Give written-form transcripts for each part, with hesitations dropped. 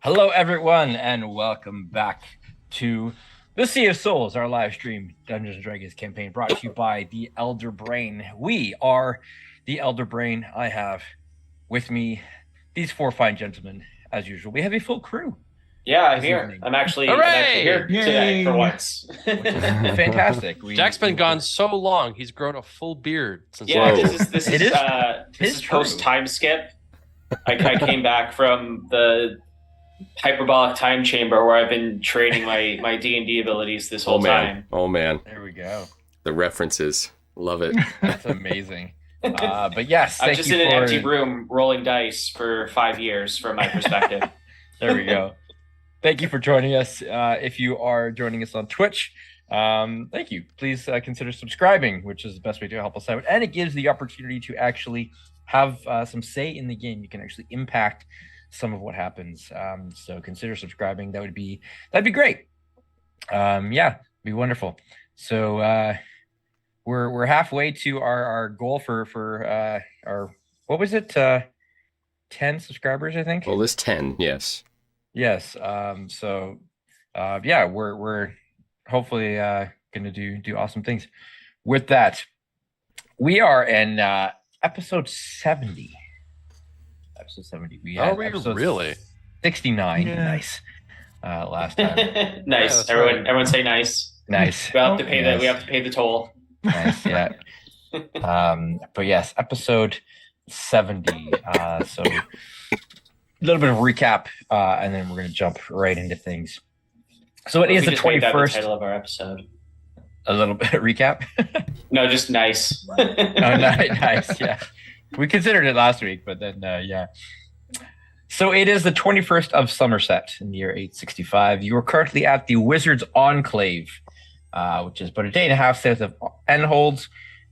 Hello, everyone, and welcome back to the Sea of Souls, our live stream Dungeons and Dragons campaign brought to you by the Elder Brain. We are the Elder Brain. I have with me these four fine gentlemen, as usual. We have a full crew. Yeah, I'm this here. evening. I'm actually Hooray! here today for once. Fantastic. Jack's been gone so long; he's grown a full beard since. Yeah, last this It is is- this is true. post time skip. I came back from the hyperbolic time chamber where I've been training my D&D abilities this whole time. Oh man, There we go. the references, love it. That's amazing. But yes, I'm thank just you in an for... empty room rolling dice for 5 years from my perspective. There we go. Thank you for joining us. If you are joining us on Twitch, thank you. Please consider subscribing, which is the best way to help us out. And it gives the opportunity to actually have some say in the game. You can actually impact some of what happens. So consider subscribing. That'd be great. Yeah, be wonderful. So we're halfway to our goal for our, what was it? 10 subscribers, I think. Well, this 10, yes. Yes. Yeah, we're hopefully gonna do awesome things. With that, we are in episode 70. Episode 70. We Are had we episode really? 69. Yeah. Nice. Last time. Nice. that's Everyone say nice. Nice. We have to pay Yes. we have to pay the toll. Nice, yeah. But yes, episode 70. So a little bit of recap, and then we're gonna jump right into things. So it is We the just made that the 21st. title of our episode. A little bit of recap. No, just nice. Oh, nice. Yeah, we considered it last week, but then yeah. So it is the 21st of Somerset in the year 865. You are currently at the Wizard's Enclave, which is about a day and a half south of Enhold,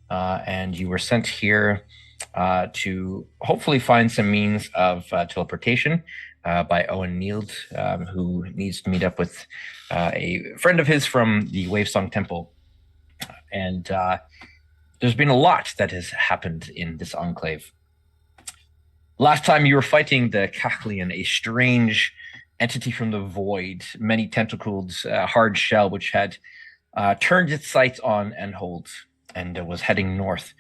and you were sent here to hopefully find some means of teleportation by Owen Neild, who needs to meet up with a friend of his from the Wavesong Temple. And there's been a lot that has happened in this enclave. Last time you were fighting the Cachlian, a strange entity from the void, many tentacled hard shell, which had turned its sights on Enhold and was heading north.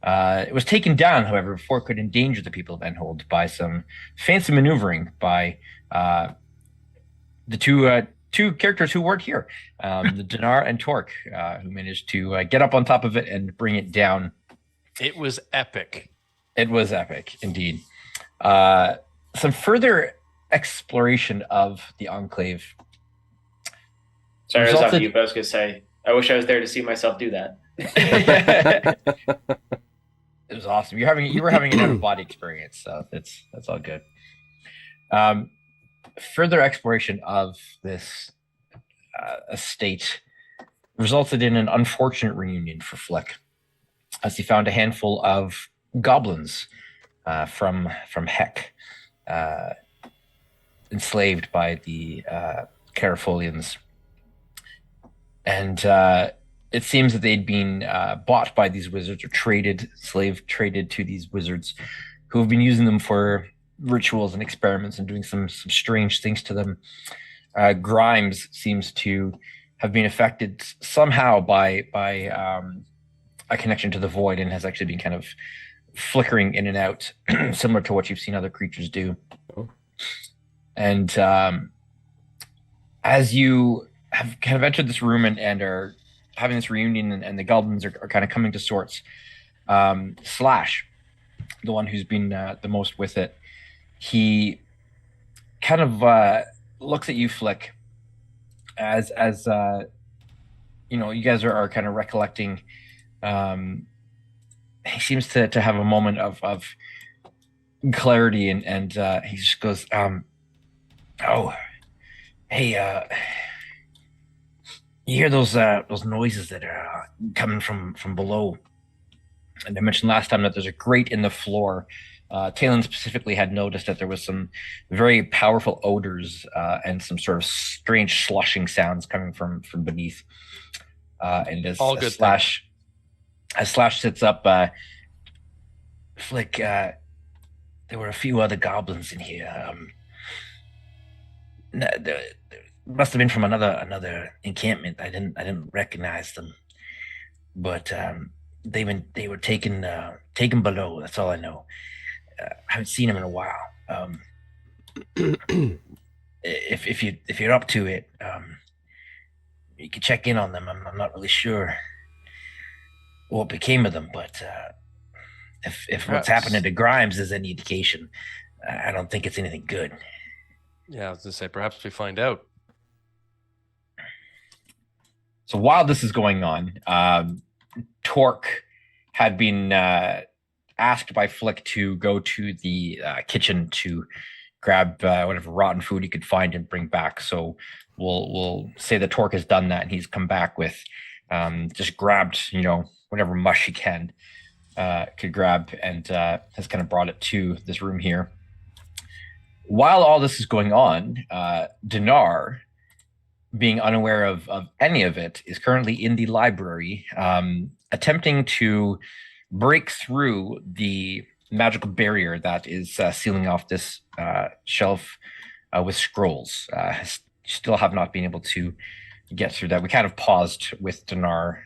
It was taken down, however, before it could endanger the people of Enhold by some fancy maneuvering by the two characters who weren't here, the Dinar and Torque, who managed to get up on top of it and bring it down. It was epic. It was epic, indeed. Some further exploration of the Enclave. Sorry, I was off resulted- you, but I was gonna say I wish I was there to see myself do that. It was awesome. You were having an out of body experience, so that's all good. Further exploration of this estate resulted in an unfortunate reunion for Flick, as he found a handful of goblins from Heck, enslaved by the Carafolians, and it seems that they'd been bought by these wizards or slave traded to these wizards, who have been using them for rituals and experiments and doing some strange things to them. Grimes seems to have been affected somehow by a connection to the void, and has actually been kind of flickering in and out, similar to what you've seen other creatures do. Oh. And as you have kind of entered this room and are having this reunion, and the goblins are kind of coming to sorts, Slash, the one who's been the most with it, he kind of looks at you, Flick, as you know, you guys are kind of recollecting. He seems to have a moment of clarity, and he just goes, oh, hey, you hear those noises that are coming from below? And I mentioned last time that there's a grate in the floor. Talon specifically had noticed that there was some very powerful odors and some sort of strange sloshing sounds coming from beneath. And as Slash sits up, Flick, there were a few other goblins in here. No, must have been from another encampment. I didn't recognize them, but they were taken below. That's all I know. I haven't seen them in a while. If you're up to it, you can check in on them. I'm not really sure what became of them, but if what's Perhaps. happening to Grimes is any indication, I don't think it's anything good. Yeah, I was gonna say perhaps we find out. So while this is going on, Torque had been asked by Flick to go to the kitchen to grab whatever rotten food he could find and bring back. So we'll say that Torque has done that, and he's come back with just grabbed whatever mush he could grab, and has kind of brought it to this room here. While all this is going on, Dinar, being unaware of any of it, is currently in the library, attempting to break through the magical barrier that is sealing off this shelf with scrolls. Still have not been able to get through that. We kind of paused with Dinar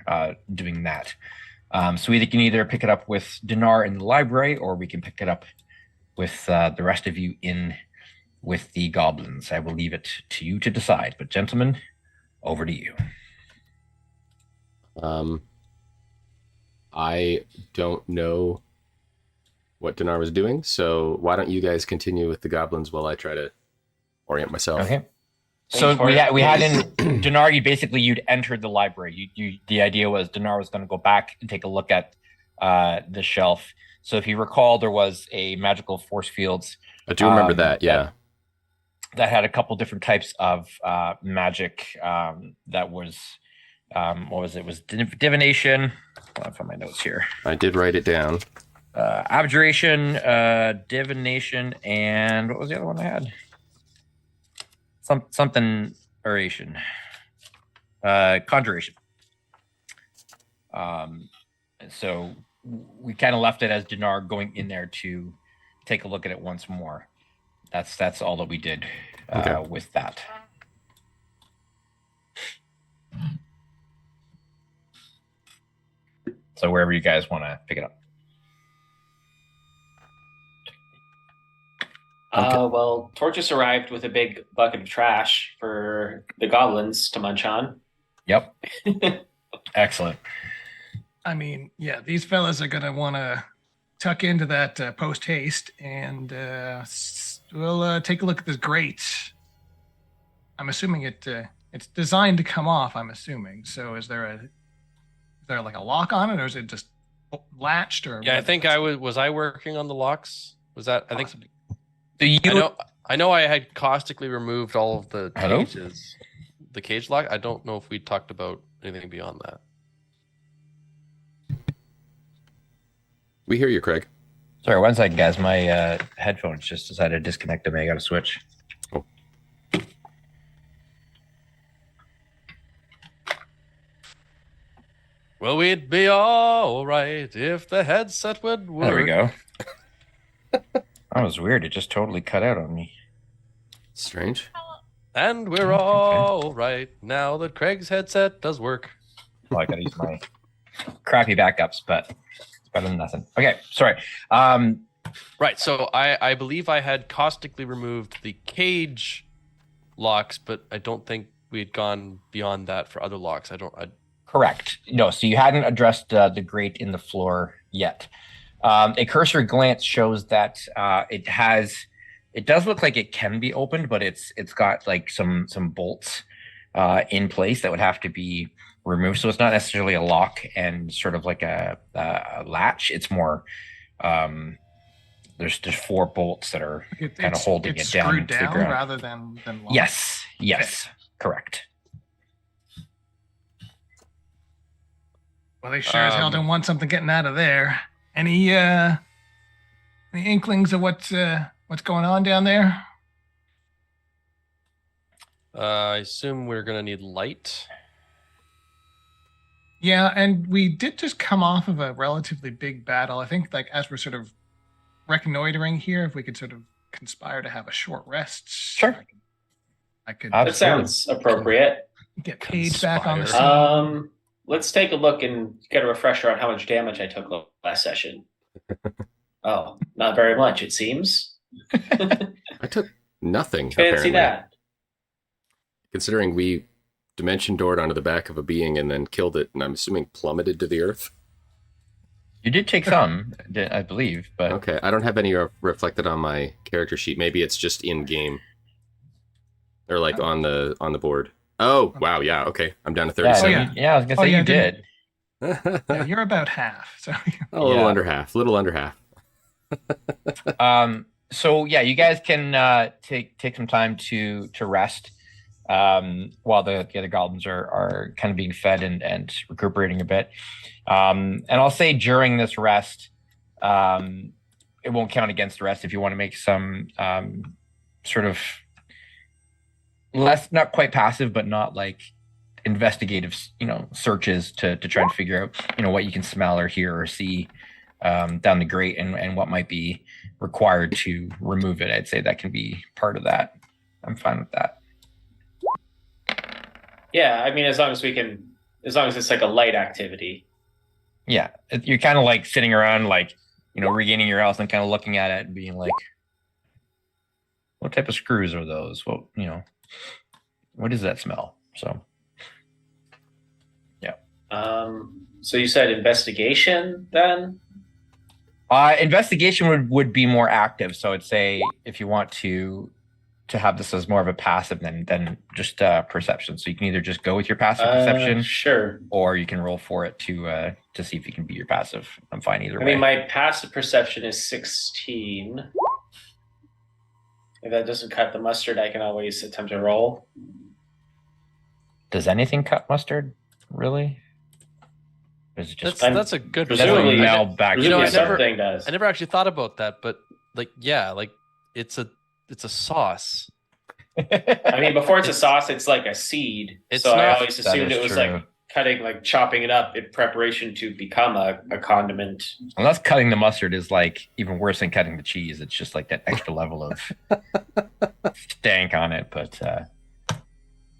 doing that. So we can either pick it up with Dinar in the library, or we can pick it up with the rest of you in with the goblins. I will leave it to you to decide. But gentlemen, over to you. I don't know what Dinar was doing, so why don't you guys continue with the goblins while I try to orient myself? Okay. So we had in Dinar, you'd entered the library. The idea was Dinar was going to go back and take a look at the shelf. So if you recall, there was a magical force fields. I do remember that, yeah. That had a couple different types of magic. That was what was it? It was divination. I'll find my notes here. I did write it down. Abjuration, divination, and what was the other one I had? Something oration. Conjuration. So we kind of left it as Dinar going in there to take a look at it once more. That's all that we did with that. So wherever you guys want to pick it up. Well, Tortoise arrived with a big bucket of trash for the goblins to munch on. Yep. Excellent. I mean, yeah, these fellas are going to want to tuck into that post haste, and we'll take a look at this grate. I'm assuming it's designed to come off, I'm assuming. So is there like a lock on it, or is it just latched? Or Yeah, I think was I working on the locks? Was that, I think, So I know I had caustically removed all of the Hello? cages, the cage lock. I don't know if we talked about anything beyond that. We hear you, Craig. Sorry, one second, guys. My headphones just decided to disconnect them. I got to switch. Oh. Well, we'd be all right if the headset would work. There we go. That was weird. It just totally cut out on me. Strange. And we're all right now that Craig's headset does work. Well, I got to use my crappy backups, but it's better than nothing. Okay, sorry. Right, so I believe I had caustically removed the cage locks, but I don't think we had gone beyond that for other locks. Correct. No, so you hadn't addressed the grate in the floor yet. A cursory glance shows that it does look like it can be opened, but it's got like some bolts in place that would have to be removed. So it's not necessarily a lock and sort of like a latch. It's more there's just 4 bolts that are kind of holding it down screwed to the down ground. rather than locked. Yes, correct. Well, they sure as hell don't want something getting out of there. Any inklings of what's going on down there? I assume we're gonna need light. Yeah, and we did just come off of a relatively big battle. I think, like, as we're sort of reconnoitering here, if we could sort of conspire to have a short rest. Sure. I could That Absolutely. sounds appropriate. get Paige back on the Conspire. scene. Let's take a look and get a refresher on how much damage I took last session. Oh, not very much, it seems. I took nothing, Fancy apparently. that. Considering we dimension doored onto the back of a being and then killed it, and I'm assuming plummeted to the earth. You did take some, I believe, but Okay, I don't have any reflected on my character sheet. Maybe it's just in game, or like on the board. Oh wow, yeah. Okay, I'm down to yeah, 37. yeah. yeah, I was gonna say Oh, yeah, you didn't- did. Yeah, you're about half. So A little Yeah. under half. Little under half. So yeah, you guys can take some time to rest while the other goblins are kind of being fed and recuperating a bit. And I'll say during this rest, it won't count against the rest if you want to make some sort of less, not quite passive, but not like investigative, searches to try and figure out, what you can smell or hear or see down the grate and what might be required to remove it. I'd say that can be part of that. I'm fine with that. Yeah, I mean, as long as it's like a light activity. Yeah, you're kind of like sitting around, like, regaining your health and kind of looking at it and being like, what type of screws are those? What does that smell? So, yeah. So you said investigation then? Investigation would be more active. So I'd say if you want to have this as more of a passive than just perception. So you can either just go with your passive perception, Sure. or you can roll for it to see if you can beat your passive. I'm fine either I way. mean, my passive perception is 16. If that doesn't cut the mustard, I can always attempt to roll. Does anything cut mustard? Really? Or is it just That's a good presumably- point. meld back? You know, I Presumably never- something does. I never actually thought about that, but it's a sauce. I mean, before it's a sauce, it's like a seed. It's so I not- always That assumed is it was true. like cutting, like chopping it up in preparation to become a condiment. Unless cutting the mustard is like even worse than cutting the cheese. It's just like that extra level of stank on it. But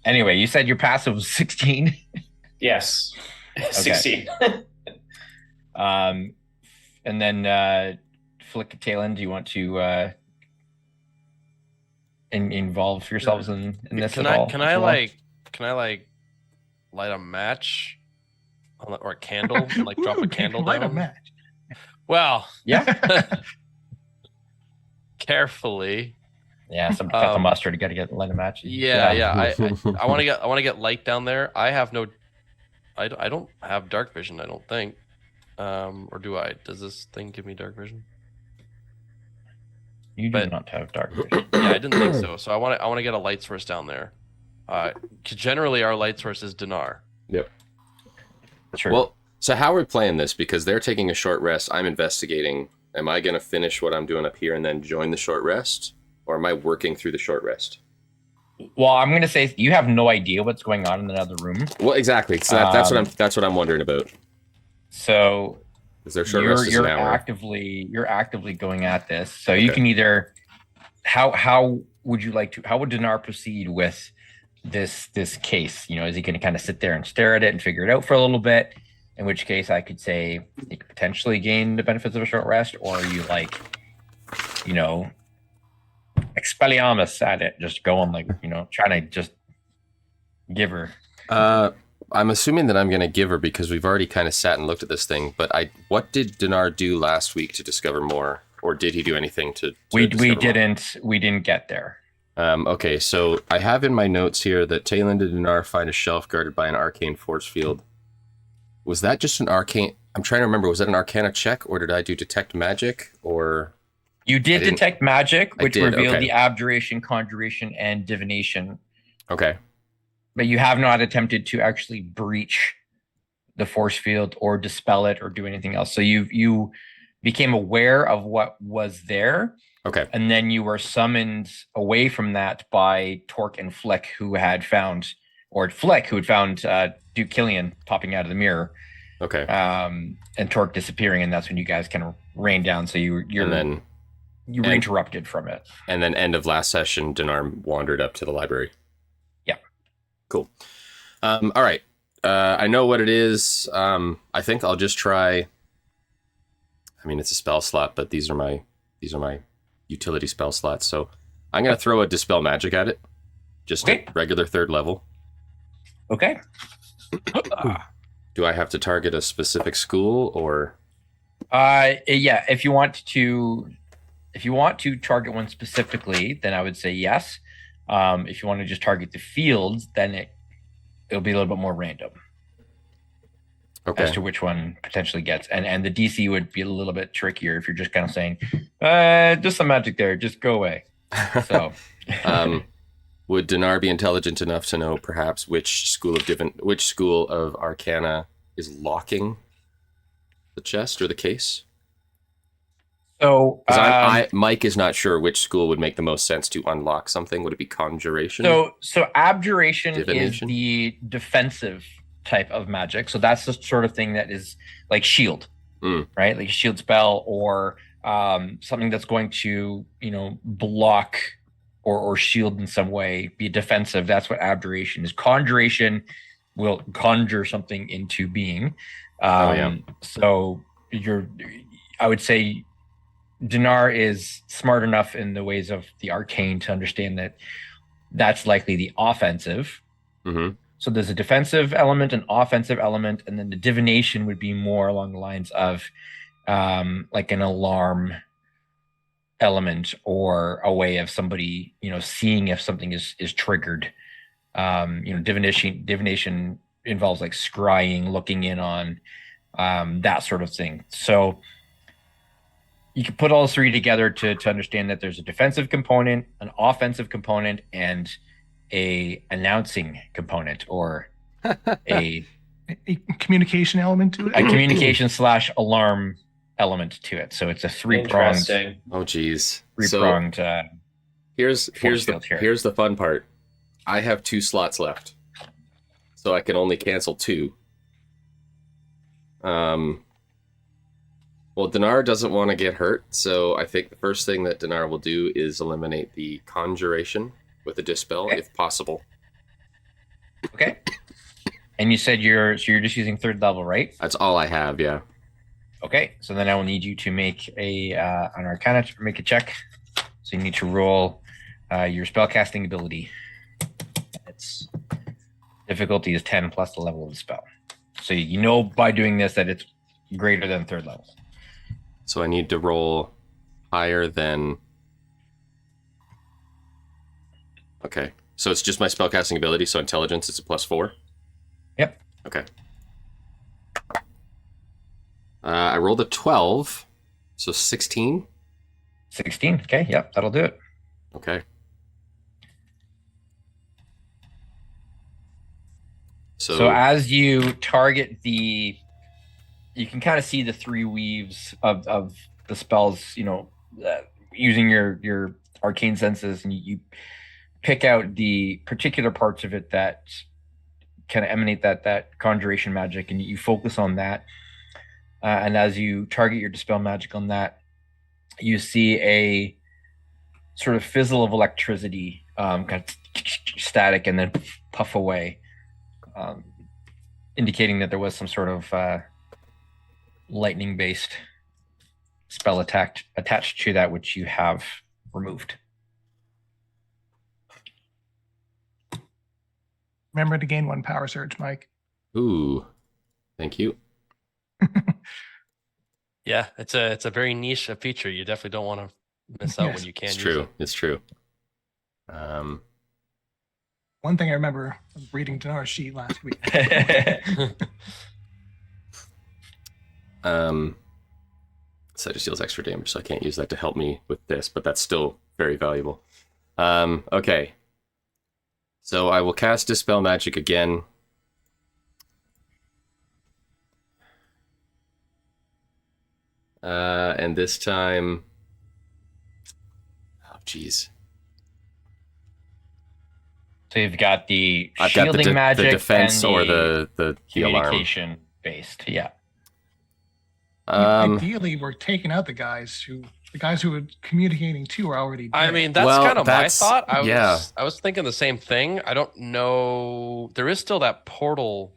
anyway, you said your passive was 16. Yes. 16. And then Flick Talon, do you want to involve yourselves in this Can at all? I light a match or a candle and like drop a candle Light a down? match. Well, Yeah. carefully. Yeah, some cut the mustard. You got to get light a match. Yeah. I want to get light down there. I don't have dark vision. I don't think, or do I? Does this thing give me dark vision? You do But- not have dark vision. Yeah, I didn't think so. So I want to get a light source down there. 'Cause generally, our light source is Dinar. Sure. Well, so how are we playing this? Because they're taking a short rest. I'm investigating. Am I going to finish what I'm doing up here and then join the short rest? Or am I working through the short rest? Well, I'm going to say you have no idea what's going on in the other room. Well, exactly. So that's what I'm wondering about. So Is there short rest is an hour? you're actively going at this. So you Okay. can either how would Dinar proceed with this case? Is he going to kind of sit there and stare at it and figure it out for a little bit? In which case, I could say you could potentially gain the benefits of a short rest, or you Expelliarmus at it, just going trying to just give her. I'm assuming that I'm going to give her because we've already kind of sat and looked at this thing. But what did Dinar do last week to discover more, or did he do anything to We discover more? didn't get there. Okay, so I have in my notes here that Talon and Dinar find a shelf guarded by an arcane force field. Was that just an arcane? I'm trying to remember. Was that an Arcana check, or did I do detect magic, or? You did didn't- detect magic, I which did, revealed okay. the abjuration, conjuration, and divination, Okay. but you have not attempted to actually breach the force field or dispel it or do anything else. So you became aware of what was there, Okay. and then you were summoned away from that by Torque and Flick, who had found Duke Killian popping out of the mirror, Okay. and Torque disappearing, and that's when you guys kind of rained down. So you and were interrupted from it. then end of last session, Dinar wandered up to the library. Cool. All right. I know what it is. I think I'll just try. I mean, it's a spell slot, but these are my utility spell slots. So I'm gonna throw a dispel magic at it, just Okay. at regular 3rd level. Okay. Do I have to target a specific school or? Yeah. If you want to target one specifically, then I would say yes. If you want to just target the fields, then it'll be a little bit more random Okay. as to which one potentially gets. And the DC would be a little bit trickier if you're just kind of saying, just some magic there, just go away. So, Would Dinar be intelligent enough to know perhaps which school of Arcana is locking the chest or the case? so, 'Cause Mike is not sure which school would make the most sense to unlock something. Would it be conjuration? so abjuration Divination? is the defensive type of magic. So that's the sort of thing that is like shield, right? Like a shield spell or something that's going to, block or shield in some way, be defensive. That's what abjuration is. Conjuration will conjure something into being. So I would say Dinar is smart enough in the ways of the arcane to understand that that's likely the offensive. Mm-hmm. So there's a defensive element, an offensive element, and then the divination would be more along the lines of like an alarm element or a way of somebody, seeing if something is triggered. Divination involves like scrying, looking in on that sort of thing. So you can put all three together to understand that there's a defensive component, an offensive component, and a announcing component, or a communication element to it. communication / alarm element to it. So it's a three-pronged. Interesting. Oh, geez. Three-pronged. Here's force field here. here's the fun part. I have 2 slots left, so I can only cancel 2. Well, Dinar doesn't want to get hurt, so I think the first thing that Dinar will do is eliminate the conjuration with a dispel, Okay. if possible. Okay. And you said you're just using 3rd level, right? That's all I have. Yeah. Okay. So then I will need you to make an Arcana make a check. So you need to roll your spellcasting ability. Its difficulty is 10 plus the level of the spell. So by doing this that it's greater than 3rd level. So I need to roll higher than. Okay. So it's just my spellcasting ability. So intelligence is a +4. Yep. Okay. I rolled a 12, so 16. 16. Okay. Yep. That'll do it. Okay. So as you target you can kind of see the 3 weaves of the spells, using your arcane senses, and you pick out the particular parts of it that kind of emanate that conjuration magic, and you focus on that. And as you target your dispel magic on that, you see a sort of fizzle of electricity, kind of static, and then puff away, indicating that there was some sort of lightning-based spell attached to that which you have removed. Remember to gain 1 power surge, Mike. Ooh, thank you. Yeah, it's a very niche feature. You definitely don't want to miss out when you can. It's use true. it. It's true. One thing I remember reading Dinar's sheet last week. So it just deals extra damage, so I can't use that to help me with this, but that's still very valuable. Okay. So I will cast Dispel Magic again. And this time... Oh, jeez. So you've got the I've got shielding magic, the defense and or the alarm. communication based. Yeah. Ideally, we're taking out the guys who The guys who were communicating to are already dead. I mean, that's Well, kind of my that's- thought. yeah. I was thinking the same thing. I don't know. There is still that portal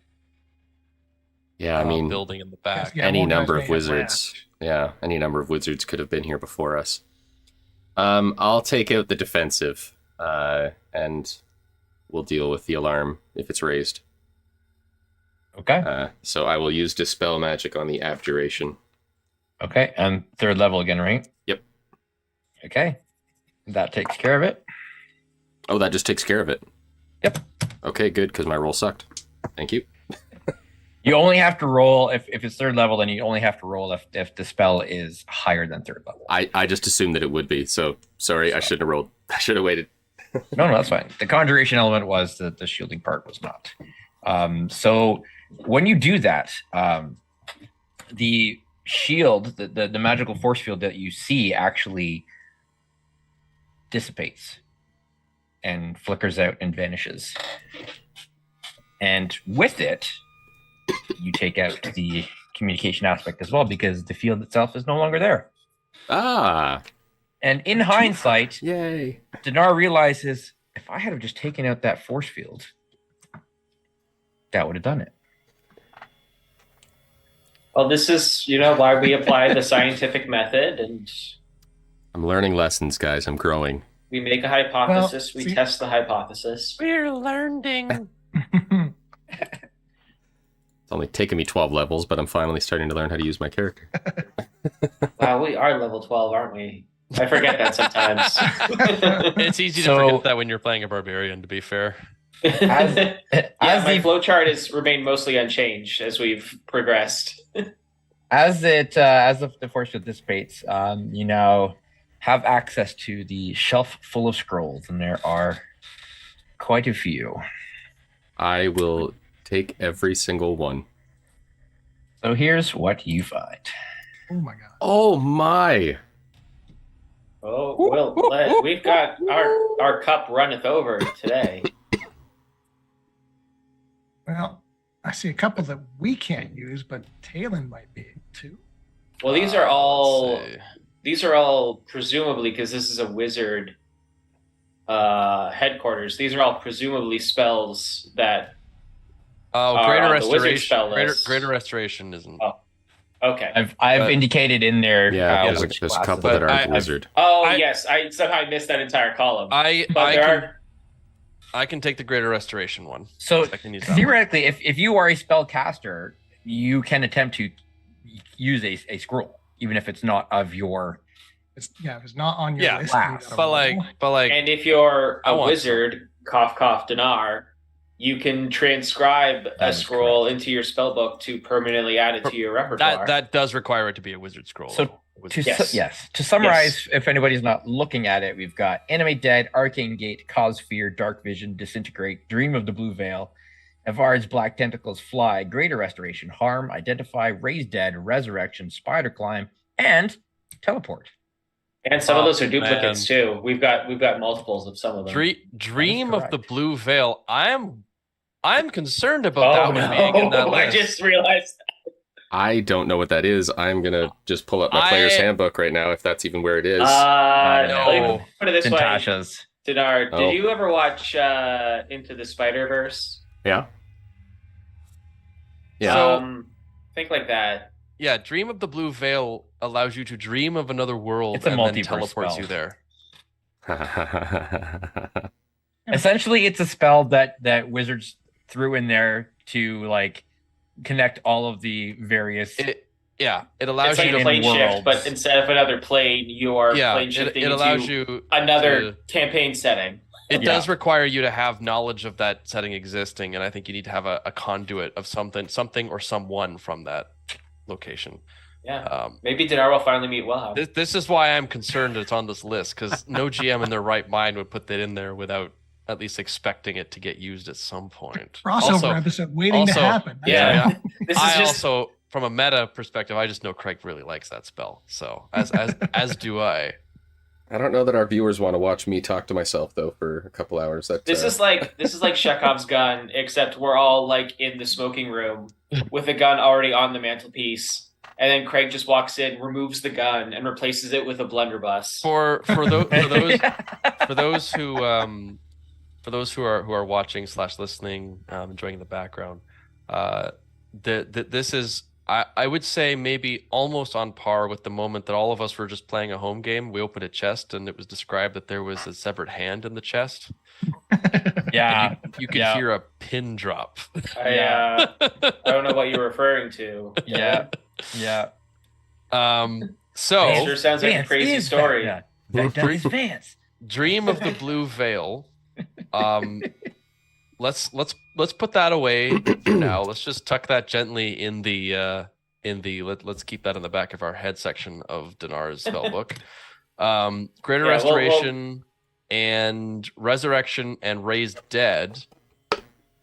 Yeah, I mean, building in the back. Yeah, any more guys number may of have wizards. left. Yeah, any number of wizards could have been here before us. I'll take out the defensive, and we'll deal with the alarm if it's raised. Okay. So I will use Dispel Magic on the abjuration. Okay. And third level again, right? Yep. Okay. That takes care of it. Oh, that just takes care of it. Yep. Okay, good, because my roll sucked. Thank you. You only have to roll if it's third level, then you only have to roll if the spell is higher than third level. I just assumed that it would be, so sorry, I shouldn't have rolled. I should have waited. No, that's fine. The conjuration element was the shielding part was not. So when you do that, the shield, the magical force field that you see actually dissipates and flickers out and vanishes. And with it, you take out the communication aspect as well because the field itself is no longer there. Ah, And in hindsight, yay. Dinar realizes if I had have just taken out that force field, that would have done it. Well, this is, why we apply the scientific method, and I'm learning lessons, guys. I'm growing. we make a hypothesis, Well, we see- test the hypothesis. We're learning. It's only taken me 12 levels, but I'm finally starting to learn how to use my character. Wow, we are level 12, aren't we? I forget that sometimes. It's easy to So- forget that when you're playing a barbarian, to be fair. As Yeah, my the flowchart has remained mostly unchanged as we've progressed. as the force field dissipates, you now have access to the shelf full of scrolls, and there are quite a few. I will take every single one. So here's what you find. Oh my god. Oh my! Oh, we've got our cup runneth over today. Well, I see a couple that we can't use, but Talon might be able to. Well, these are all presumably, because this is a wizard headquarters. These are all presumably spells that. Oh, greater on the wizard restoration. spell list. Greater restoration isn't. Oh. Okay. I've But- indicated in there. Yeah, yeah, which there's a classes. couple that But aren't I- wizard. Oh I- yes, I somehow missed that entire column. I but there I can take the greater restoration one. So I can use that one. theoretically, if you are a spellcaster, you can attempt to use a scroll, even if it's not of your. If it's not on your Yeah, list. wow. you gotta But like, roll. and if you're I a want wizard, cough cough dinar, you can transcribe That a is scroll into your spellbook to permanently add it to your repertoire. that does require it to be a wizard scroll. So Wizard- To summarize, if anybody's not looking at it, we've got Animate Dead, Arcane Gate, Cause Fear, Dark Vision, Disintegrate, Dream of the Blue Veil, Avard's Black Tentacles, Fly, Greater Restoration, Harm, Identify, Raise Dead, Resurrection, Spider Climb, and Teleport. and some of those are Oh, duplicates too. We've got multiples of some of them. Dream of the correct. Blue Veil. I'm concerned about that Oh one being in that no! I list. just realized. I don't know what that is. I'm gonna just pull up my player's handbook right now, if that's even where it is. No. Let me put it this way, Natasha's. Dinar. Oh. Did you ever watch Into the Spider Verse? Yeah. Yeah. So- Think like that. Yeah, Dream of the Blue Veil allows you to dream of another world It's a and then multiverse teleports spell. you there. Essentially, it's a spell that wizards threw in there to like connect all of the various. It allows It's like you a to plane shift, worlds. but instead of another plane, you are plane it shifting allows into you another to- campaign setting. It Yeah. does require you to have knowledge of that setting existing, and I think you need to have a conduit of something or someone from that location. Yeah. Maybe Dinar will finally meet Wilhelm. This is why I'm concerned it's on this list, because no GM in their right mind would put that in there without at least expecting it to get used at some point. Crossover episode waiting to happen. That's Yeah. all. This is I just also, from a meta perspective, I just know Craig really likes that spell. So as do I. I don't know that our viewers want to watch me talk to myself though for a couple hours. That this is like Chekhov's gun, except we're all like in the smoking room with a gun already on the mantelpiece, and then Craig just walks in, removes the gun, and replaces it with a blunderbuss. For those who are watching / listening, enjoying the background, this is I would say maybe almost on par with the moment that all of us were just playing a home game. We opened a chest and it was described that there was a severed hand in the chest. Yeah, You could hear a pin drop. I don't know what you're referring to. yeah. So It sure sounds like a crazy story. Yeah. That done his fans. Dream of the Blue Veil. Let's put that away for now. Let's just tuck that gently in the let's keep that in the back of our head section of Dinar's spellbook. Greater Restoration and Resurrection and Raised Dead.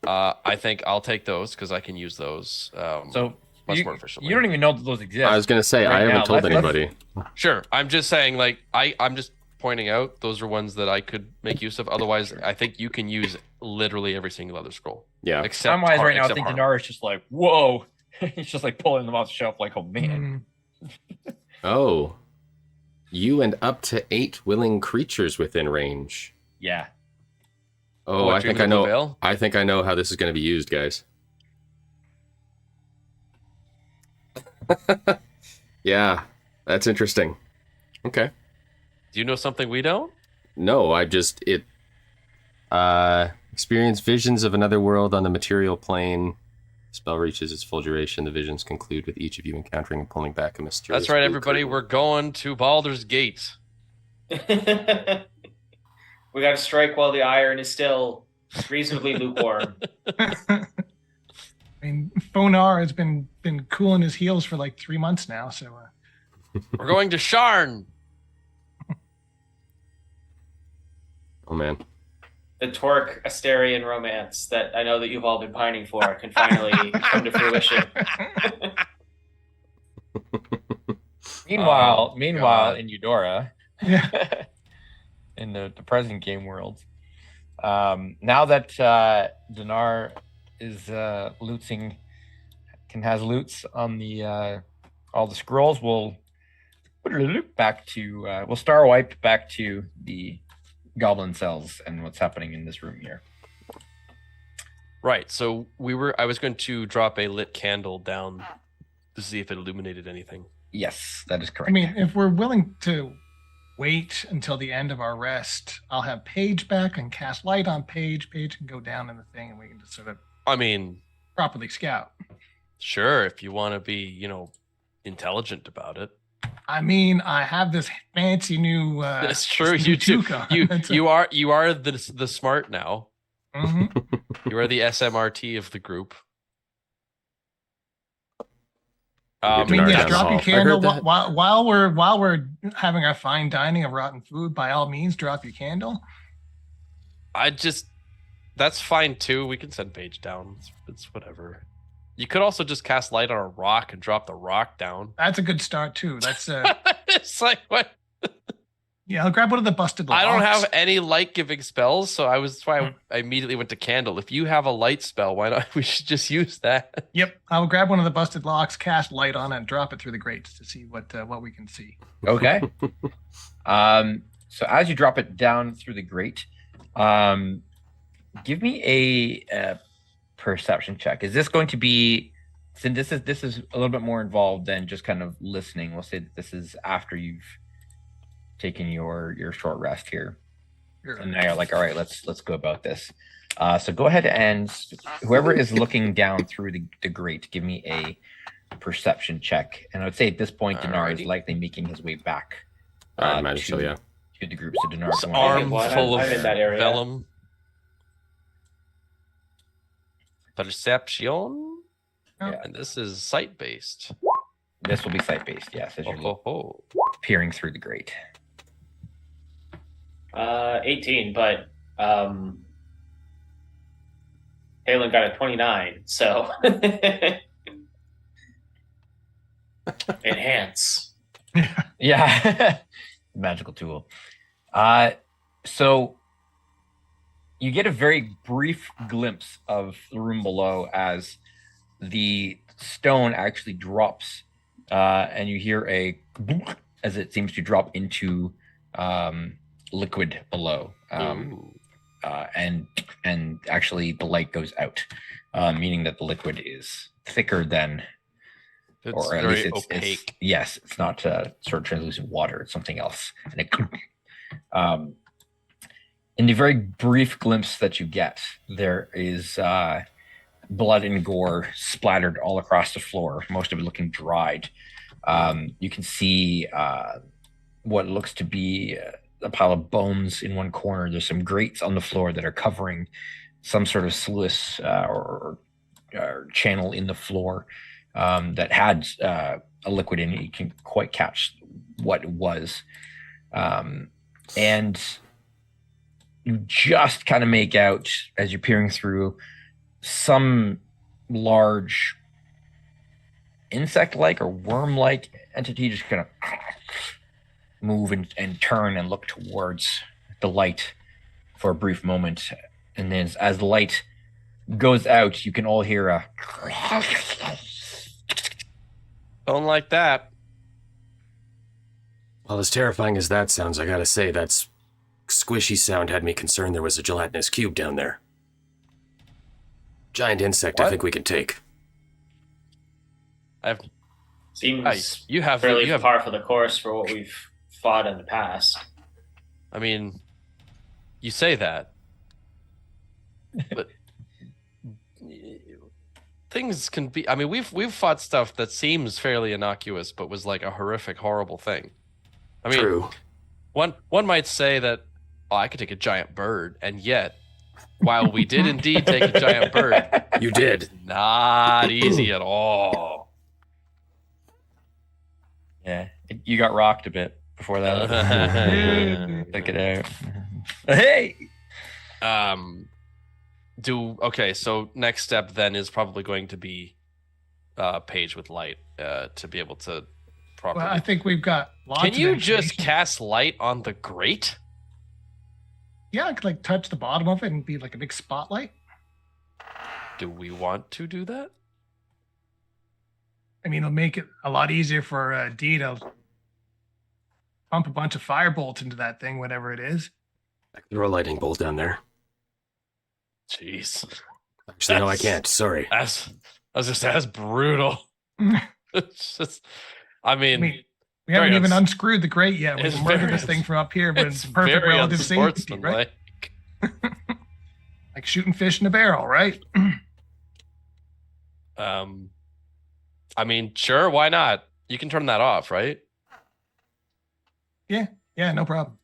I think I'll take those because I can use those So much more efficiently. You don't even know that those exist. I was gonna say Right I haven't now, told let's- anybody. Sure. I'm just saying, like, I'm just pointing out those are ones that I could make use of. Otherwise, I think you can use literally every single other scroll. Yeah. Except Time-wise right now, I except think harm. Dinar is just like, whoa. He's just like pulling them off the shelf like, oh man. Oh, you and up to 8 willing creatures within range. Yeah. Oh, What, I Dream think of I the know. Veil? I think I know how this is going to be used, guys. Yeah, that's interesting. Okay. Do you know something we don't? No, experience visions of another world on the material plane. Spell reaches its full duration. The visions conclude with each of you encountering and pulling back a mysterious. That's right, blue everybody. curtain. We're going to Baldur's Gate. We got to strike while the iron is still reasonably lukewarm. I mean, Fonar has been cooling his heels for like 3 months now, so We're going to Sharn. Oh man. The Torque Asterian romance that I know that you've all been pining for can finally come to fruition. Meanwhile, God. in Eudora, yeah. in the present game world, now that Dinar is looting, has loots on the all the scrolls, we'll star wipe back to the goblin cells and what's happening in this room here. Right. So I was going to drop a lit candle down to see if it illuminated anything. Yes, that is correct. I mean, if we're willing to wait until the end of our rest, I'll have Paige back and cast light on Paige. Paige can go down in the thing and we can just sort of I mean, properly scout. sure, if you want to be, intelligent about it. I mean, I have this fancy new. That's true. this You new too. toque on. You It's a- you are the smart now. Mhm. You are the SMRT of the group. I I mean, Dinar yeah, down the drop hall. your I candle heard that- while we're having our fine dining of rotten food. By all means, drop your candle. That's fine too. We can send Paige down. It's whatever. You could also just cast light on a rock and drop the rock down. That's a good start too. That's It's like what? yeah. I'll grab one of the busted locks. I don't have any light giving spells, so that's why I immediately went to candle. If you have a light spell, why not? We should just use that. Yep, I'll grab one of the busted locks, cast light on it, and drop it through the grates to see what we can see. Okay. So as you drop it down through the grate, give me a perception check. Is this going to be? Since this is a little bit more involved than just kind of listening. We'll say that this is after you've taken your short rest here, and now you're like, all right, let's go about this. So go ahead and whoever is looking down through the grate, give me a perception check. And I would say at this point, Dinar is Alrighty. likely making his way back. I imagine so. Yeah. To the group. So Dinar, This go ahead. arm Well, full I'm of in that area. vellum. Perception. Yeah. And this is sight based. This will be site based, yes, as Oh, you're ho, ho. peering through the grate. 18, but Halen got a 29, so enhance. Yeah, magical tool. So you get a very brief glimpse of the room below as the stone actually drops and you hear a as it seems to drop into liquid below. And actually the light goes out, meaning that the liquid is thicker than, It's or at very least it's opaque. yes, it's not sort of translucent water. It's something else. And it, in the very brief glimpse that you get, there is blood and gore splattered all across the floor, most of it looking dried. You can see what looks to be a pile of bones in one corner. There's some grates on the floor that are covering some sort of sluice or channel in the floor that had a liquid in it. You can quite catch what it was. And you just kind of make out, as you're peering through, some large insect-like or worm-like entity just kind of move and turn and look towards the light for a brief moment. And then as the light goes out, you can all hear a Don't like that. Well, as terrifying as that sounds, I gotta say, that squishy sound had me concerned there was a gelatinous cube down there. Giant insect, What? I think we can take. I've Seems you have fairly you have. par for the course for what we've fought in the past. I mean, you say that, but things can be. I mean, we've fought stuff that seems fairly innocuous, but was like a horrific, horrible thing. I mean, True. one might say that, oh, I could take a giant bird, and yet, while we did indeed take a giant bird, You did. not easy at all. yeah, you got rocked a bit before that. Check it out. Hey, Okay, so next step then is probably going to be page with light to be able to properly. Well, I think we've got lots Can of you just information. cast light on the grate? Yeah, I could like touch the bottom of it and be like a big spotlight. Do we want to do that? I mean, it'll make it a lot easier for Dee to pump a bunch of firebolt into that thing, whatever it is. I can throw a lightning bolt down there. Jeez, Actually, no, I can't. Sorry. I was just that's brutal. It's just, I I mean, mean, we haven't Very even uns- unscrewed the grate yet. We it's can murder very this thing uns- from up here, but it's it's perfect very relative safety, right? unsportsmanlike. Like shooting fish in a barrel, right? I mean, sure, why not? You can turn that off, right? Yeah, no problem.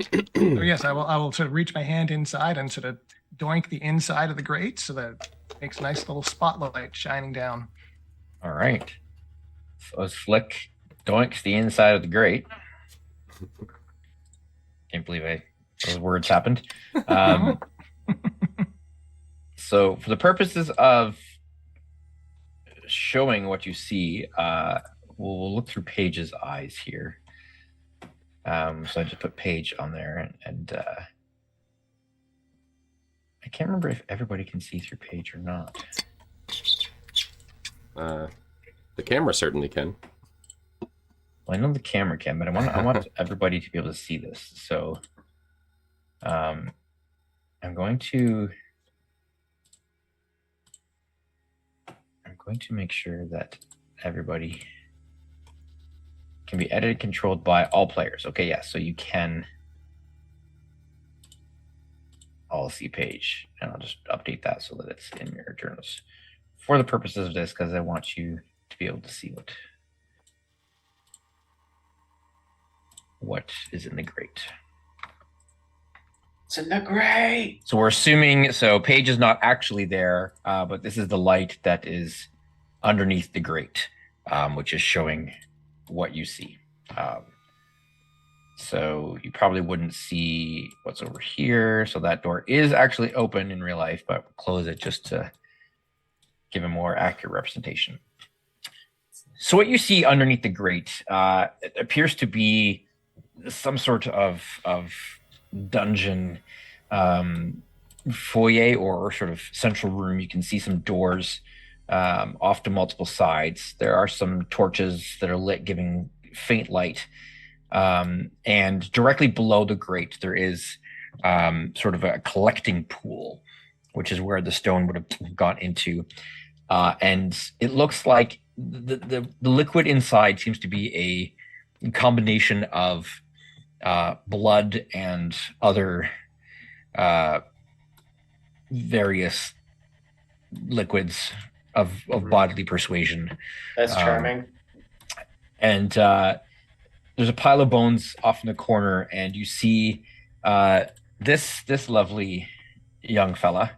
So yes, I will sort of reach my hand inside and sort of doink the inside of the grate so that it makes a nice little spotlight shining down. all right. So as Flick doinks the inside of the grate. Can't believe those words happened. So for the purposes of showing what you see, we'll look through Paige's eyes here. So I just put Paige on there, and I can't remember if everybody can see through Paige or not. The camera certainly can. Well, I know the camera can, but I want everybody to be able to see this. So I'm going to make sure that everybody can be edited, controlled by all players. Okay, yeah, so you can all see Paige, and I'll just update that so that it's in your journals for the purposes of this, because I want you to be able to see what is in the grate. It's in the grate. So we're assuming, so Paige is not actually there, but this is the light that is underneath the grate, which is showing what you see. So you probably wouldn't see what's over here. So that door is actually open in real life, but we'll close it just to give a more accurate representation. So what you see underneath the grate, it appears to be some sort of dungeon foyer or sort of central room. You can see some doors off to multiple sides. There are some torches that are lit, giving faint light. And directly below the grate, there is sort of a collecting pool, which is where the stone would have gone into. And it looks like the liquid inside seems to be a combination of blood and other various liquids of bodily persuasion. That's charming. And there's a pile of bones off in the corner, and you see this lovely young fella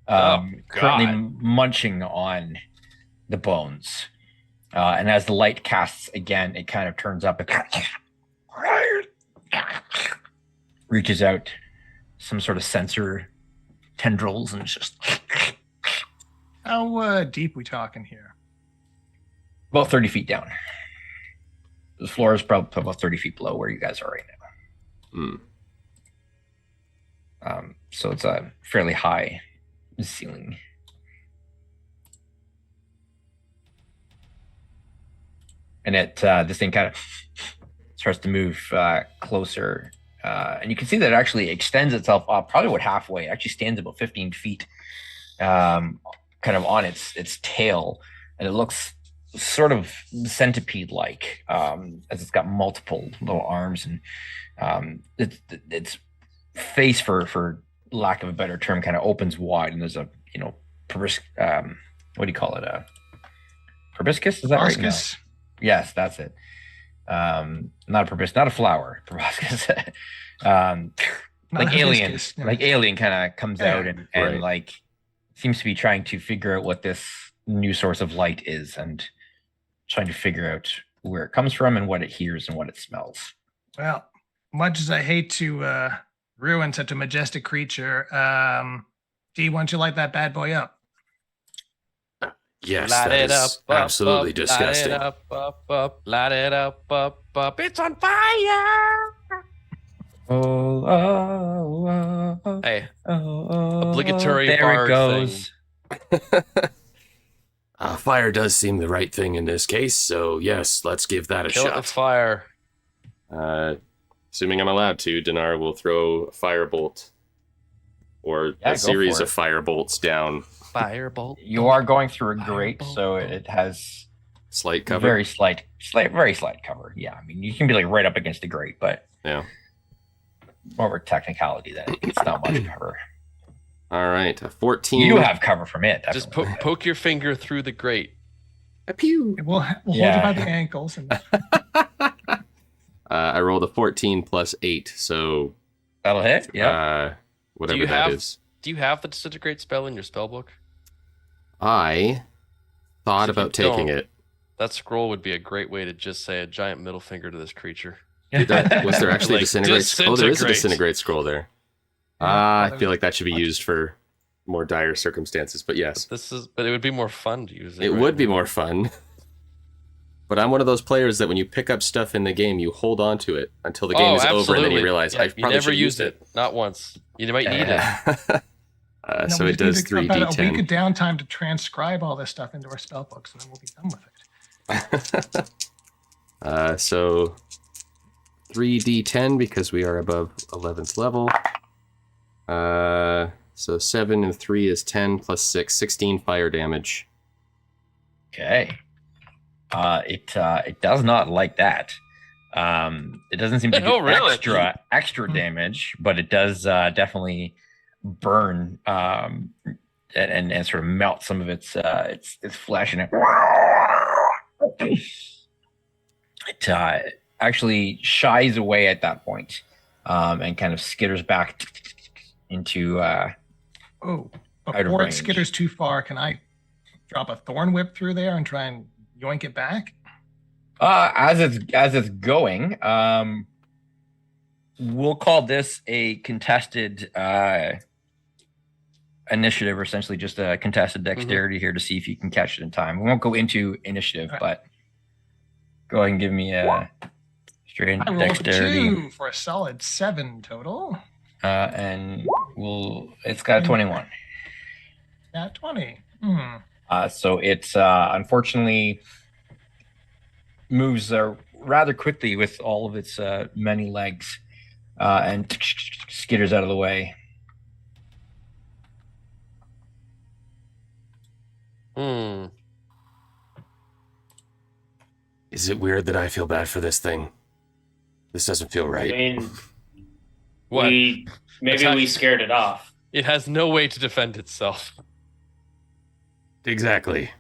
currently munching on the bones. And as the light casts again, it kind of turns up. It reaches out some sort of sensor tendrils, and it's just How deep we talking here? about 30 feet down. The floor is probably about 30 feet below where you guys are right now. So it's a fairly high ceiling. And this thing kind of starts to move closer. And you can see that it actually extends itself up probably about halfway. It actually stands about 15 feet kind of on its tail. And it looks sort of centipede-like, as it's got multiple little arms, and its face, for lack of a better term, kind of opens wide, and there's a what do you call it? A proboscis? Is that right? No. Yes, that's it. Not a proboscis, not a flower. Proboscis. Like alien, hibiscus, no. like alien kind of comes out and Right. like seems to be trying to figure out what this new source of light is, and trying to figure out where it comes from and what it hears and what it smells. Well, much as I hate to ruin such a majestic creature, D, why don't you light that bad boy up? Yes, Light that it is up, absolutely up, disgusting. Light it up, light it up. It's on fire. Hey, obligatory there bar it goes. Fire does seem the right thing in this case, so yes, let's give that a Kill it with shot. fire. Assuming I'm allowed to, Dinar will throw a firebolt or Yeah, a go series for of firebolts down. Firebolt. You are going through a grate, so it has Slight cover. very slight cover. Yeah, I mean you can be like right up against the grate, but Yeah. more of a technicality than it's not much cover. All right, a 14. You have cover from it. Just Definitely. poke your finger through the grate. a pew. We'll hold you Yeah. by the ankles. And I rolled a 14 plus 8, so That'll hit. Yeah. whatever you that have- is. Do you have the disintegrate spell in your spell book? I thought So if you about taking don't- it. That scroll would be a great way to just say a giant middle finger to this creature. Was there actually Like, a disintegrate? Oh, there is a disintegrate. disintegrate scroll there. I feel like that should be used for more dire circumstances, but yes, But it would be more fun to use it. it right? would be more fun. But I'm one of those players that when you pick up stuff in the game, you hold on to it until the game is over, and then you realize Yeah, I you probably never should used use it. Not once. You might need it. Yeah. So we it just does need about a week of 3d10. downtime to transcribe all this stuff into our spell books, and then we'll be done with it. So 3d10 because we are above 11th level. So 7 and 3 is 10 plus 6, 16 fire damage. Okay. It does not like that. It doesn't seem to do Oh, really? extra damage, but it does definitely burn and sort of melt some of its flesh, and it actually shies away at that point, and kind of skitters back into Oh, Out of before it range. skitters too far, can I drop a thorn whip through there and try and yoink it back? as it's going. We'll call this a contested initiative, or essentially just a contested dexterity here to see if you can catch it in time. We won't go into initiative, Right. but go ahead and give me a straight I rolled dexterity, a 2 for a solid 7 total. and it's got a 21. At 20. So it's unfortunately moves rather quickly with all of its many legs and skitters out of the way. Hmm. Is it weird that I feel bad for this thing? This doesn't feel I right. mean, What? maybe we scared it off. It has no way to defend itself. Exactly.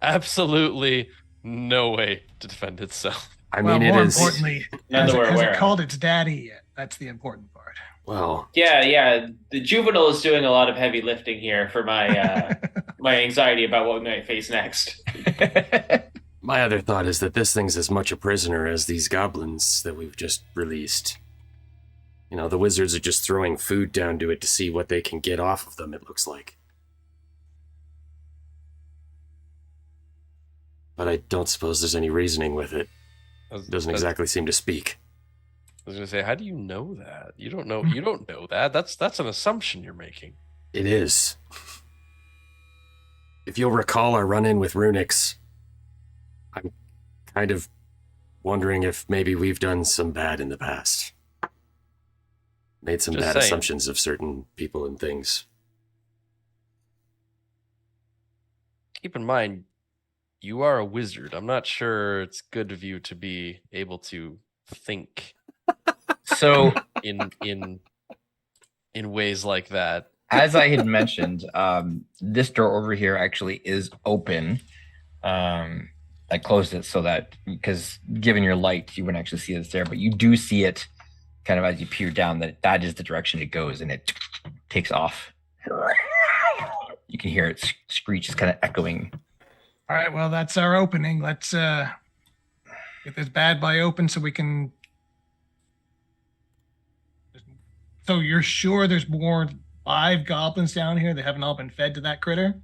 Absolutely no way to defend itself. I Well, mean, it more is. importantly, None has that we're it aware of. called its daddy yet? That's the important part. Well, Yeah. The juvenile is doing a lot of heavy lifting here for my my anxiety about what we might face next. my other thought is that this thing's as much a prisoner as these goblins that we've just released. You know, the wizards are just throwing food down to it to see what they can get off of them, it looks like. But I don't suppose there's any reasoning with it. It doesn't exactly seem to speak. I was gonna say, how do you know that? You don't know. You don't know that. That's an assumption you're making. It is. If you'll recall our run-in with Runix, I'm kind of wondering if maybe we've done some bad in the past. Made some Just bad saying. assumptions of certain people and things. Keep in mind, you are a wizard. I'm not sure it's good of you to be able to think So, in ways like that. as I had mentioned, this door over here actually is open. I closed it so that, because given your light, you wouldn't actually see it's there, but you do see it kind of as you peer down, that is the direction it goes, and it takes off. You can hear it screech, is kind of echoing. All right, well, that's our opening. Let's get this bad boy open so we can. So you're sure there's more live goblins down here? They haven't all been fed to that critter?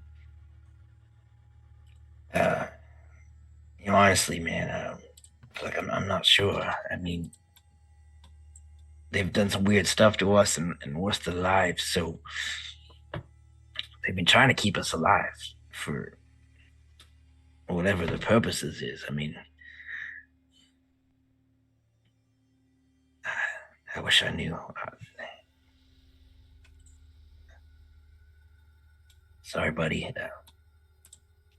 Honestly, man, I'm not sure. I mean, they've done some weird stuff to us, and we're still alive. So they've been trying to keep us alive for whatever the purposes is. I mean, I wish I knew. Sorry, buddy.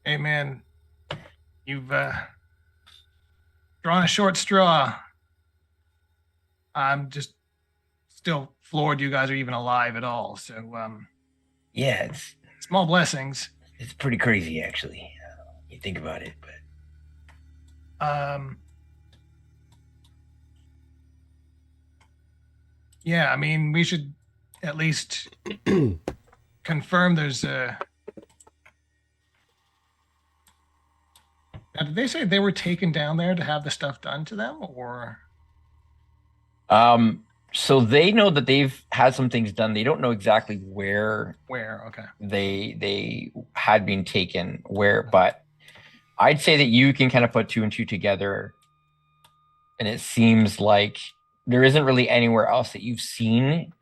Hey, man, you've drawn a short straw. I'm just still floored you guys are even alive at all. So, Yeah, it's small blessings. pretty crazy, actually. You think about it, but Yeah, I mean, we should at least confirm there's a. Now, did they say they were taken down there to have the stuff done to them, or? So they know that they've had some things done. They don't know exactly where Where? Okay. they had been taken, but I'd say that you can kind of put two and two together, and it seems like there isn't really anywhere else that you've seen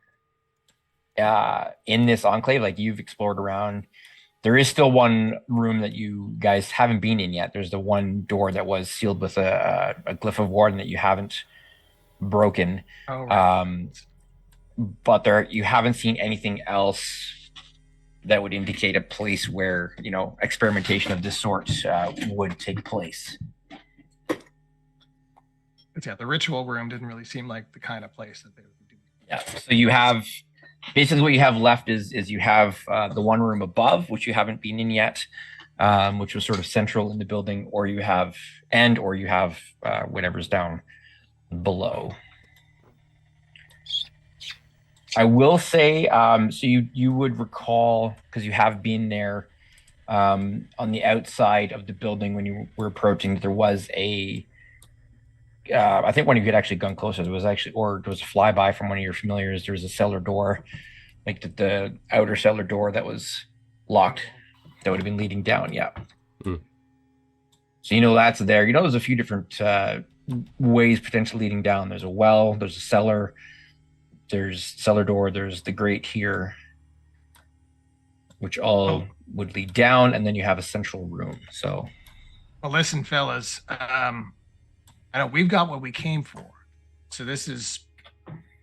in this enclave. Like, you've explored around. There is still one room that you guys haven't been in yet. There's the one door that was sealed with a glyph of warden that you haven't broken. Oh, right. But you haven't seen anything else that would indicate a place where, experimentation of this sort would take place. But yeah, the ritual room didn't really seem like the kind of place that they would be doing. Yeah. So you have basically what you have left is you have the one room above, which you haven't been in yet, which was sort of central in the building, or you have whatever's down below. I will say, so you would recall, because you have been there, on the outside of the building when you were approaching, there was I think one of you had actually gone closer. There was a flyby from one of your familiars. There was a cellar door, like the outer cellar door that was locked, that would have been leading down. Yeah. So that's there. There's a few different ways potentially leading down. There's a well. There's a cellar. There's cellar door. There's the grate here. which all would lead down, and then you have a central room. So, Well, listen, fellas. I know we've got what we came for, so this is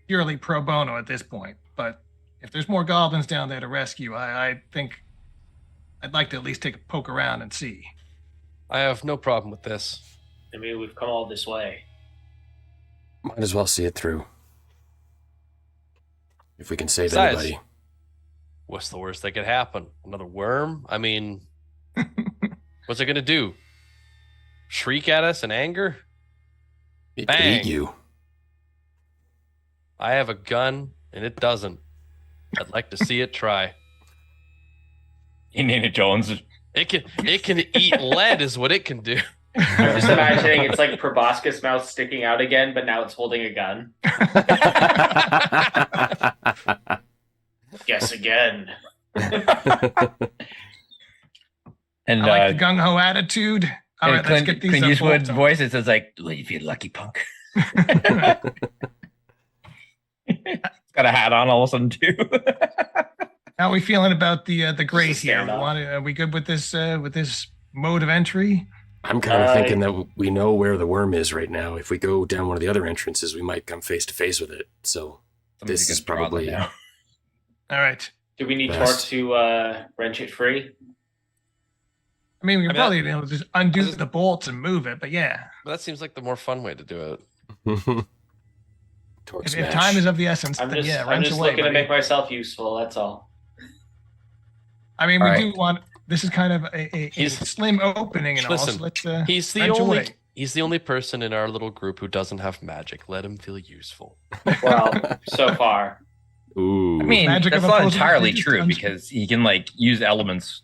purely pro bono at this point. But if there's more goblins down there to rescue, I think I'd like to at least take a poke around and see. I have no problem with this. I mean, we've come all this way. Might as well see it through. If we can save Besides, anybody. What's the worst that could happen? Another worm? I mean, what's it going to do? Shriek at us in anger? It could Bang. eat you. I have a gun, and it doesn't. I'd like to see it try. Indiana Jones. It can eat lead is what it can do. I'm just imagining it's like proboscis mouth sticking out again, but now it's holding a gun. Guess again. And I like the gung ho attitude. All right, let's get these. Clint Eastwood's bolts on. voice. It says like, "Do you feel lucky, punk?" Got a hat on all of a sudden too. How are we feeling about the grate Just a here? standoff. Are we good with this mode of entry? I'm kind of thinking that we know where the worm is right now. If we go down one of the other entrances, we might come face to face with it. So this is probably All right. Do we need Best. Torque to wrench it free? I mean, we can I mean, probably just undo the bolts and move it, but yeah, But that seems like the more fun way to do it. torque if smash. time is of the essence, I'm then just, yeah, I'm wrench just away. looking to buddy. make myself useful. That's all. I mean, All we right. do want. This is kind of a He's- slim opening and all. Listen, So let's. He's the wrench only away. he's the only person in our little group who doesn't have magic. Let him feel useful. Well, so far. Ooh. I mean, Magic that's of not opposing entirely creatures true to because he can like use elements,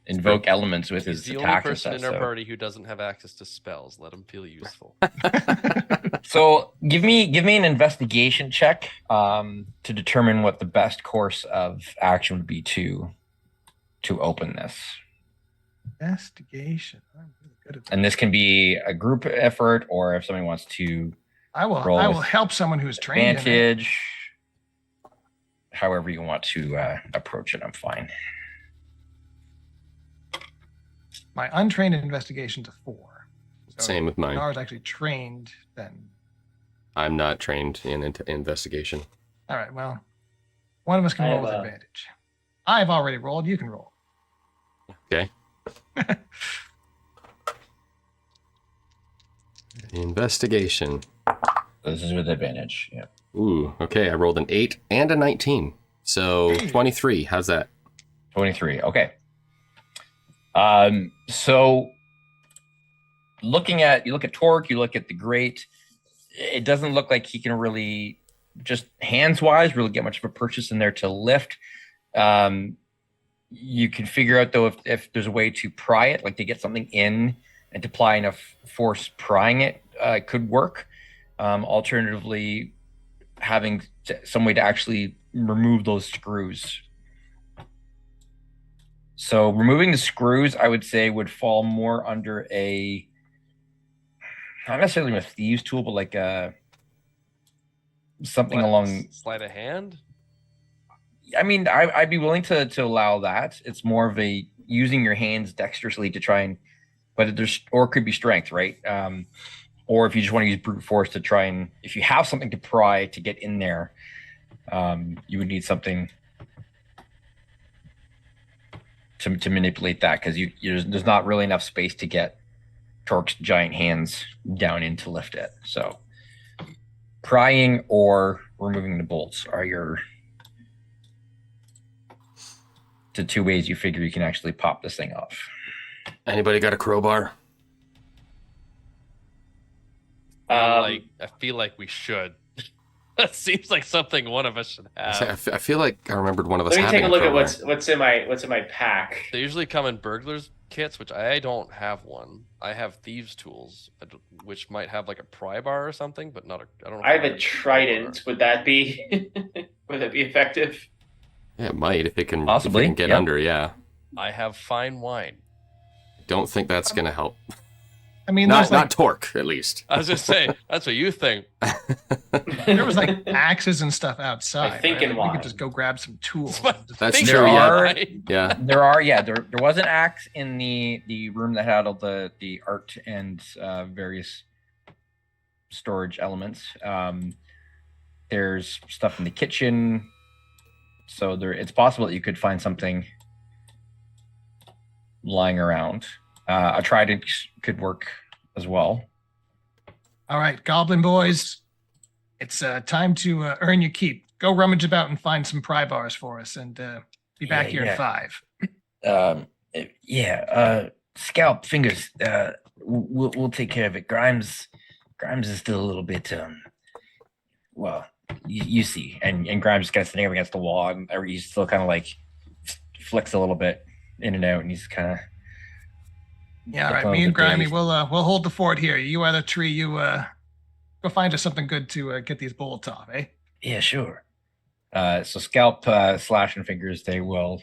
invoke elements with He's his the only attacks and person stuff. in our So. party who doesn't have access to spells. Let him feel useful. So give me an investigation check to determine what the best course of action would be to open this. Investigation. I'm really good at that. And this can be a group effort, or if somebody wants to I will. roll I will with help someone who's trained in it. advantage. However you want to approach it, I'm fine. My untrained investigation's a 4. So Same with mine. Nara's actually trained then. I'm not trained in investigation. All right, well, one of us can I roll with have, advantage. I've already rolled. You can roll. Okay. Investigation. This is with advantage. Yeah. Ooh, okay. I rolled an 8 and a 19. So 23. How's that? 23. Okay. So you look at Torque, you look at the grate. It doesn't look like he can really, just hands wise, really get much of a purchase in there to lift. You can figure out though if there's a way to pry it, like to get something in and to apply enough force prying it could work. Alternatively, having some way to actually remove those screws. So removing the screws, I would say, would fall more under a, not necessarily a thieves tool, but like something along. Sleight of hand. I mean, I'd be willing to allow that. It's more of a using your hands dexterously to try and, but there's, or it could be strength, right? Or if you just want to use brute force to try and, if you have something to pry to get in there, you would need something to manipulate that, because there's not really enough space to get Torque's giant hands down in to lift it. So prying or removing the bolts are the two ways you figure you can actually pop this thing off. Anybody got a crowbar? I feel like we should. That seems like something one of us should have. I feel like I remembered one of us Let me having take a look at crowbar. what's in my pack. They usually come in burglars kits, which I don't have one. I have thieves tools, which might have like a pry bar or something, but not a. I don't know. I have a trident. Would that be would that be effective? Yeah, it might if it can, Possibly, if it can get yep. under. Yeah, I have fine wine. don't think that's gonna help. I mean, not torque, at least. I was just saying, that's what you think. there was like axes and stuff outside. I think right? in Like, we wine. could just go grab some tools. That's and just- That's Think true. there Yeah. are- Yeah. There was an axe in the room that had all the art and various storage elements. There's stuff in the kitchen, so it's possible that you could find something lying around. A trident could work as well. All right, Goblin boys, it's time to earn your keep. Go rummage about and find some pry bars for us, and be back here in 5. Scalp fingers. We'll take care of it. Grimes is still a little bit well, you see, and Grimes is kind of sitting up against the wall, and he's still kind of like flicks a little bit in and out, and he's kind of Yeah, all right. Me and Grimy, we'll hold the fort here. You are the tree. You go find us something good to get these bolts off, eh? Yeah, sure. So scalp, slash, and fingers, they will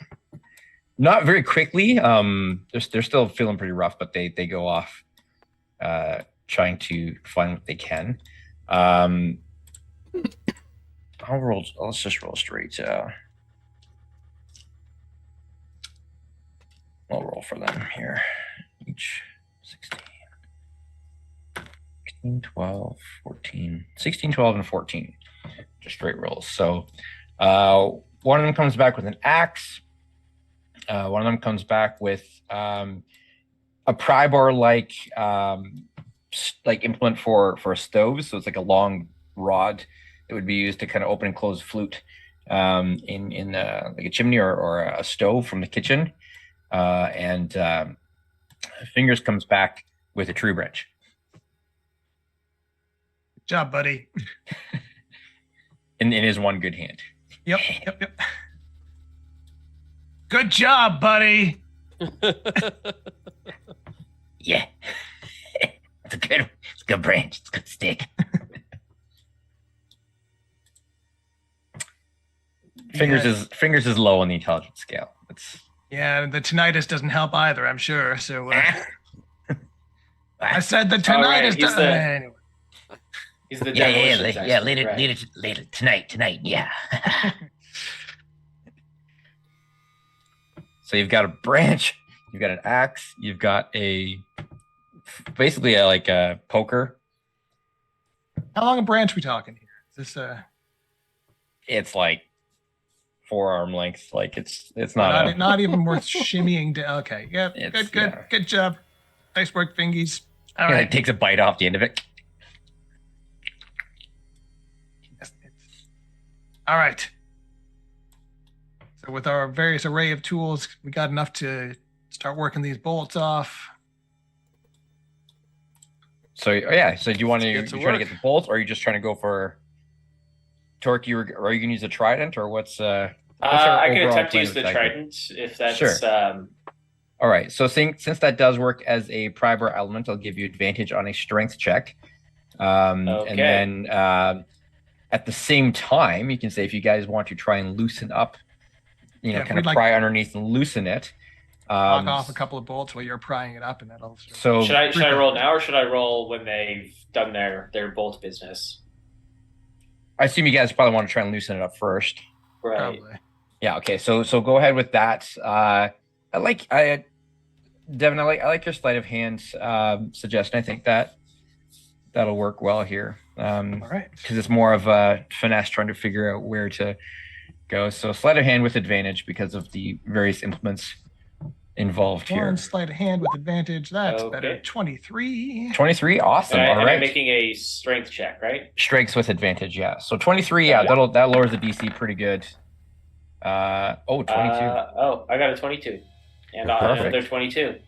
not very quickly. They're still feeling pretty rough, but they go off, trying to find what they can. Let's just roll straight. I'll roll for them here. Each 16, 12, 14, 16, 12, and 14. Just straight rolls. So one of them comes back with an axe. One of them comes back with a pry bar like implement for a stove. So it's like a long rod that would be used to kind of open and close flute in like a chimney or a stove from the kitchen. And Fingers comes back with a tree branch. Good job, buddy. In his one good hand. Yep. Good job, buddy. Yeah. It's a good branch. It's a good stick. Fingers is low on the intelligence scale. Yeah, the tinnitus doesn't help either, I'm sure. So I said the tinnitus doesn't. Anyway. He's the later tonight, yeah. So you've got a branch, you've got an axe, you've got basically a poker. How long a branch we talking here? Is this It's like forearm length. Like it's not not even worth shimmying to. Okay, yeah, good job. Nice work, fingies. All right. It takes a bite off the end of it. All right. So with our various array of tools, we got enough to start working these bolts off. So do you want to trying to get the bolts, or are you just trying to go for torque? Are you going to use a trident, or what's I can attempt to use the trident if that's sure. All right. So since that does work as a pry bar element, I'll give you advantage on a strength check. Okay. And then at the same time, you can say if you guys want to try and loosen up, pry underneath and loosen it. Knock off a couple of bolts while you're prying it up, and that'll. So should I roll now, or should I roll when they've done their bolt business? I assume you guys probably want to try and loosen it up first. Right. Probably. Yeah. Okay. So go ahead with that. Devin, I like your sleight of hand suggestion. I think that'll work well here. All right. Because it's more of a finesse trying to figure out where to go. So sleight of hand with advantage because of the various implements involved here. One sleight of hand with advantage. That's better. 23. 23. Awesome. All right. I'm making a strength check, right? Strengths with advantage. Yeah. So 23. Yeah. That lowers the DC pretty good. 22. I got a 22. And another 22.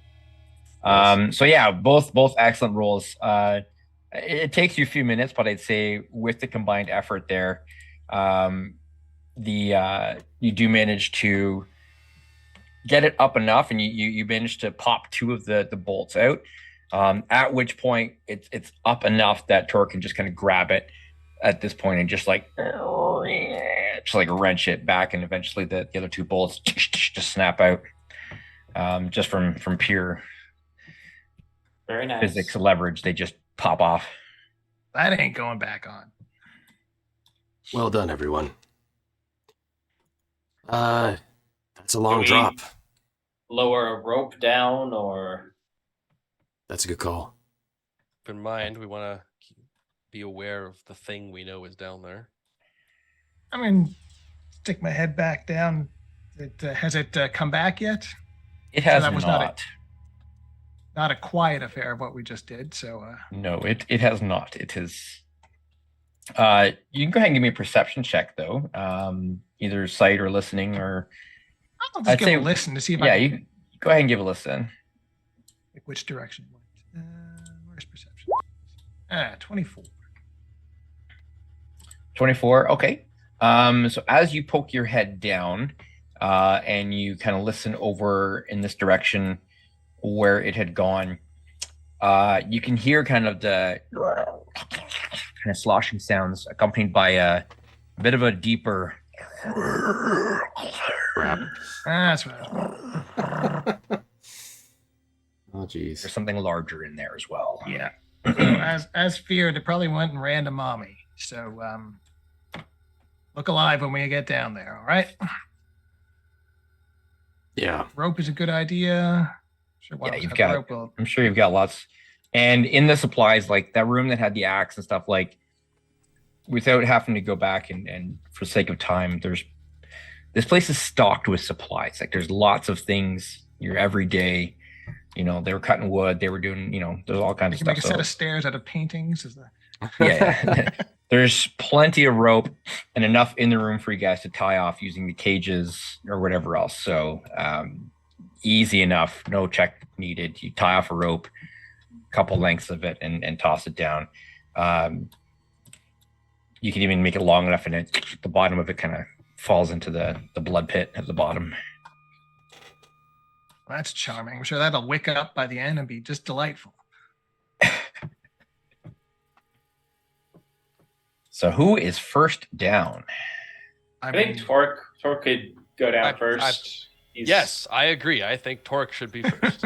So yeah, both excellent rolls. It takes you a few minutes, but I'd say with the combined effort there, you do manage to get it up enough, and you manage to pop two of the bolts out. At which point it's up enough that Tor can just kind of grab it at this point and just like wrench it back, and eventually the other two bolts just snap out. Just from pure Very nice. physics leverage, they just pop off. That ain't going back on. Well done, everyone. That's a long we- drop. Lower a rope down, or That's a good call. Keep in mind, we want to be aware of the thing we know is down there. I mean, stick my head back down. Has it come back yet? It has that was not. not Not a quiet affair of what we just did. So No, it has not. It is. You can go ahead and give me a perception check though. Either sight or listening, or I'll just I'd give say- it a listen to see if yeah, I you can go ahead and give a listen. pick which direction it went. Where's perception? 24. 24. Okay. So as you poke your head down, and you kind of listen over in this direction where it had gone, you can hear kind of the kind of sloshing sounds accompanied by a bit of a deeper. Crap. That's what I was Oh, geez. There's something larger in there as well. Yeah. So as feared, it probably went and ran to mommy. So look alive when we get down there. All right. Yeah. Rope is a good idea. Sure. Yeah, One of us you've has got- rope. Well, I'm sure you've got lots. And in the supplies, like that room that had the axe and stuff, like without having to go back and for sake of time, this place is stocked with supplies. Like there's lots of things your everyday, they were cutting wood, they were doing, there's all kinds you of can make a stuff. set So, of stairs out of paintings. Is that? yeah. There's plenty of rope and enough in the room for you guys to tie off using the cages or whatever else. So easy enough, no check needed. You tie off a rope, couple lengths of it, and toss it down. You can even make it long enough, and the bottom of it kind of falls into the blood pit at the bottom. That's charming. I'm sure that'll wick up by the end and be just delightful. So who is first down? I think Torque could go down first. Yes, I agree. I think Torque should be first.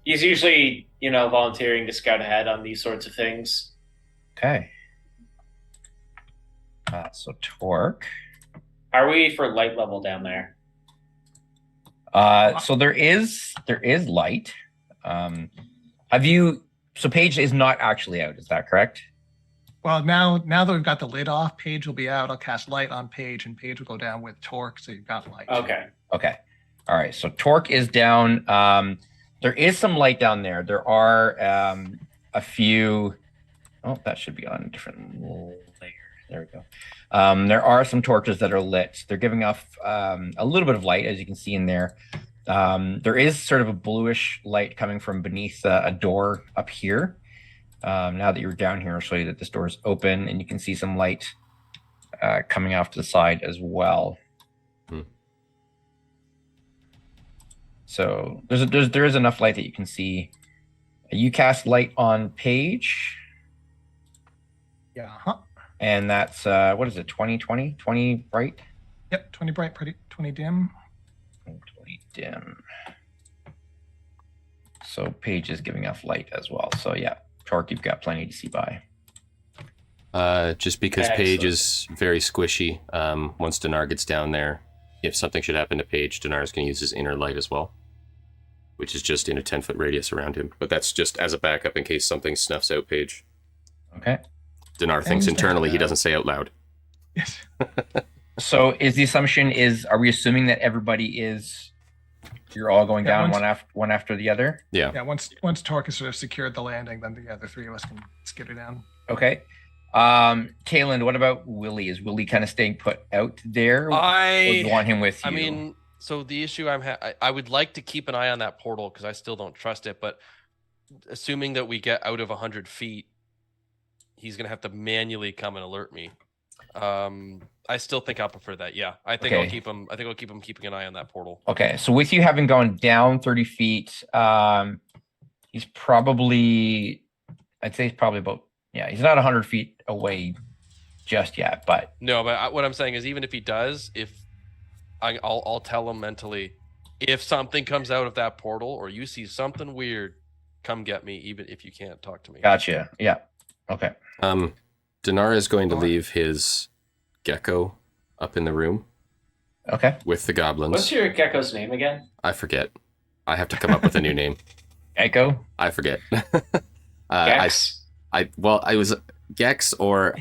He's usually, volunteering to scout ahead on these sorts of things. Okay. So Torque. How are we for light level down there? So there is light. So Paige is not actually out, is that correct? Well, now that we've got the lid off, Paige will be out. I'll cast light on Paige, and Paige will go down with Torque, so you've got light. Okay. Okay. All right. So Torque is down. There is some light down there. There are a few. Oh, that should be on a different layer. There we go. There are some torches that are lit. They're giving off a little bit of light, as you can see in there. There is sort of a bluish light coming from beneath a door up here. Now that you're down here, I'll show you that this door is open, and you can see some light coming off to the side as well. So there is enough light that you can see. You cast light on Paige, Yeah. and that's what is it? 20 bright, Yep. 20 bright, 20 dim. 20 dim. So Paige is giving off light as well. So yeah, Torque, you've got plenty to see by. Just because Paige Excellent. is very squishy, once Dinar gets down there, if something should happen to Paige, Dinar is going to use his inner light as well, which is just in a 10-foot radius around him. But that's just as a backup in case something snuffs out Paige. Okay. Dinar thinks Things internally, he that- doesn't say out loud. Yes. So is the assumption are we assuming that you're all going Yeah, down once- one after the other? Yeah. Yeah. Once Torque has sort of secured the landing, then the other three of us can skitter down. Okay. Tayland, what about Willie? Is Willie kind of staying put out there? Or do you want him with you? I mean, so the issue I would like to keep an eye on that portal because I still don't trust it. But assuming that we get out of 100 feet, he's gonna have to manually come and alert me. I still think I'll prefer that. Yeah, I think I'll Okay. keep him. I think I'll keep him keeping an eye on that portal. Okay, so with you having gone down 30 feet, he's probably, I'd say he's probably about, he's not 100 feet away just yet, but No, but what I'm saying is, even if he does, I'll tell him mentally, if something comes out of that portal or you see something weird, come get me, even if you can't talk to me. Gotcha. Yeah. Okay. Dinar is going to leave his gecko up in the room Okay. with the goblins. What's your gecko's name again? I forget. I have to come up with a new name. Echo. I forget. Gex? I was Gex, or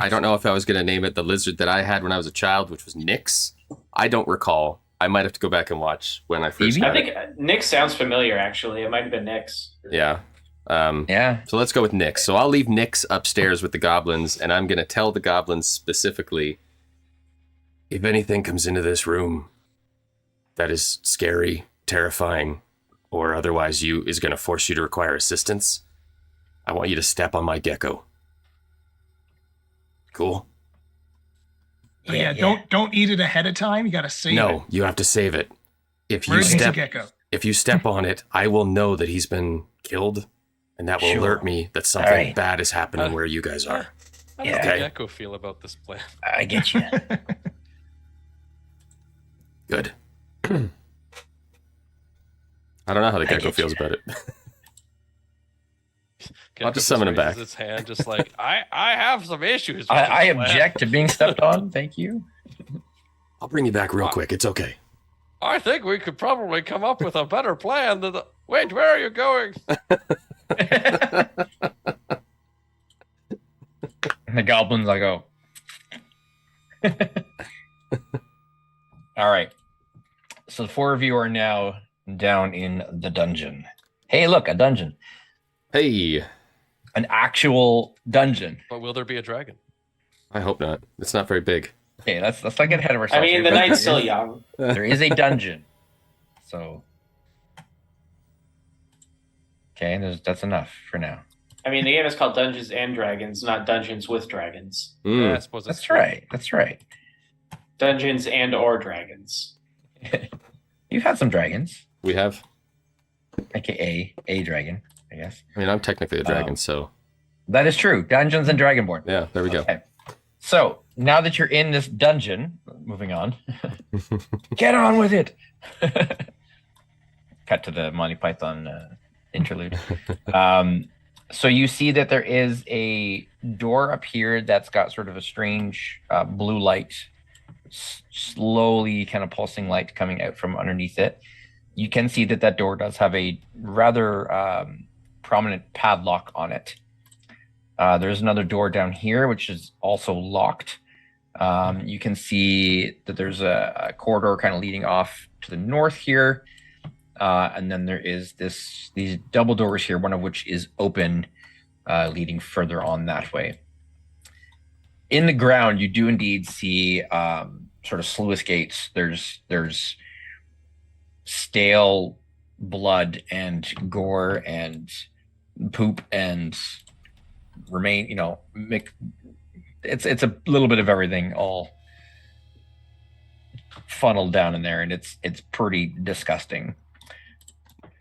I don't know if I was going to name it the lizard that I had when I was a child, which was Nyx. I don't recall. I might have to go back and watch when I first. Phoebe? I think Nick sounds familiar, actually. It might have been Nick's. Yeah. Yeah. So let's go with Nyx. So I'll leave Nyx upstairs with the goblins, and I'm going to tell the goblins specifically, if anything comes into this room that is scary, terrifying, or otherwise is going to force you to require assistance, I want you to step on my gecko. Cool? So yeah, don't eat it ahead of time. You got to save it. No, you have to save it. If you Emergency gecko. if you step on it, I will know that he's been killed, and that will Sure. alert me that something All right. bad is happening where you guys are. How Yeah. does the Okay. gecko feel about this plan? I get you. Good. I don't know how the I gecko get feels you. about it. Gecko just summon him raises back. Its hand, just like I have some issues. with I this plan. object to being stepped on. Thank you. I'll bring you back real quick. It's okay. I think we could probably come up with a better plan than the. Wait, where are you going? And the goblins, I go. All right. So the four of you are now down in the dungeon. Hey, look, a dungeon. Hey, An actual dungeon. But will there be a dragon? I hope not. It's not very big. Okay, let's not get ahead of I ourselves. mean, here, the but night's there still is- young. There is a dungeon. So. Okay, that's enough for now. I mean, the game is called Dungeons and Dragons, not Dungeons with Dragons. Yeah, I Mm. suppose That's right. That's right. Dungeons and or Dragons. You've had some dragons, We have. aka a dragon, I guess. I mean, I'm technically a dragon, Um, so That is true. Dungeons and Dragonborn. yeah, there we go. Okay. So now that you're in this dungeon, moving on, get on with it. Cut to the Monty Python interlude. So you see that there is a door up here that's got sort of a strange blue light, slowly kind of pulsing light coming out from underneath it. You can see that door does have a rather prominent padlock on it. There's another door down here, which is also locked. You can see that there's a corridor kind of leading off to the north here. And then there is these double doors here, one of which is open, leading further on that way. In the ground, you do indeed see sort of sluice gates. There's stale blood and gore and poop and it's a little bit of everything all funneled down in there, and it's pretty disgusting.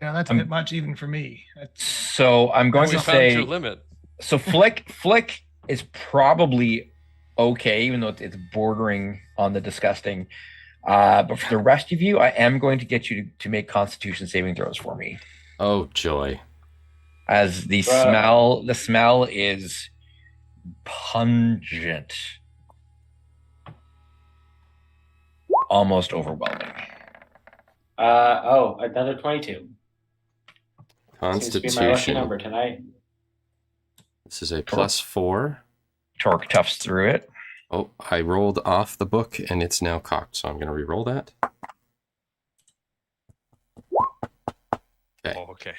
Yeah, that's a bit much even for me. So I'm going We to found your say, limit. so Flick is probably okay, even though it's bordering on the disgusting. But for the rest of you, I am going to get you to make Constitution saving throws for me, Oh joy! as the smell is pungent, almost overwhelming. Another 22. Seems to be my lucky Constitution. number tonight. This is a +4. Torque toughs through it. Oh, I rolled off the book and it's now cocked, so I'm going to re-roll that. Okay. Oh, okay.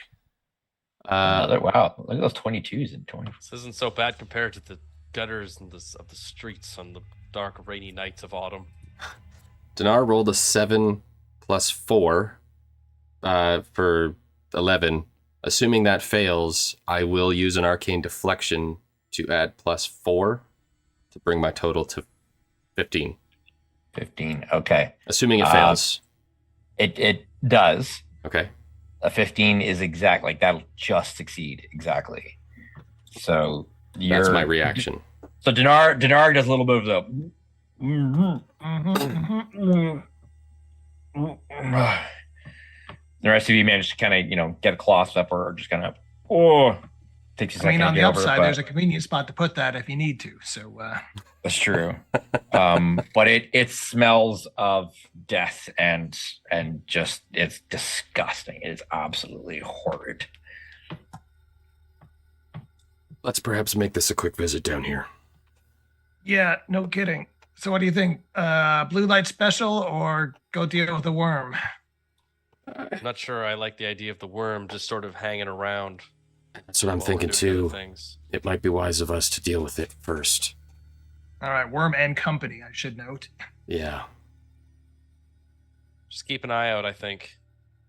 Wow, look at those 22s and 20. This isn't so bad compared to the gutters and of the streets on the dark, rainy nights of autumn. Dinar rolled a 7 + 4 for 11. Assuming that fails, I will use an arcane deflection to add +4 to bring my total to 15. 15. Okay. Assuming it fails. It does. Okay. A 15 is exact, like that'll just succeed exactly. So That's my reaction. So Dinar does a little bit of the the rest of you managed to kind of, get a cloth up or just kind of Oh, takes you a I mean, second to on the get over it, upside, but there's a convenient spot to put that if you need to. So, that's true. But it smells of death and just it's disgusting. It is absolutely horrid. Let's perhaps make this a quick visit down here. yeah, no kidding. So, what do you think? Blue light special or go deal with the worm? I'm not sure I like the idea of the worm just sort of hanging around. That's what I'm while we're thinking doing other too. Things. It might be wise of us to deal with it first. All right, worm and company, I should note. Yeah. Just keep an eye out, I think.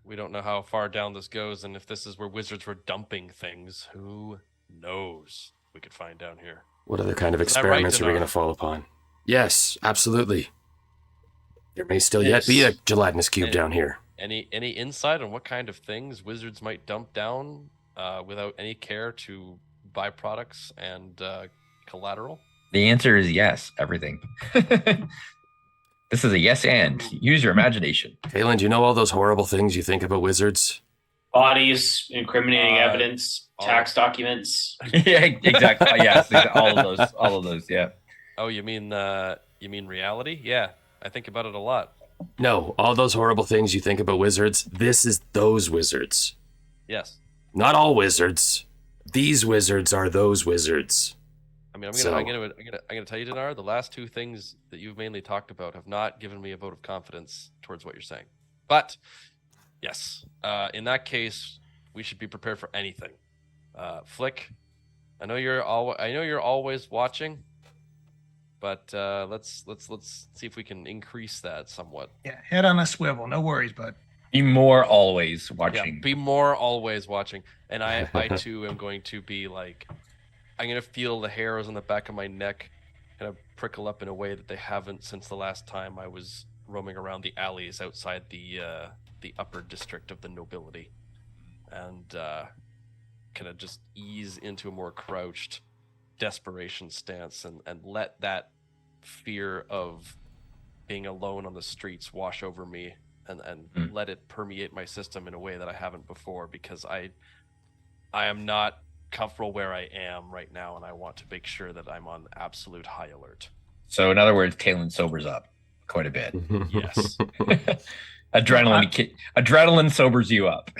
We don't know how far down this goes, and if this is where wizards were dumping things, who knows we could find down here. What other kind of Is that right, experiments are we Dinar? going to fall upon? Yes, absolutely. There may still yet Yes. be a gelatinous cube And- down here. Any insight on what kind of things wizards might dump down without any care to byproducts and collateral? The answer is yes, everything. This is a yes and. Use your imagination. Phelan, do you know all those horrible things you think about wizards? Bodies, incriminating evidence, all- tax documents. Yeah, exactly. Yes, all of those. All of those. Yeah. Oh, you mean reality? Yeah, I think about it a lot. No, all those horrible things you think about wizards, this is those wizards. Yes. Not all wizards. These wizards are those wizards. I mean, I'm So- gonna tell you, Dinar, the last two things that you've mainly talked about have not given me a vote of confidence towards what you're saying. But yes, in that case, we should be prepared for anything. Flick, I know you're always watching, but let's see if we can increase that somewhat. Yeah, head on a swivel. No worries, bud. Be more always Yeah, watching. be more always watching, and I too am going to be like, I'm gonna feel the hairs on the back of my neck kind of prickle up in a way that they haven't since the last time I was roaming around the alleys outside the upper district of the nobility, and kind of just ease into a more crouched desperation stance and let that fear of being alone on the streets wash over me and let it permeate my system in a way that I haven't before, because I am not comfortable where I am right now, and I want to make sure that I'm on absolute high alert. So in other words, Talon sobers up quite a bit. Yes. Adrenaline sobers you up.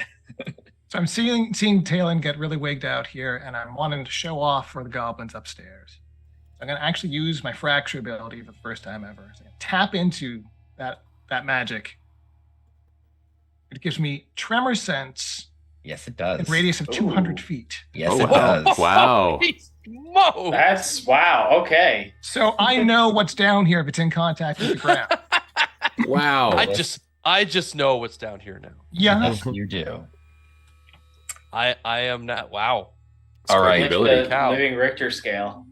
So I'm seeing Talon get really wigged out here, and I'm wanting to show off for the goblins upstairs. I'm going to actually use my fracture ability for the first time ever. So tap into that magic. It gives me tremor sense Yes, it in a does. radius of 200 Ooh. feet. Yes, Oh, it wow. does. Wow. Whoa! That's wow. Okay. So I know what's down here if it's in contact with the ground. Wow. I just know what's down here now. Yeah. Yes, you do. I am not. Wow. All right. Like Ability. the Cow. living Richter scale.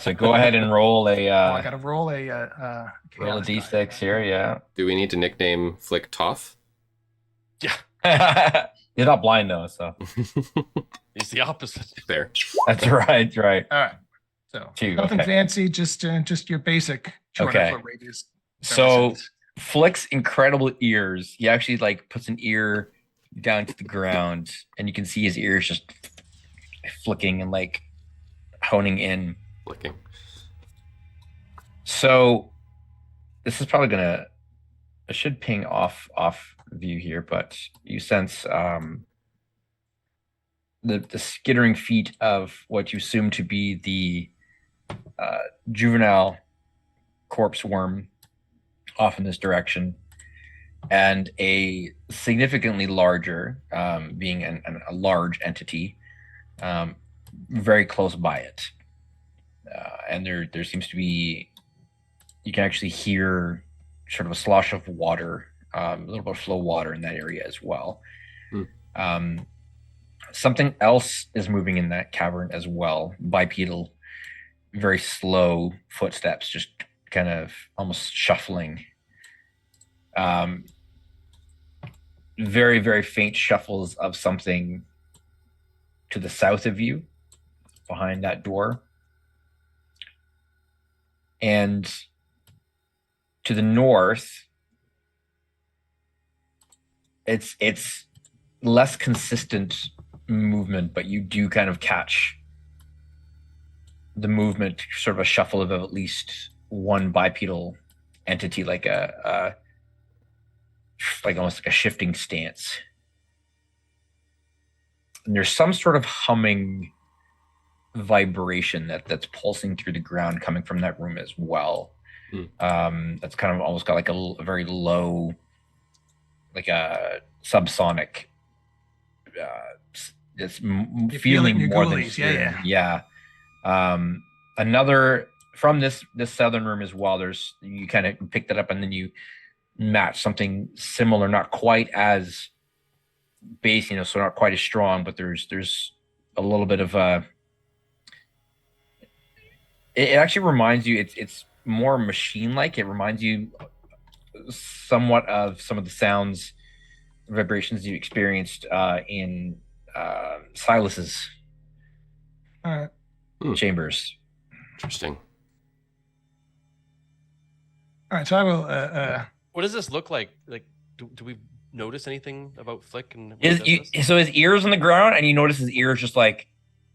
So go ahead and roll I a got to roll a roll a chaos die. d6 here. Yeah. Do we need to nickname Flick Toth? You're not blind though, so He's the opposite. There. that's right. Right. All right. So Two, nothing okay. fancy, just your basic 200 Okay. foot radius. So Flick's incredible ears. He actually like puts an ear down to the ground, and you can see his ears just flicking and like honing in. Flicking. So this is probably gonna. I should ping off view here, but you sense the skittering feet of what you assume to be the juvenile corpse worm off in this direction, and a significantly larger, being a large entity, very close by it. And there seems to be, you can actually hear sort of a slosh of water, a little bit of flow water in that area as well. Something else is moving in that cavern as well, bipedal, very slow footsteps, just kind of almost shuffling. Very, very faint shuffles of something to the south of you, behind that door. And to the north, it's less consistent movement, but you do kind of catch the movement, sort of a shuffle of at least one bipedal entity, like almost like a shifting stance. And there's some sort of humming vibration that's pulsing through the ground coming from that room as well. That's kind of almost got like a very low, like a subsonic it's feeling more than hearing. Yeah. Another from this southern room as well, there's, you kind of pick that up and then you match something similar, not quite as bass, so not quite as strong, but there's a little bit of it actually reminds you, it's more machine-like. It reminds you somewhat of some of the sounds, vibrations you experienced in Silas's chambers. Interesting. All right, so I will. What does this look like? Like, do we notice anything about Flick? And so his ears on the ground, and you notice his ears just like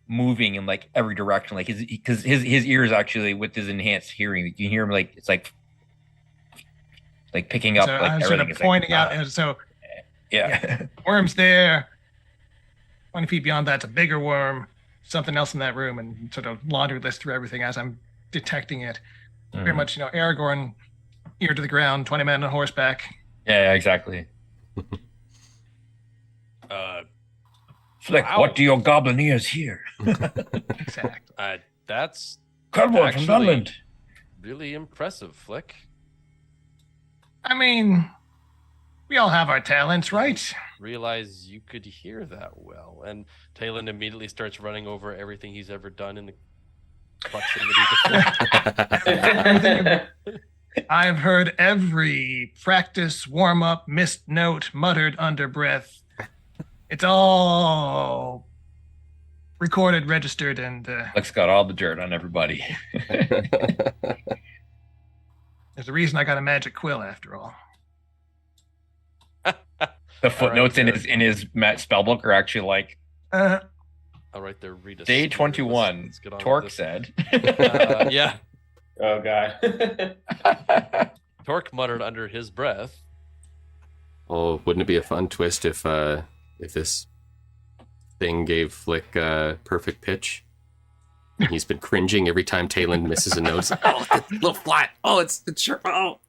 moving in like every direction, like his ears actually with his enhanced hearing, you can hear him like it's like picking up. So like I'm sort of pointing out, and so worm's there. 20 feet beyond that's a bigger worm. Something else in that room, and sort of laundry list through everything as I'm detecting it. Very much, Aragorn, ear to the ground, 20 men on horseback. Yeah, exactly. Flick, wow. What do your goblin ears hear? Exactly. That's Cardboard from Dunland. Really impressive, Flick. I mean, we all have our talents, right? Realize you could hear that well. And Talon immediately starts running over everything he's ever done in the proximity to Flick. I've heard every practice, warm-up, missed note, muttered under breath. It's all recorded, registered, and... Flick's got all the dirt on everybody. There's a reason I got a magic quill, after all. The footnotes in his spellbook are actually like... All right, there, read a Day 21, let's get on Torque with said. Yeah. Oh, God. Torque muttered under his breath. Oh, wouldn't it be a fun twist if this thing gave Flick perfect pitch? And he's been cringing every time Talon misses a note. Oh, it's a little flat. Oh, it's sure. Oh.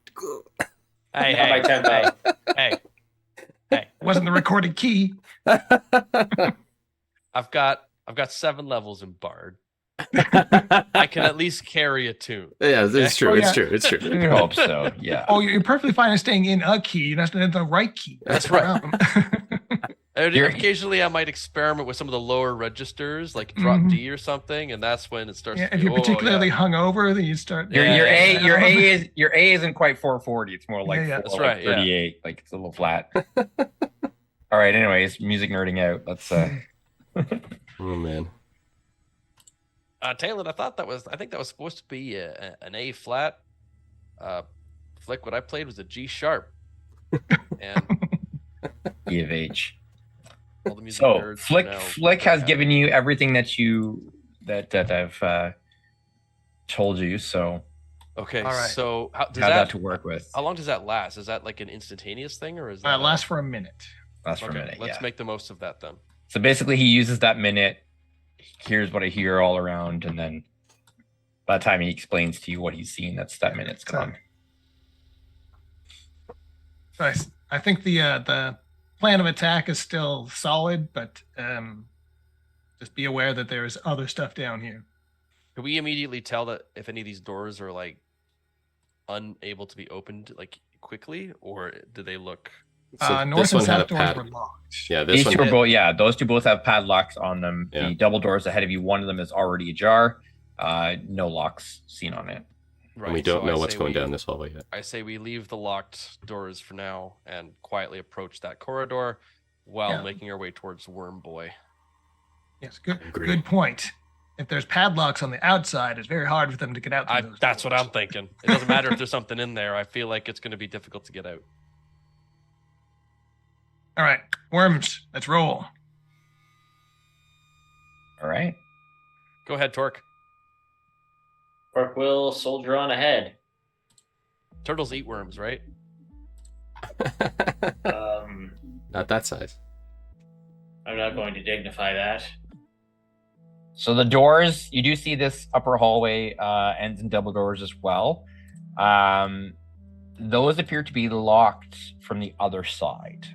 Hey. Wasn't the recorded key. I've got 7 levels in Bard. I can at least carry a tune. Yeah, it's true. Oh, It's yeah. true. It's true. I hope so, yeah. Oh, you're perfectly fine in staying in a key. You're not in the right key. That's right. Occasionally, I might experiment with some of the lower registers, like drop D or something, and that's when it starts. Yeah, to if be, you're particularly hungover, then you start. Your A isn't quite 440. It's more like Yeah, that's right, 38. Like it's a little flat. All right. Anyways, music nerding out. Let's. Oh man. Talon, I think that was supposed to be an A flat. Flick, what I played was a G sharp. And E of H. all the music So nerds Flick has given you everything that I've told you. So Okay, All right. so how does have that to work with. How long does that last? Is that like an instantaneous thing, or is that Lasts for a minute. Last for okay, a minute. let's Yeah. make the most of that then. So basically, he uses that minute. Here's what I hear all around, and then by the time he explains to you what he's seen, that minute's gone. So I think the plan of attack is still solid, but just be aware that there's other stuff down here. Can we immediately tell that if any of these doors are like unable to be opened like quickly, or do they look? So North this and one had a south doors pad. were locked. Yeah, this These one. two are both, those two both have padlocks on them. Yeah. The double doors ahead of you, one of them is already ajar. No locks seen on it. Right, And we don't so know I what's say going we- down this hallway yet. I say we leave the locked doors for now and quietly approach that corridor while Yeah. making our way towards Worm Boy. Yes, good. Agreed. Good point. If there's padlocks on the outside, it's very hard for them to get out. Through those That's what doors. I'm thinking. It doesn't matter if there's something in there. I feel like it's going to be difficult to get out. All right, worms. Let's roll. All right. Go ahead, Torque. Orc will soldier on ahead. Turtles eat worms, right? Not that size. I'm not going to dignify that. So the doors, you do see this upper hallway ends in double doors as well. Those appear to be locked from the other side.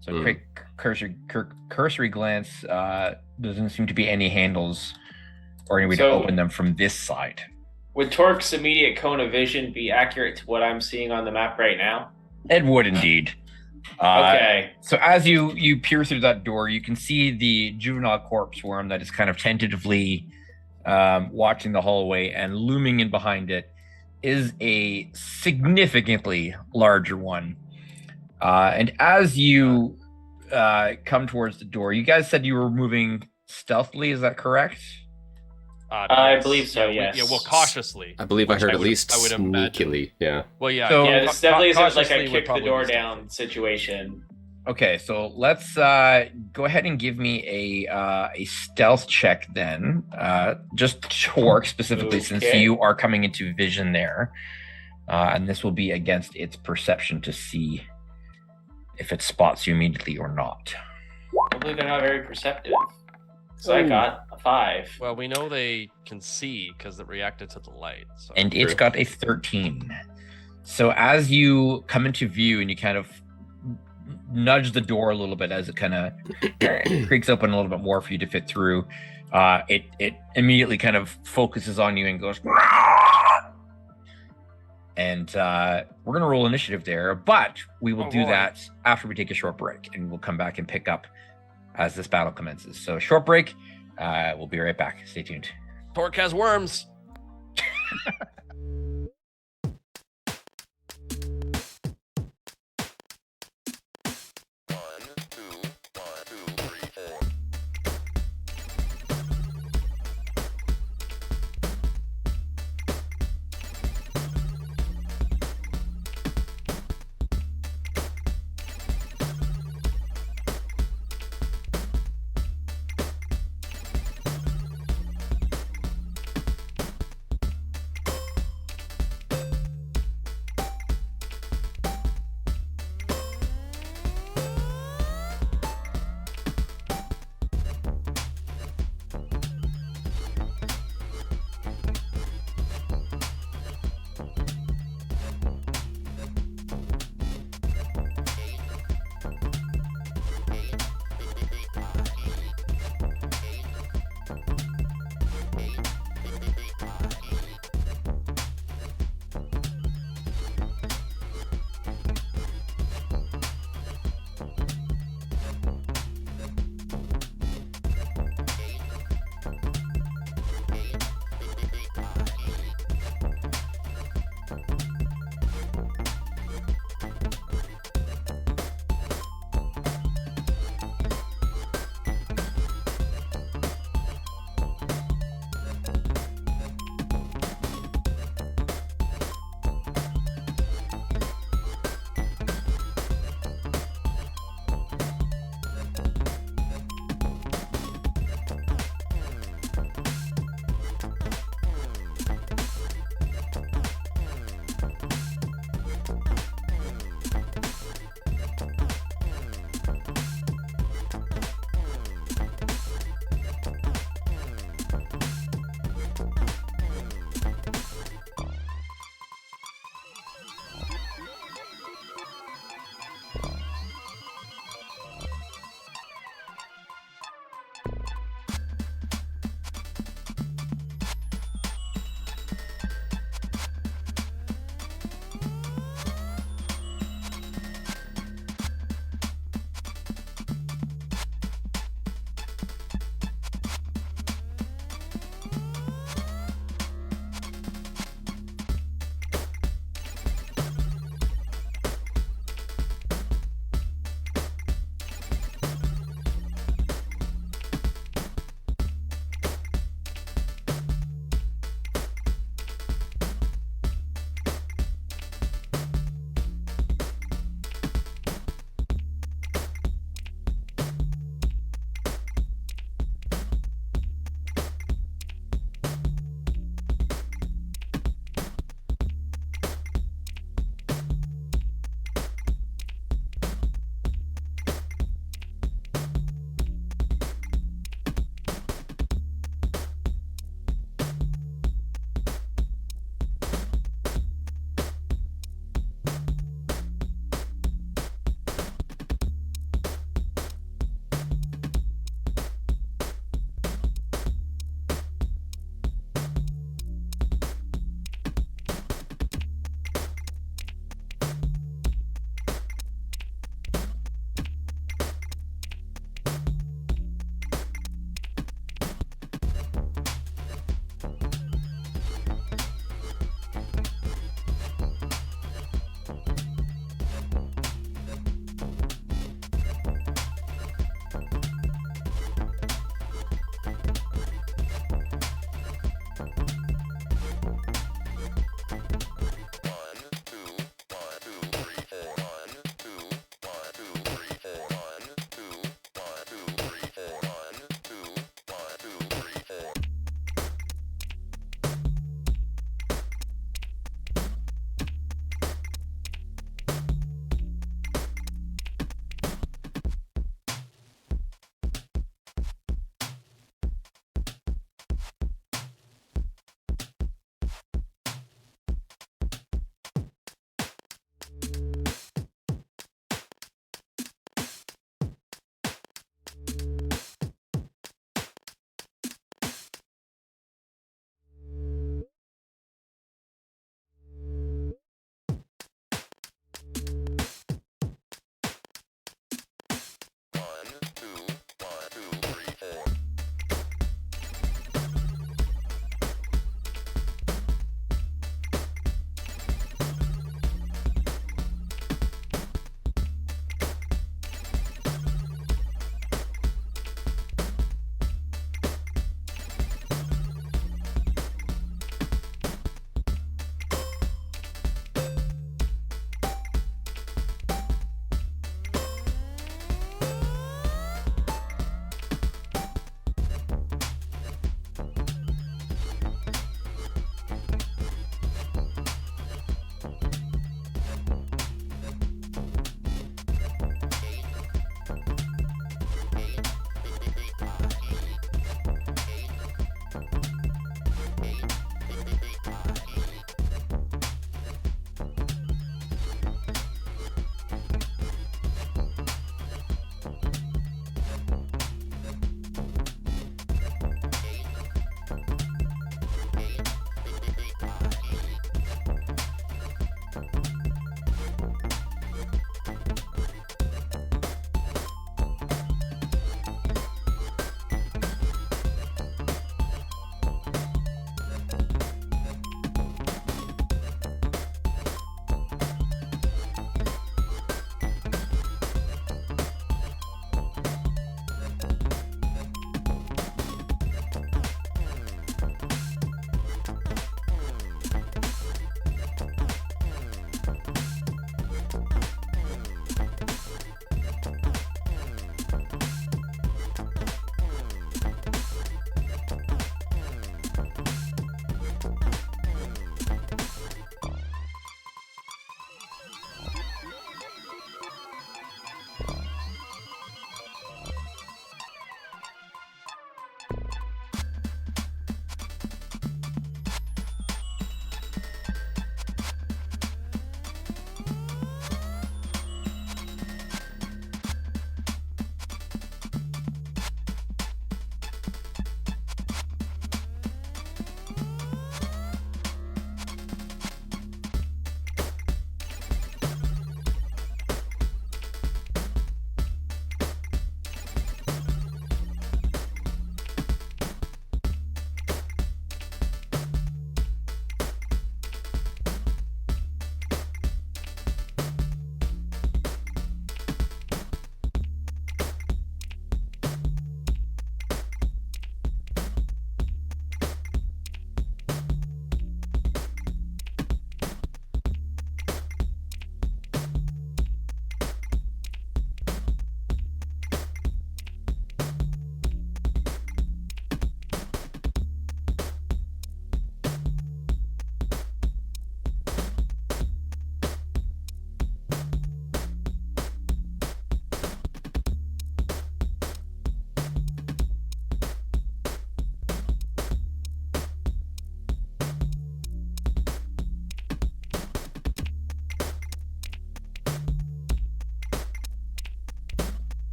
So quick cursory glance, doesn't seem to be any handles or any way to open them from this side. Would Torque's immediate cone of vision be accurate to what I'm seeing on the map right now? It would indeed. Okay. So as you peer through that door, you can see the juvenile corpse worm that is kind of tentatively watching the hallway, and looming in behind it is a significantly larger one. And as you come towards the door, you guys said you were moving stealthily, is that correct? I believe so, yes. Yeah, well, cautiously. I believe I heard at least I would imagine. sneakily. Yeah. Well, yeah. So- Yeah, this definitely isn't like cautiously a would kick the probably door be stealthy. down situation. Okay, so let's go ahead and give me a stealth check then. Just Torque specifically, since Okay. you are coming into vision there. And this will be against its perception to see if it spots you immediately or not. Hopefully they're not very perceptive. So I got a 5. Well, we know they can see because it reacted to the light. So. And it's True. got a 13. So as you come into view and you kind of nudge the door a little bit as it kind of creaks open a little bit more for you to fit through, it immediately kind of focuses on you and goes, and we're going to roll initiative there, but we will do boy. that after we take a short break, and we'll come back and pick up as this battle commences. So short break, we'll be right back. Stay tuned. Torque has worms.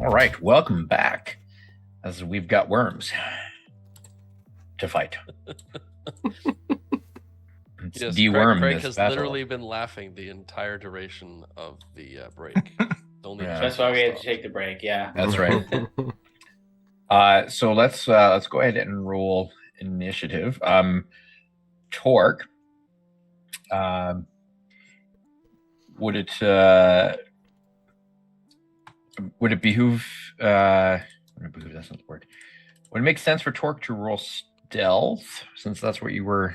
All right, welcome back. As we've got worms to fight. It's Yes, deworm Craig this has battle. literally been laughing the entire duration of the break. Only Yeah. That's why we had to stopped. take the break. Yeah. That's right. So let's go ahead and roll initiative. Torque. Would it behoove? That's not the word. Would it make sense for Torque to roll stealth, since that's what you were?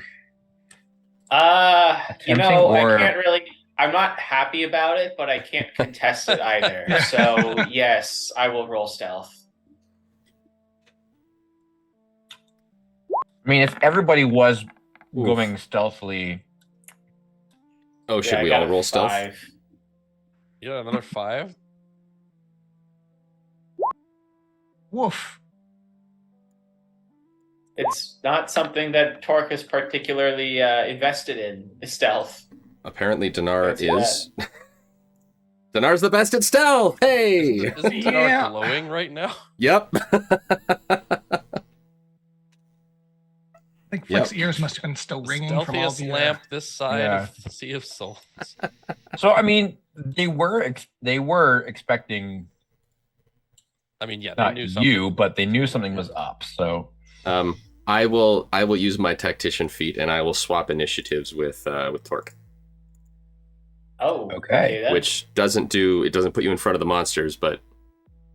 Attempting, or- I can't really. I'm not happy about it, but I can't contest it either. Yeah. So yes, I will roll stealth. I mean, if everybody was Oof. going stealthily, Oh, should I we got all a roll stealth? 5. Yeah, another 5. Woof. It's not something that Torque is particularly invested in. Is stealth. Apparently, Dinar That's is. Dinar's the best at stealth. Hey. Isn't Yeah. Dinar glowing right now? Yep. I think Flick's ears must have been still ringing from all Stealthiest the lamp this side Yeah. of the Sea of Souls. so I mean, they were expecting I mean, yeah, they not knew something. you, but they knew something was up. So I will use my tactician feat and I will swap initiatives with Torque, Oh, Okay. then. which doesn't put you in front of the monsters, but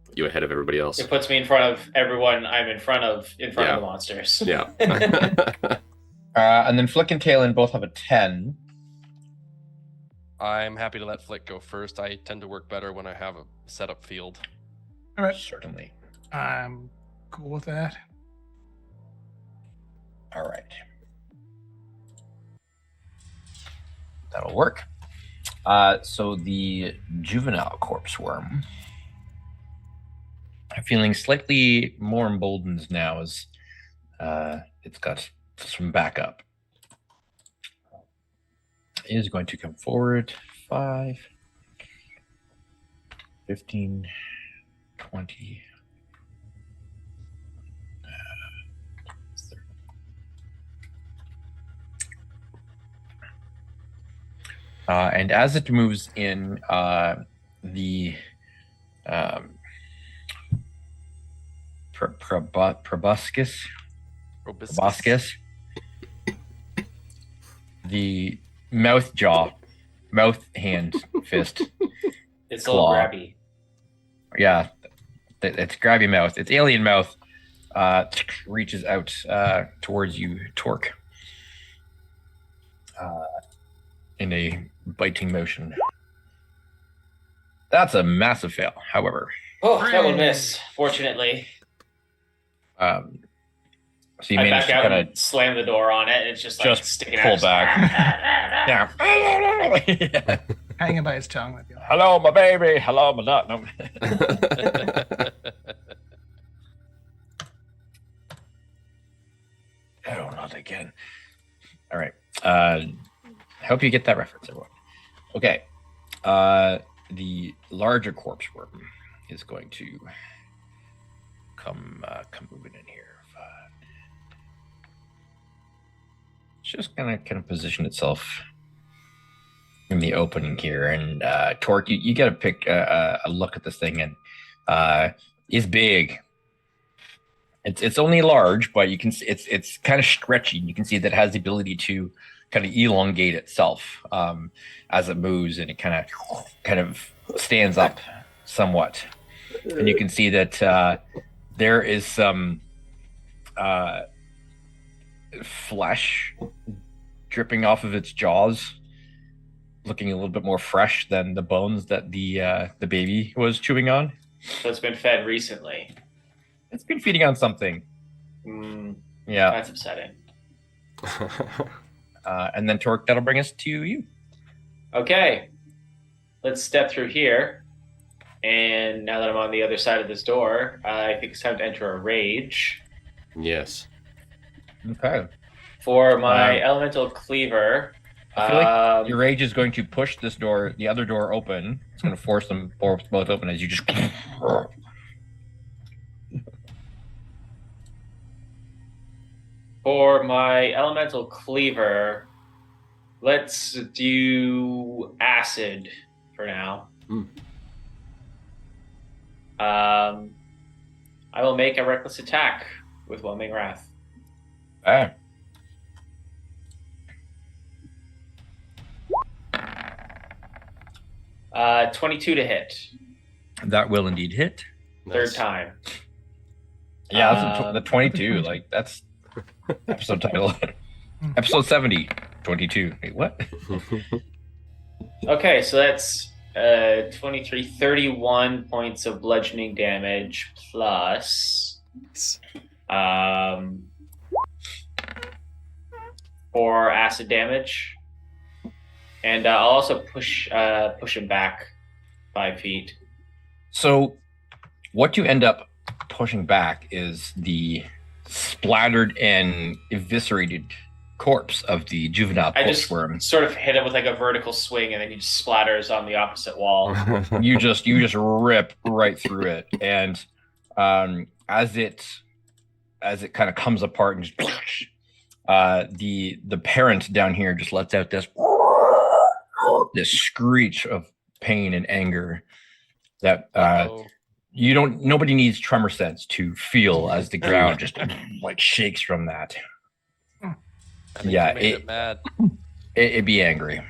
put you ahead of everybody else. It puts me in front of everyone I'm in front of the monsters. Yeah. and then Flick and Talon both have a 10. I'm happy to let Flick go first. I tend to work better when I have a setup field. All right. Certainly. I'm cool with that. All right. That'll work. So the juvenile corpse worm, feeling slightly more emboldened now as it's got some backup, is going to come forward 5, 15, 20. 30. And as it moves in, the proboscis, the mouth, hand, fist. It's a little Claw. grabby. Yeah, it's grabby mouth. It's alien mouth. Reaches out towards you, Torque, in a biting motion. That's a massive fail. However, Oh, that would miss, fortunately. so you I managed back to out kind and slam the door on it, and it's just like Just sticking pull out. back. Yeah. Hanging by his tongue. That'd be all right. Hello, my baby. Hello, my nut. No. Oh, not again. All right. Hope you get that reference, everyone. Okay. The larger corpse worm is going to come moving in here. It's just gonna kind of position itself in the opening here, and Torque, you got to pick a look at this thing, and it's big. It's only large, but you can see it's kind of stretchy. You can see that it has the ability to kind of elongate itself as it moves, and it kind of stands up somewhat. And you can see that there is some flesh dripping off of its jaws, looking a little bit more fresh than the bones that the baby was chewing on. So it's been fed recently. It's been feeding on something. Yeah. That's upsetting. And then Torque, that'll bring us to you. Okay, let's step through here. And now that I'm on the other side of this door, I think it's time to enter a rage. Yes. Okay. For my elemental cleaver, I feel like your rage is going to push this door, the other door, open. It's going to force them both open as you just For my elemental cleaver, let's do acid for now. I will make a reckless attack with Whelming Wrath. Ah. Uh, 22 to hit. That will indeed hit. Third time. Yeah, that's the 22. Like, that's episode title. Episode 70, 22. Wait, what? Okay, so that's 23, 31 points of bludgeoning damage plus 4 acid damage. And I'll also push him back 5 feet. So, what you end up pushing back is the splattered and eviscerated corpse of the juvenile I just worm. sort of hit him with like a vertical swing, and then he just splatters on the opposite wall. You just rip right through it, and as it kind of comes apart and just the parent down here just lets out this screech of pain and anger that nobody needs tremor sense to feel as the ground just like shakes from that. Yeah, it mad. It'd be angry.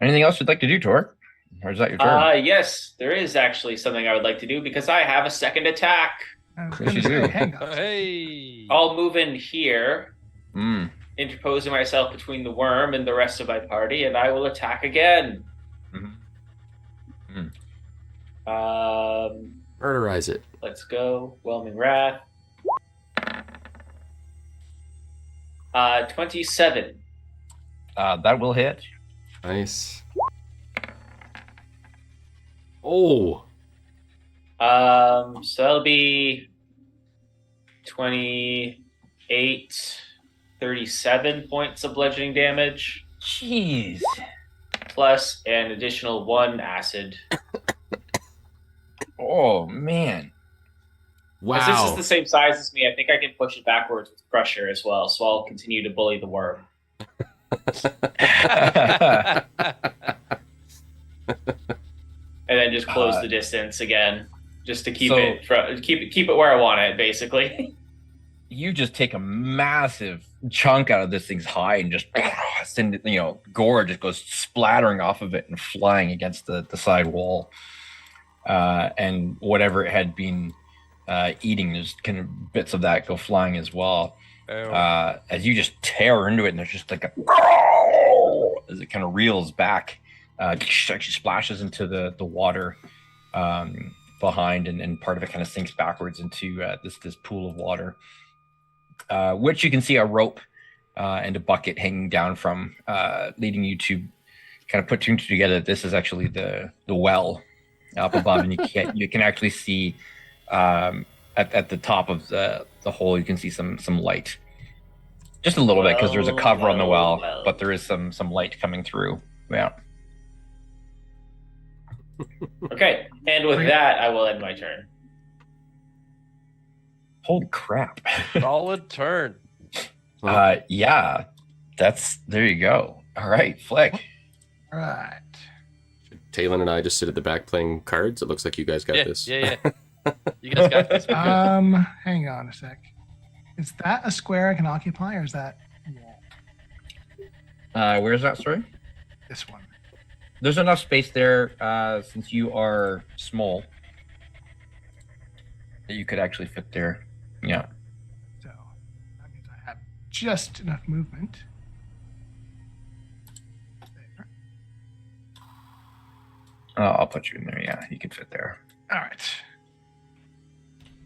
Anything else you'd like to do, Tor? Or is that your turn? Yes, there is actually something I would like to do because I have a second attack. I was Yes, gonna you say, do. hang on. Hey. I'll move in here, Mm. interposing myself between the worm and the rest of my party, and I will attack again. Mhm. Murderize it. Let's go. Whelming Wrath. 27. That will hit. Nice. Oh. So that'll be 28, 37 points of bludgeoning damage, Jeez. plus an additional 1 acid. Oh man. As this is Wow. the same size as me, I think I can push it backwards with Crusher as well, so I'll continue to bully the worm. And then just close the distance again, just to keep keep it where I want it, basically. You just take a massive chunk out of this thing's hide and just send it, gore just goes splattering off of it and flying against the side wall. And whatever it had been eating, there's kind of bits of that go flying as well. As you just tear into it, and there's just like a as it kind of reels back, actually splashes into the water behind, and part of it kind of sinks backwards into this pool of water, which you can see a rope and a bucket hanging down from, leading you to kind of put two and two together. This is actually the well up above, and you can actually see at the top of the hole, you can see some light, just a little bit, because there's a cover on the well, but there is some light coming through. Yeah. Okay, and with that, I will end my turn. Holy crap. Solid turn. Yeah, there you go. All right, Flick. All right. Talon and I just sit at the back playing cards. It looks like you guys got this. Yeah. You guys got this. Hang on a sec. Is that a square I can occupy, or is that Where's that, sorry? this one? There's enough space there, since you are small, that you could actually fit there. Yeah. So that means I have just enough movement. There. I'll put you in there. Yeah, you can fit there. All right.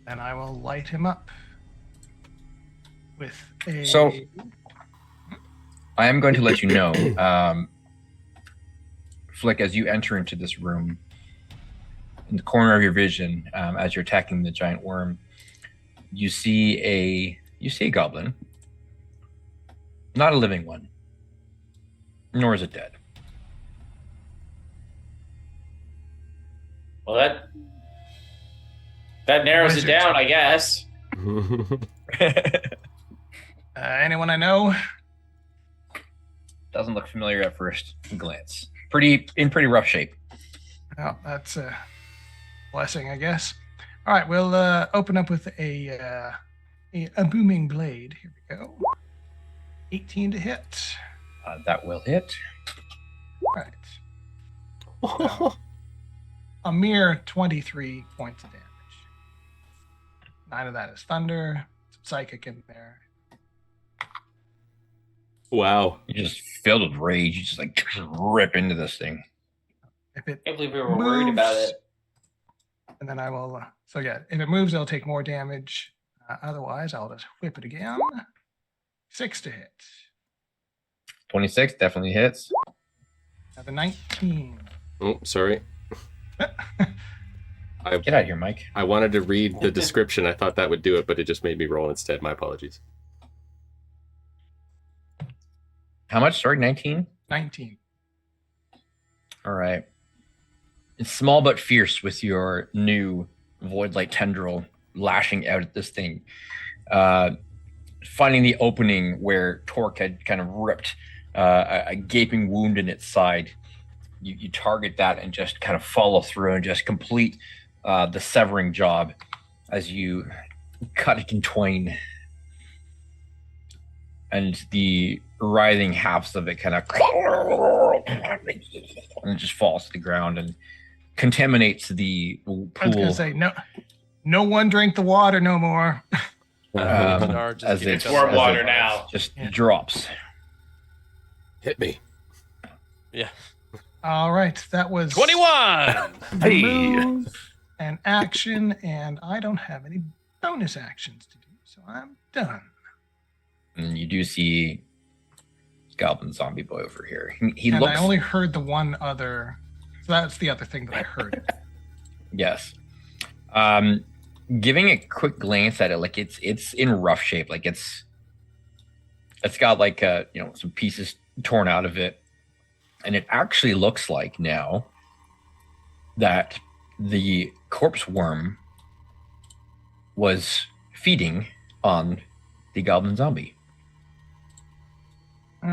Then I will light him up with a. So- I am going to let you know, Flick, as you enter into this room, in the corner of your vision, as you're attacking the giant worm, you see a goblin, not a living one, nor is it dead. Well, that narrows it down, I guess. Anyone I know? Doesn't look familiar at first glance. In pretty rough shape. Oh, that's a blessing, I guess. All right, we'll open up with a booming blade. Here we go. 18 to hit. That will hit. All right. A mere 23 points of damage. 9 of that is thunder. Some psychic in there. Wow. You just filled with rage. You just like rip into this thing. If it I can't believe we were worried about moves, it. and then I will. So yeah, if it moves, it'll take more damage. Otherwise, I'll just whip it again. 6 to hit. 26 definitely hits. The 19. Oh, sorry. Get out of here, Mike. I wanted to read the description. I thought that would do it, but it just made me roll instead. My apologies. How much? Sorry, 19? 19. All right. It's small but fierce with your new void light tendril lashing out at this thing. Finding the opening where Torque had kind of ripped a gaping wound in its side. You target that and just kind of follow through and just complete the severing job as you cut it in twain. And the writhing halves of it kind of and it just falls to the ground and contaminates the pool. I was gonna say no one drink the water no more. Dinar, just as give it's it warm a- water now. Just Yeah. drops. Hit me. Yeah. All right, that was 21. the move and action, and I don't have any bonus actions to do, so I'm done. And you do see Goblin Zombie Boy over here. He And looks. I only heard the one other. So that's the other thing that I heard. Yes. Giving a quick glance at it, like it's in rough shape. Like it's got like some pieces torn out of it, and it actually looks like now that the corpse worm was feeding on the goblin zombie, Oh,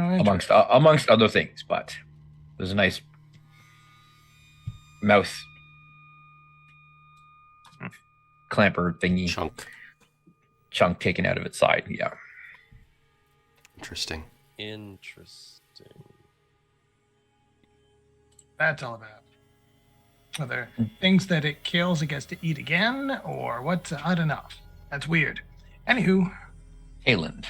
amongst other things. But there's a nice mouth clamper thingy chunk taken out of its side. Yeah. Interesting. Interesting. that's all about. Are there things that it kills it gets to eat again, or what? I don't know. That's weird. Anywho, Hayland.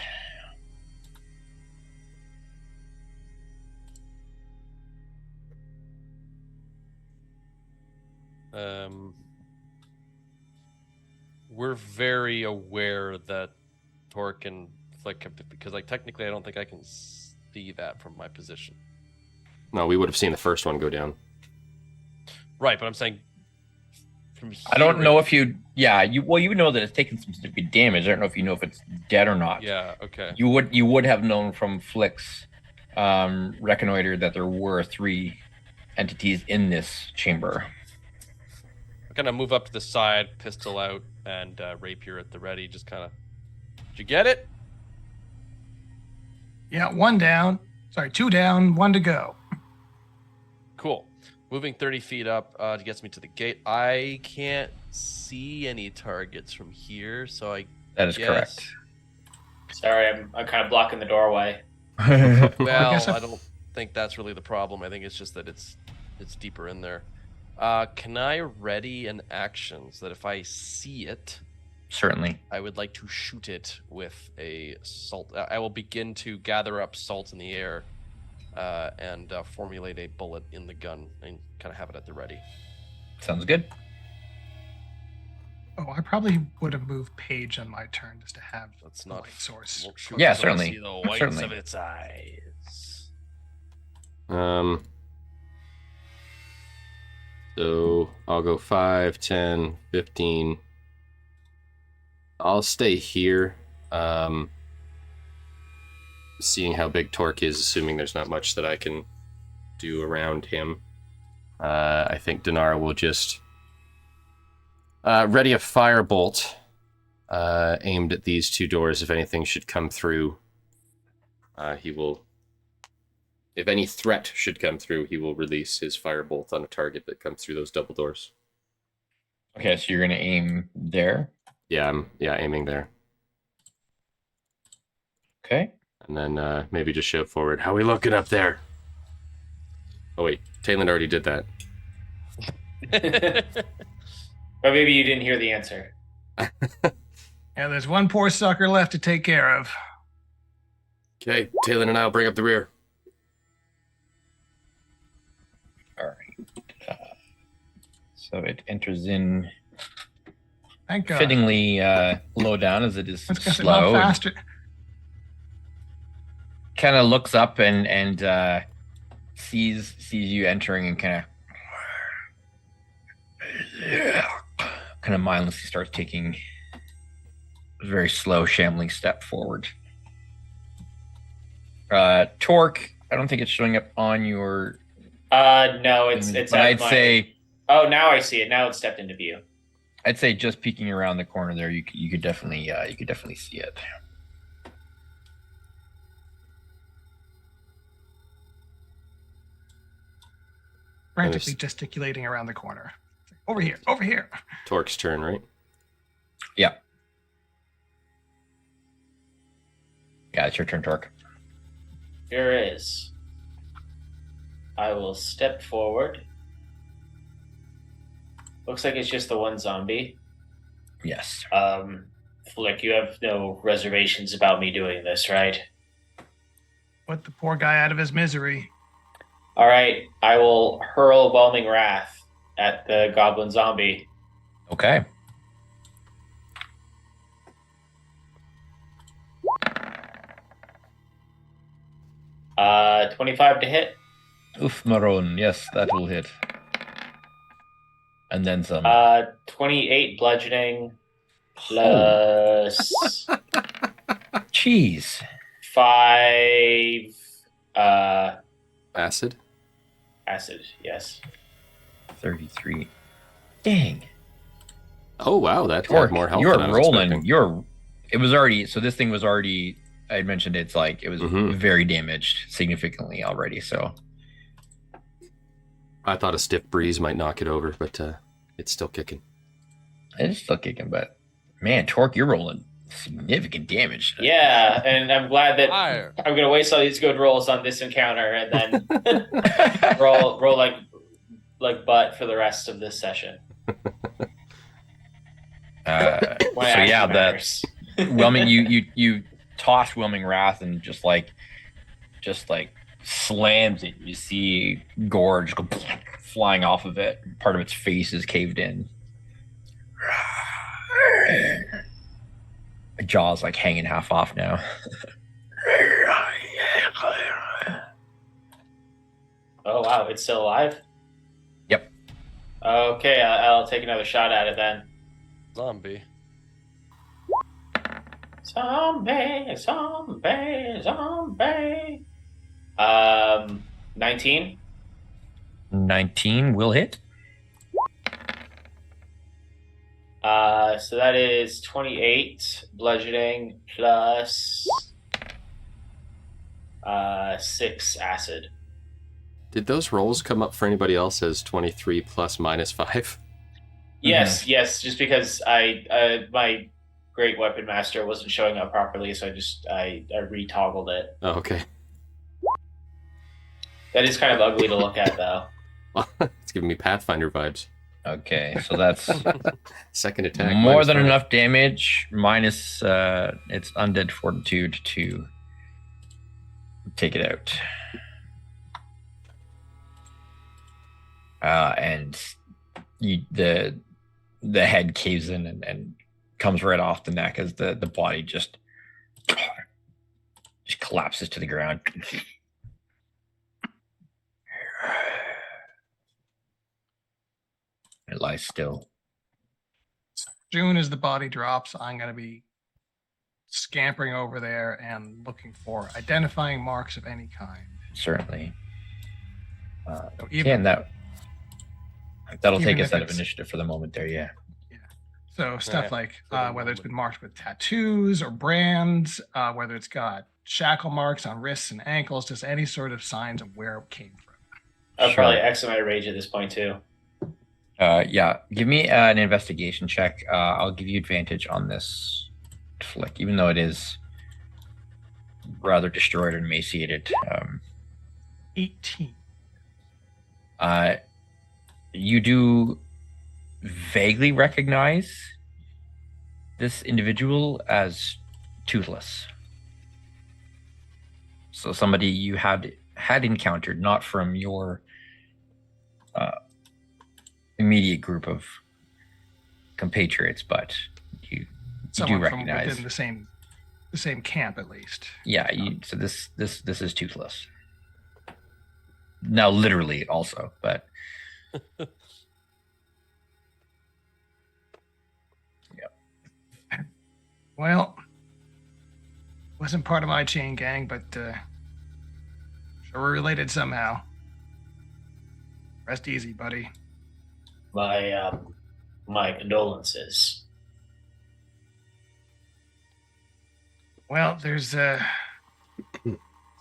We're very aware that Torque and Flick, because like technically I don't think I can see that from my position. No, we would have seen the first one go down. Right, but I'm saying from here. I don't know if you would know that it's taken some significant damage. I don't know if you know if it's dead or not. Yeah, okay. You would have known from Flick's reconnoiter that there were 3 entities in this chamber. I'm gonna move up to the side, pistol out, and rapier at the ready. Just kind of. Did you get it? yeah, 1 down. Sorry, 2 down, 1 to go. Cool. Moving 30 feet up gets me to the gate. I can't see any targets from here, so I That is guess... correct. Sorry, I'm kind of blocking the doorway. Well, guess I don't think that's really the problem. I think it's just that it's deeper in there. Can I ready an action so that if I see it, Certainly. I would like to shoot it with a salt. I will begin to gather up salt in the air and formulate a bullet in the gun and kind of have it at the ready. Sounds good. Oh, I probably would have moved Paige on my turn just to have Let's the not light source. won't shoot Yeah, until I certainly. see the whites Certainly. of its eyes. So I'll go 5, 10, 15. I'll stay here. Seeing how big Torque is, assuming there's not much that I can do around him. I think Dinar will just ready a firebolt aimed at these two doors. If anything should come through, he will... If any threat should come through, he will release his firebolt on a target that comes through those double doors. Okay, so you're gonna aim there. Yeah, I'm aiming there. Okay. And then maybe just shout forward. How we looking up there? Oh wait, Tayland already did that. Or maybe you didn't hear the answer. Yeah, there's one poor sucker left to take care of. Okay, Tayland and I will bring up the rear. All right. So it enters in Thank God. fittingly low down as it is Let's get them slow. up faster. Kind of looks up and sees you entering and kind of mindlessly starts taking a very slow, shambling step forward. Torque, I don't think it's showing up on your. No, it's. But at I'd my- say Oh, now I see it. Now it's stepped into view. just peeking around the corner there, you could definitely see it. Frantically gesticulating around the corner. Over here, over here. Torque's turn, right? Yeah, it's your turn, Torque. Here is. I will step forward. Looks like it's just the one zombie. Yes. Flick, you have no reservations about me doing this, right? Put the poor guy out of his misery. All right, I will hurl Whelming Wrath at the goblin zombie. Okay. Uh, 25 to hit. Oof, Maroon. Yes, that will hit. And then some. 28 bludgeoning plus Jeez. 5 Acid? acid. Yes. 33. Dang. Oh wow, that had Torque, more health you're than I was rolling. expecting. It was already. So this thing was already. I mentioned it was Mhm. very damaged significantly already. So I thought a stiff breeze might knock it over, but it's still kicking. it's still kicking. But man, Torque, you're rolling significant damage. Yeah, and I'm glad that Fire. I'm gonna waste all these good rolls on this encounter and then roll like butt for the rest of this session. So When it yeah, actually matters. Whelming, you toss Whelming Wrath and just like slams it. You see Gorge go flying off of it. Part of its face is caved in. Jaw's like hanging half off now. Oh wow, it's still alive? Yep. Okay, I'll take another shot at it then. Zombie. Zombie, zombie, zombie. 19. 19 will hit. So that is 28 bludgeoning plus 6 acid. Did those rolls come up for anybody else as 23 plus minus 5? Yes, just because I my great weapon master wasn't showing up properly, so I retoggled it. Oh, okay. That is kind of ugly to look at, though. It's giving me Pathfinder vibes. Okay, so that's Second attack. more minus than 5. enough damage. Minus its undead fortitude to take it out. And the head caves in and comes right off the neck as the body just collapses to the ground. It lies still. As soon as the body drops, I'm going to be scampering over there and looking for identifying marks of any kind. Certainly. So even, And that'll even take us if out of it's- initiative for the moment there, yeah. So stuff Right. like For the whether it's moment. been marked with tattoos or brands, whether it's got shackle marks on wrists and ankles, just any sort of signs of where it came from. I'll Sure. probably X my rage at this point too. Yeah, give me an investigation check. I'll give you advantage on this flick, even though it is rather destroyed and emaciated. 18. You do vaguely recognize this individual as toothless. So somebody you had encountered, not from your immediate group of compatriots, but you Someone do from recognize. within the same camp at least. Yeah, so this is toothless. Now, literally, also, but Well, wasn't part of my chain gang, but sure we're related somehow. Rest easy, buddy. My condolences. Well, there's sad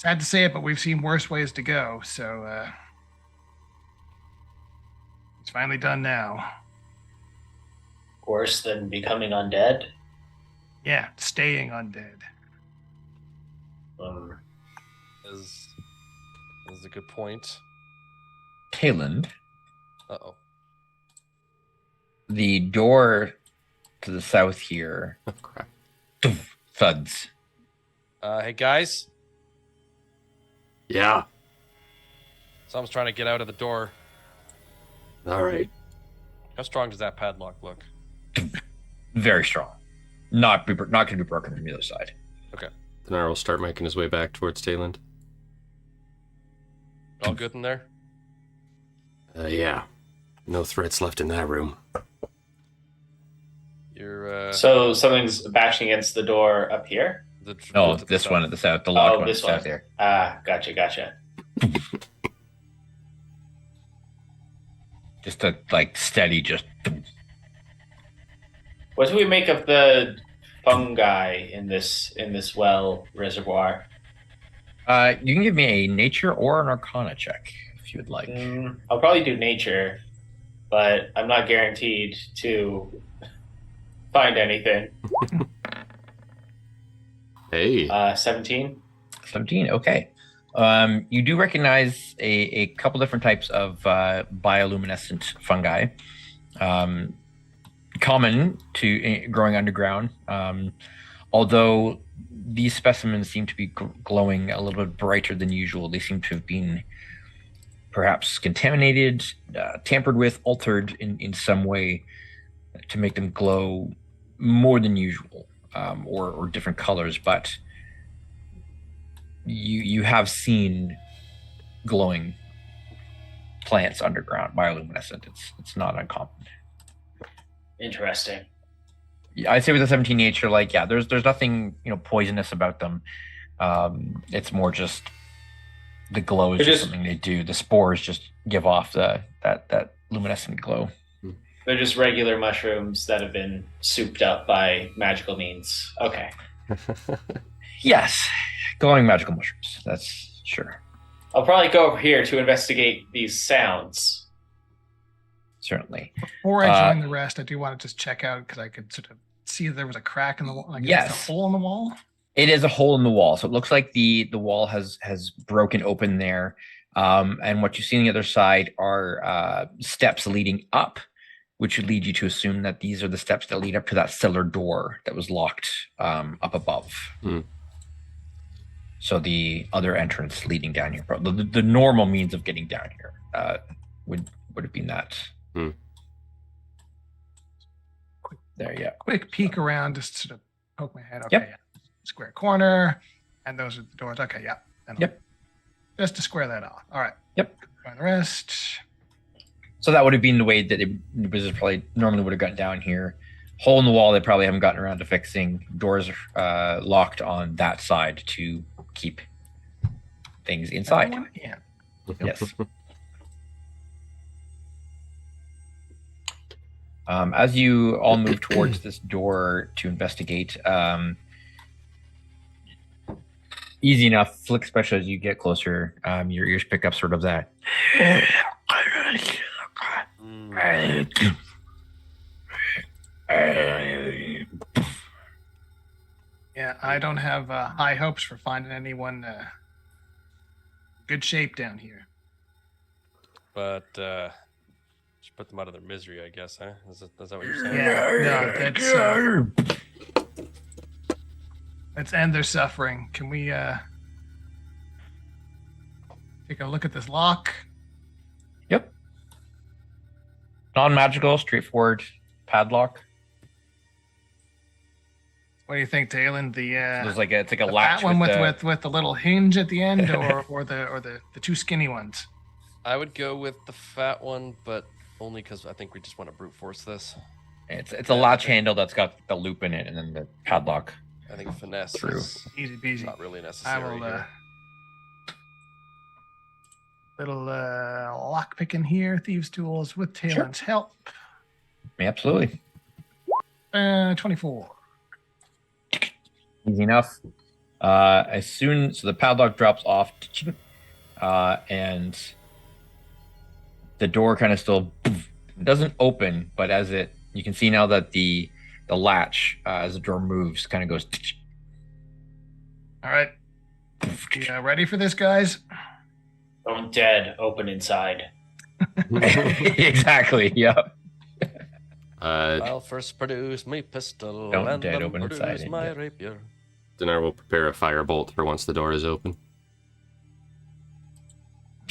to say it, but we've seen worse ways to go, so it's finally done now. Worse than becoming undead. Yeah, staying undead. Is a good point. Tayland, Uh-oh. the door to the south here Oh, crap. thuds. Hey guys, Yeah. someone's trying to get out of the door. All right. How strong does that padlock look? Very strong. Not going to be broken from the other side. Dinar will start making his way back towards Tayland. All good in there? Yeah. No threats left in that room. You're So something's bashing against the door up here. No, to the this south. one at the south, the locked one at this the south one. there. Ah, gotcha. Just a steady, just What do we make of the fungi in this well reservoir? you can give me a nature or an arcana check if you would like. I'll probably do nature, but I'm not guaranteed to find anything. Hey. 17. 17, okay. You do recognize a couple different types of bioluminescent fungi. Common to growing underground, although these specimens seem to be glowing a little bit brighter than usual. They seem to have been perhaps contaminated, tampered with, altered in some way to make them glow more than usual, or different colors. But you have seen glowing plants underground, bioluminescent. It's not uncommon. Interesting. Yeah, I'd say with the 17 nature, there's nothing poisonous about them. It's more just the glow is They're just just- something they do. The spores just give off that luminescent glow. They're just regular mushrooms that have been souped up by magical means. Okay. Yes, glowing magical mushrooms. That's sure, I'll probably go over here to investigate these sounds. certainly. Before I join the rest, I do want to just check out because I could sort of see that there was a crack in the wall. Like, Yes. it's a hole in the wall. It is a hole in the wall, so it looks like the wall has broken open there. And what you see on the other side are steps leading up, which would lead you to assume that these are the steps that lead up to that cellar door that was locked up above. So the other entrance leading down here, the normal means of getting down here would have been that. There, yeah. Quick peek around, just sort of poke my head. Okay, Yep. yeah. Square corner, and those are the doors. Okay, yeah. And Yep. Just to square that off. All right. Yep. Join the rest. So that would have been the way that the wizards probably normally would have gotten down here. Hole in the wall they probably haven't gotten around to fixing. Doors locked on that side to keep things inside. Everyone in. Yes. As you all move towards this door to investigate, easy enough. Flick, especially as you get closer, your ears pick up sort of that. Yeah, I don't have high hopes for finding anyone good shape down here. But just put them out of their misery, I guess, huh? Is that what you're saying? Yeah, no, let's end their suffering. Can we take a look at this lock? Yep. Non-magical, straightforward padlock. What do you think, Talon? It's like a the latch fat one with with the little hinge at the end, or the two skinny ones? I would go with the fat one, but only because I think we just want to brute force this. It's a latch handle that's got the loop in it, and then the padlock. I think finesse True. is Easy peasy. not really I necessary. will Here. little lock picking here, thieves' tools with Talon's help. Absolutely. 24. Easy enough. So the padlock drops off, and the door kind of still doesn't open, but you can see now that the latch, as the door moves, kind of goes. All right. You ready for this, guys? Undead, open inside. Exactly. Yeah. I'll first produce my pistol Don't and dead then open produce inside, my yeah. rapier. Dinar will prepare a firebolt for once the door is open.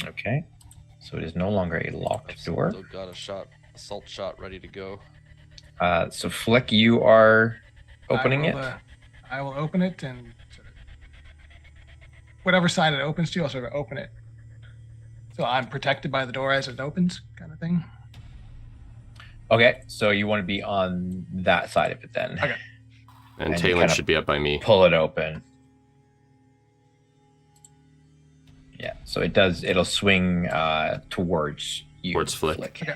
Okay. So it is no longer a locked I've door. still got a assault shot ready to go. So Flick, you are opening it. I will open it, and sort of whatever side it opens to, I'll sort of open it. So I'm protected by the door as it opens, kind of thing. Okay. So you want to be on that side of it then. Okay. And And you Talon kinda should be up by me. Pull it open. Yeah. So it'll swing towards you. Towards Flick. Okay.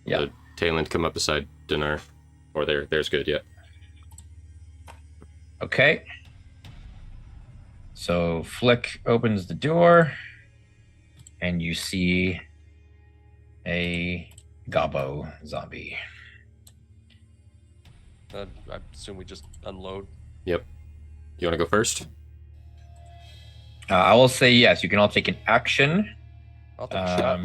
Yeah. So Talon, come up beside Dinar. Or there's good, yeah. Okay. So Flick opens the door, and you see a gobbo zombie. I assume we just unload. Yep. You want to go first? I will say yes. You can all take an action. I'll take a shot.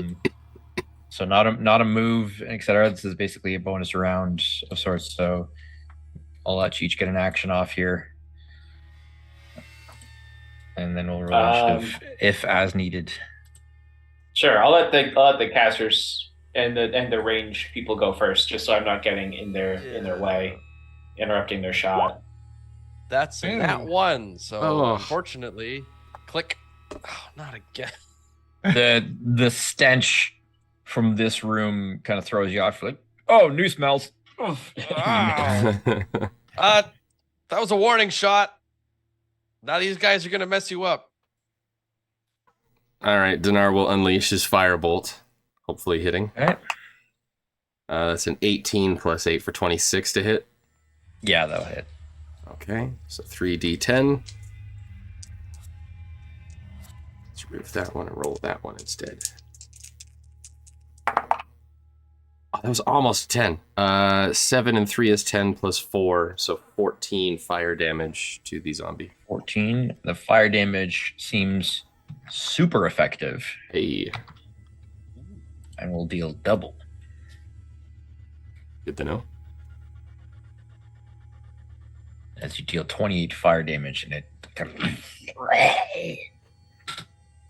So not a move, etc. This is basically a bonus round of sorts. So I'll let you each get an action off here, and then we'll roll initiative if as needed. Sure, I'll let the casters and the range people go first, just so I'm not getting in their way, interrupting their shot. That's Ooh. that one. So Oh. unfortunately, click. Oh, not again. The stench from this room kind of throws you off. Like, oh, new smells. Ah. That was a warning shot. Now these guys are gonna mess you up. All right, Dinar will unleash his firebolt, hopefully hitting. All right. That's an 18 plus 8 for 26 to hit. Yeah, that'll hit. Okay, so 3d10. Let's remove that one and roll that one instead. Oh, that was almost 10. 7 and 3 is 10 plus 4, so 14 fire damage to the zombie. 14. The fire damage seems super effective Hey, and will deal double. good to know. As you deal 28 fire damage, and it kind of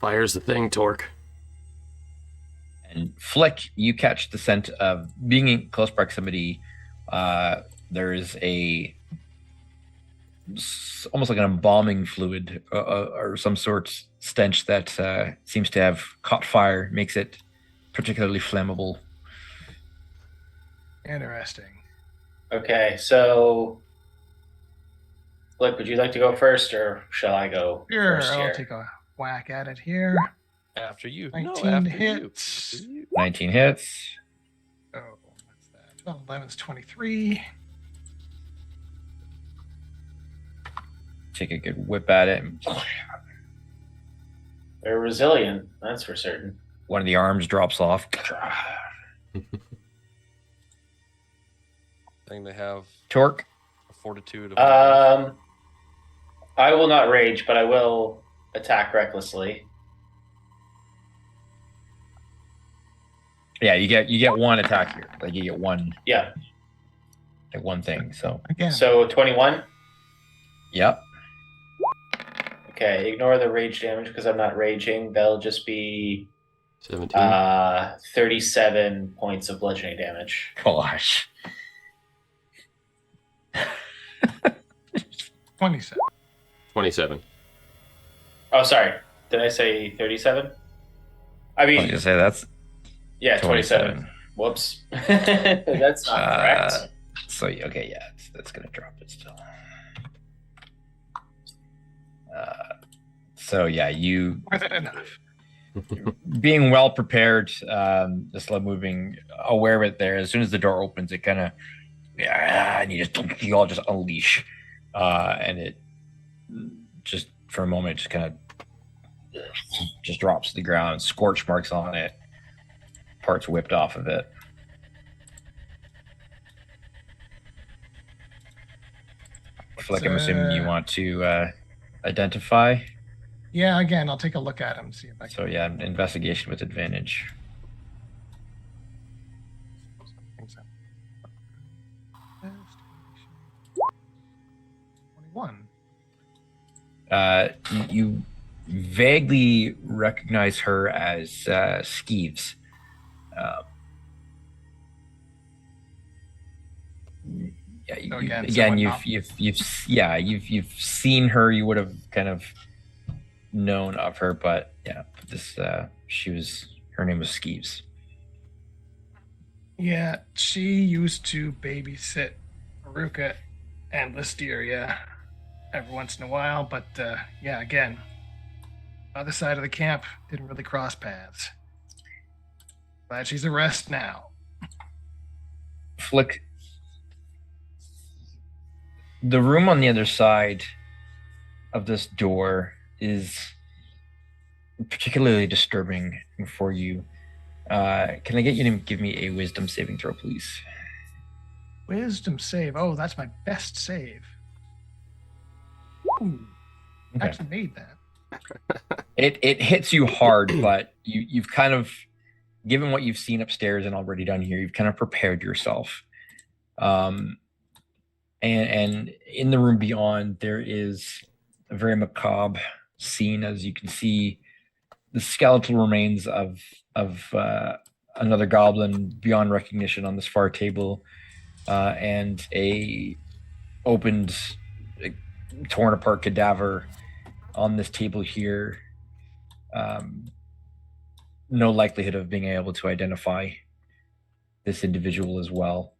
Fire's the thing, Torque. and Flick, you catch the scent of being in close proximity. There's almost like an embalming fluid or some sort stench that seems to have caught fire, makes it particularly flammable. Interesting. Okay, so Flick, would you like to go first, or shall I go Sure, first I'll here? take a whack at it here. After you. 19 after hits. you. 19 hits. Oh, what's that? 12, 11's 23. Take a good whip at it. And They're resilient, that's for certain. one of the arms drops off. Thing they have Torque. a fortitude of I will not rage, but I will attack recklessly. Yeah, you get one attack here. Like you get one Yeah. like one thing. So Again. So 21. yep. Okay, ignore the rage damage because I'm not raging. That'll just be 17. 37 points of bludgeoning damage. Gosh. 27. 27. Oh, sorry. Did I say 37? I I was mean, gonna say that's yeah, 27. Whoops. That's not correct. So okay, yeah, that's gonna drop it still. So yeah, you More than enough. being well prepared, the slow moving, aware of it there. As soon as the door opens, it kind of, and you all just unleash, and it just for a moment just kind of just drops to the ground, scorch marks on it, parts whipped off of it. Flick, I'm assuming you want to identify. Yeah, again, I'll take a look at him, see if I can. So yeah, investigation with advantage. think so. 21. You vaguely recognize her as Skeeves. Yeah, So again, someone you've seen her. You would have kind of known of her, but yeah, this her name was Skeeves. Yeah, she used to babysit Maruka and Listeria every once in a while, but yeah, again, other side of the camp, didn't really cross paths. Glad she's a rest now. Flick. The room on the other side of this door is particularly disturbing for you. Can I get you to give me a wisdom saving throw, please? Wisdom save. Oh, that's my best save. Ooh, Okay. actually made that. It hits you hard, but you've kind of, given what you've seen upstairs and already done here, you've kind of prepared yourself. And in the room beyond, there is a very macabre scene, as you can see the skeletal remains of another goblin beyond recognition on this far table, and a opened, torn apart cadaver on this table here. No likelihood of being able to identify this individual as well.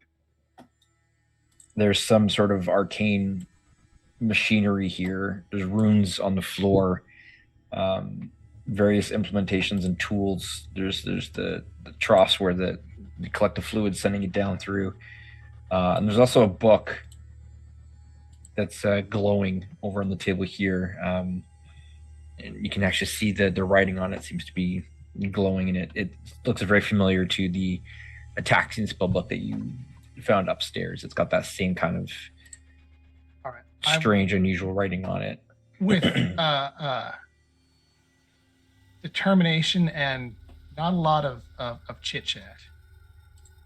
There's some sort of arcane machinery here. There's runes on the floor, various implementations and tools. There's the troughs where you collect the fluid, sending it down through. And there's also a book that's glowing over on the table here. And you can actually see the writing on it seems to be glowing, and it looks very familiar to the Ataxian spell book that you found upstairs. It's got that same kind of All right. strange, unusual writing on it. With determination and not a lot of chit chat.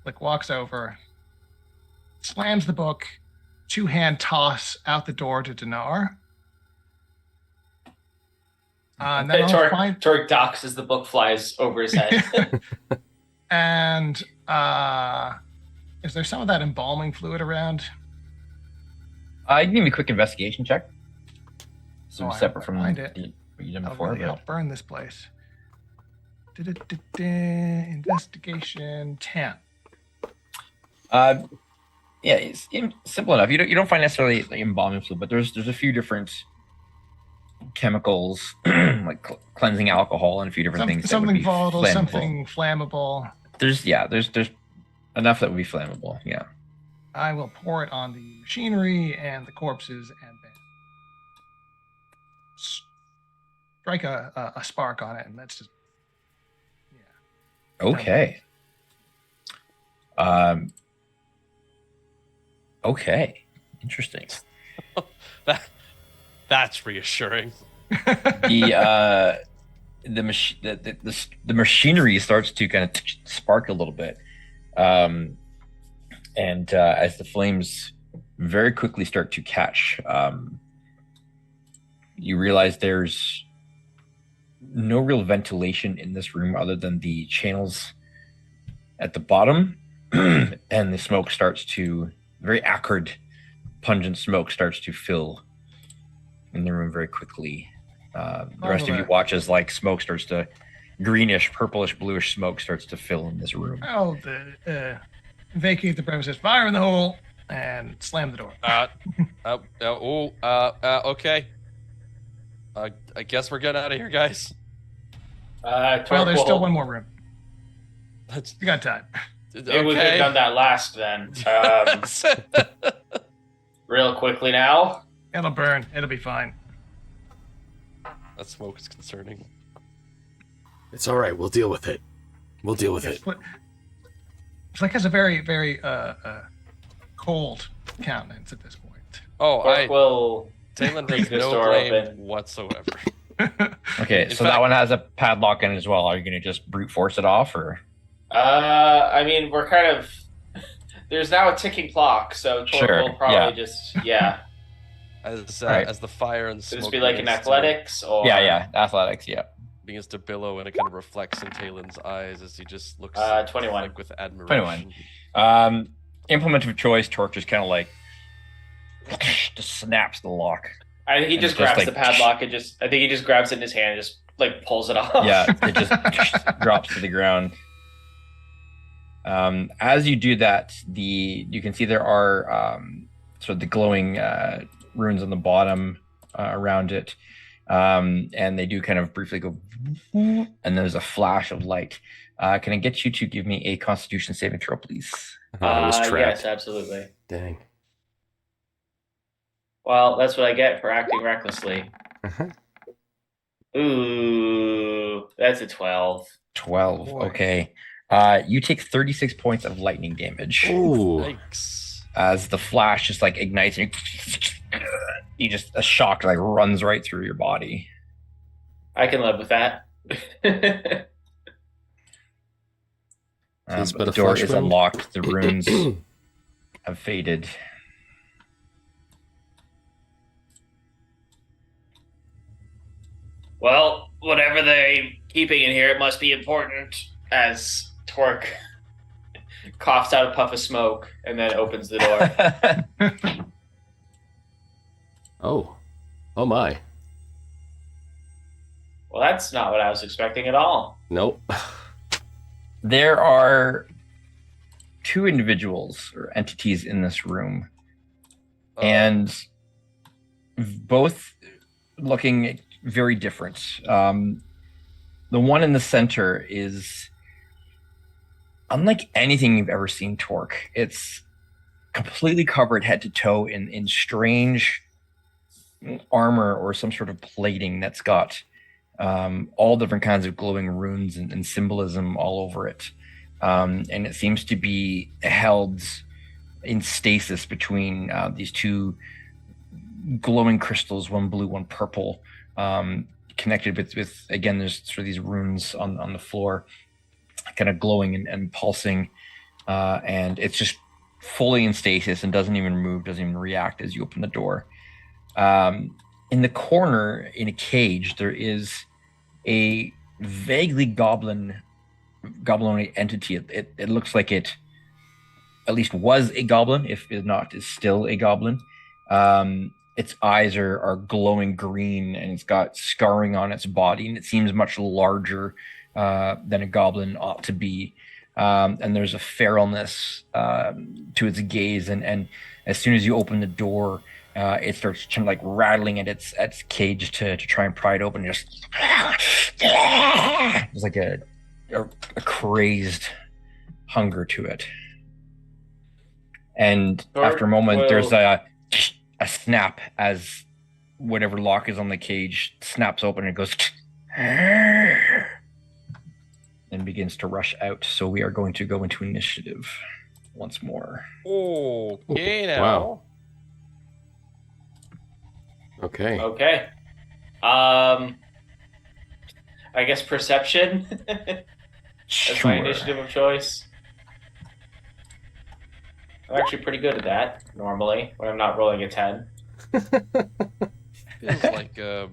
Like walks over, slams the book, two-hand toss out the door to Dinar. And then Torque docks as the book flies over his head. And is there some of that embalming fluid around? You can give me a quick investigation check. So Oh, I separate have to from find it. what you done That'll before. really But help burn this place. Investigation 10. yeah, it's simple enough. You don't find necessarily like embalming fluid, but there's a few different chemicals like cleansing alcohol and a few different things. that would Something be volatile, flammable. something flammable. There's Enough that would be flammable. Yeah. I will pour it on the machinery and the corpses, and then strike a spark on it, and that's just Okay. Okay. Interesting. That's reassuring. The machinery starts to kind of spark a little bit, and as the flames very quickly start to catch, you realize there's no real ventilation in this room other than the channels at the bottom, and the smoke starts to, very acrid, pungent smoke starts to fill in the room very quickly. The rest of you watch as like smoke starts to, greenish, purplish, bluish smoke starts to fill in this room. I'll vacate the premises, fire in the hole, and slam the door. Okay. I guess we're getting out of here, guys. Well, there's still one more room. That's We got time. Maybe we could have done that last then. Real quickly now. It'll burn. It'll be fine. That smoke is concerning. It's all right. We'll deal with it. We'll deal with it. It's like has a very, very cold countenance at this point. Oh, Will Talon leave has this no door blame open. whatsoever. Okay, so that one has a padlock in it as well. Are you going to just brute force it off, or? I mean, we're kind of. There's now a ticking clock, so Torque Sure, will probably yeah. just As the fire and the Could smoke this be like an begins athletics or Yeah, athletics, yeah. begins to billow, and it kind of reflects in Talon's eyes as he just looks 21. like with admiration. 21. Implement of choice, Torque just kind of like just snaps the lock. He And just just grabs like- the padlock and I think he just grabs it in his hand and just like pulls it off. Yeah, it just drops to the ground. As you do that, you can see there are sort of the glowing runes on the bottom around it, and they do kind of briefly go, and there's a flash of light. Can I get you to give me a Constitution saving throw, please? I was trapped. Yes, absolutely. Dang. Well, that's what I get for acting recklessly. Uh-huh. Ooh, that's a 12. 12. Boy. Okay. You take 36 points of lightning damage Ooh. Yikes. as the flash just like ignites and you just, a shock like runs right through your body. I can live with that. It's But but the a door flesh is wound. unlocked. The runes have faded. Well, whatever they're keeping in here, it must be important. As Torque coughs out a puff of smoke and then opens the door. Oh. Oh my. Well, that's not what I was expecting at all. Nope. There are two individuals or entities in this room, and both looking very different. The one in the center is unlike anything you've ever seen, Torque. It's completely covered head to toe in strange armor or some sort of plating that's got all different kinds of glowing runes and symbolism all over it. And it seems to be held in stasis between these two glowing crystals, one blue, one purple, connected with again, there's sort of these runes on the floor, kind of glowing and pulsing. And it's just fully in stasis and doesn't even move, doesn't even react as you open the door. In the corner, in a cage, there is a vaguely goblin entity. It looks like it at least was a goblin, if it not is still a goblin. Its eyes are glowing green, and it's got scarring on its body, and it seems much larger than a goblin ought to be. And there's a feralness to its gaze, and as soon as you open the door, it starts kind of like rattling at its cage to try and pry it open. Just there's like a crazed hunger to it. And Torque after a moment, there's will- a snap as whatever lock is on the cage snaps open and it goes and begins to rush out. So we are going to go into initiative once more. Okay, now. Wow. Okay. Okay. I guess perception. That's my initiative of choice. I'm actually pretty good at that normally when I'm not rolling a 10. Feels like I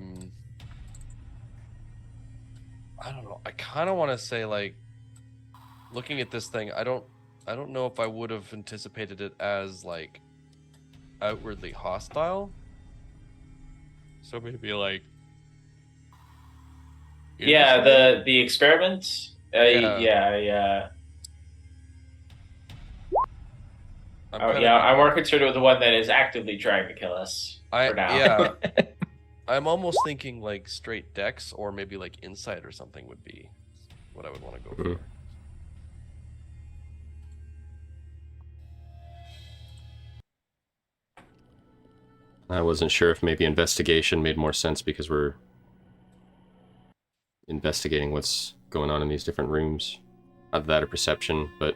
don't know. I kind of want to say like looking at this thing, I don't know if I would have anticipated it as like outwardly hostile. So maybe like Yeah, the experiment. Yeah. I'm more concerned with the one that is actively trying to kill us for now. Yeah. I'm almost thinking like straight dex or maybe like insight or something would be what I would want to go for. I wasn't sure if maybe investigation made more sense because we're investigating what's going on in these different rooms. Of that or perception, but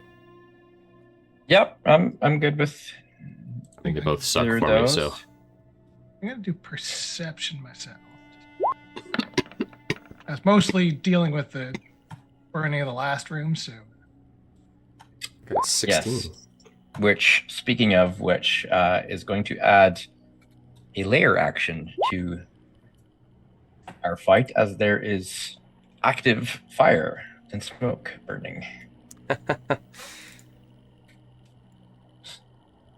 Yep, I'm good with. I think they both suck either of for me, those. so I'm gonna do perception myself. I was mostly dealing with the burning of the last room, so got 16. Yes. Which, speaking of which, is going to add a layer action to our fight, as there is active fire and smoke burning.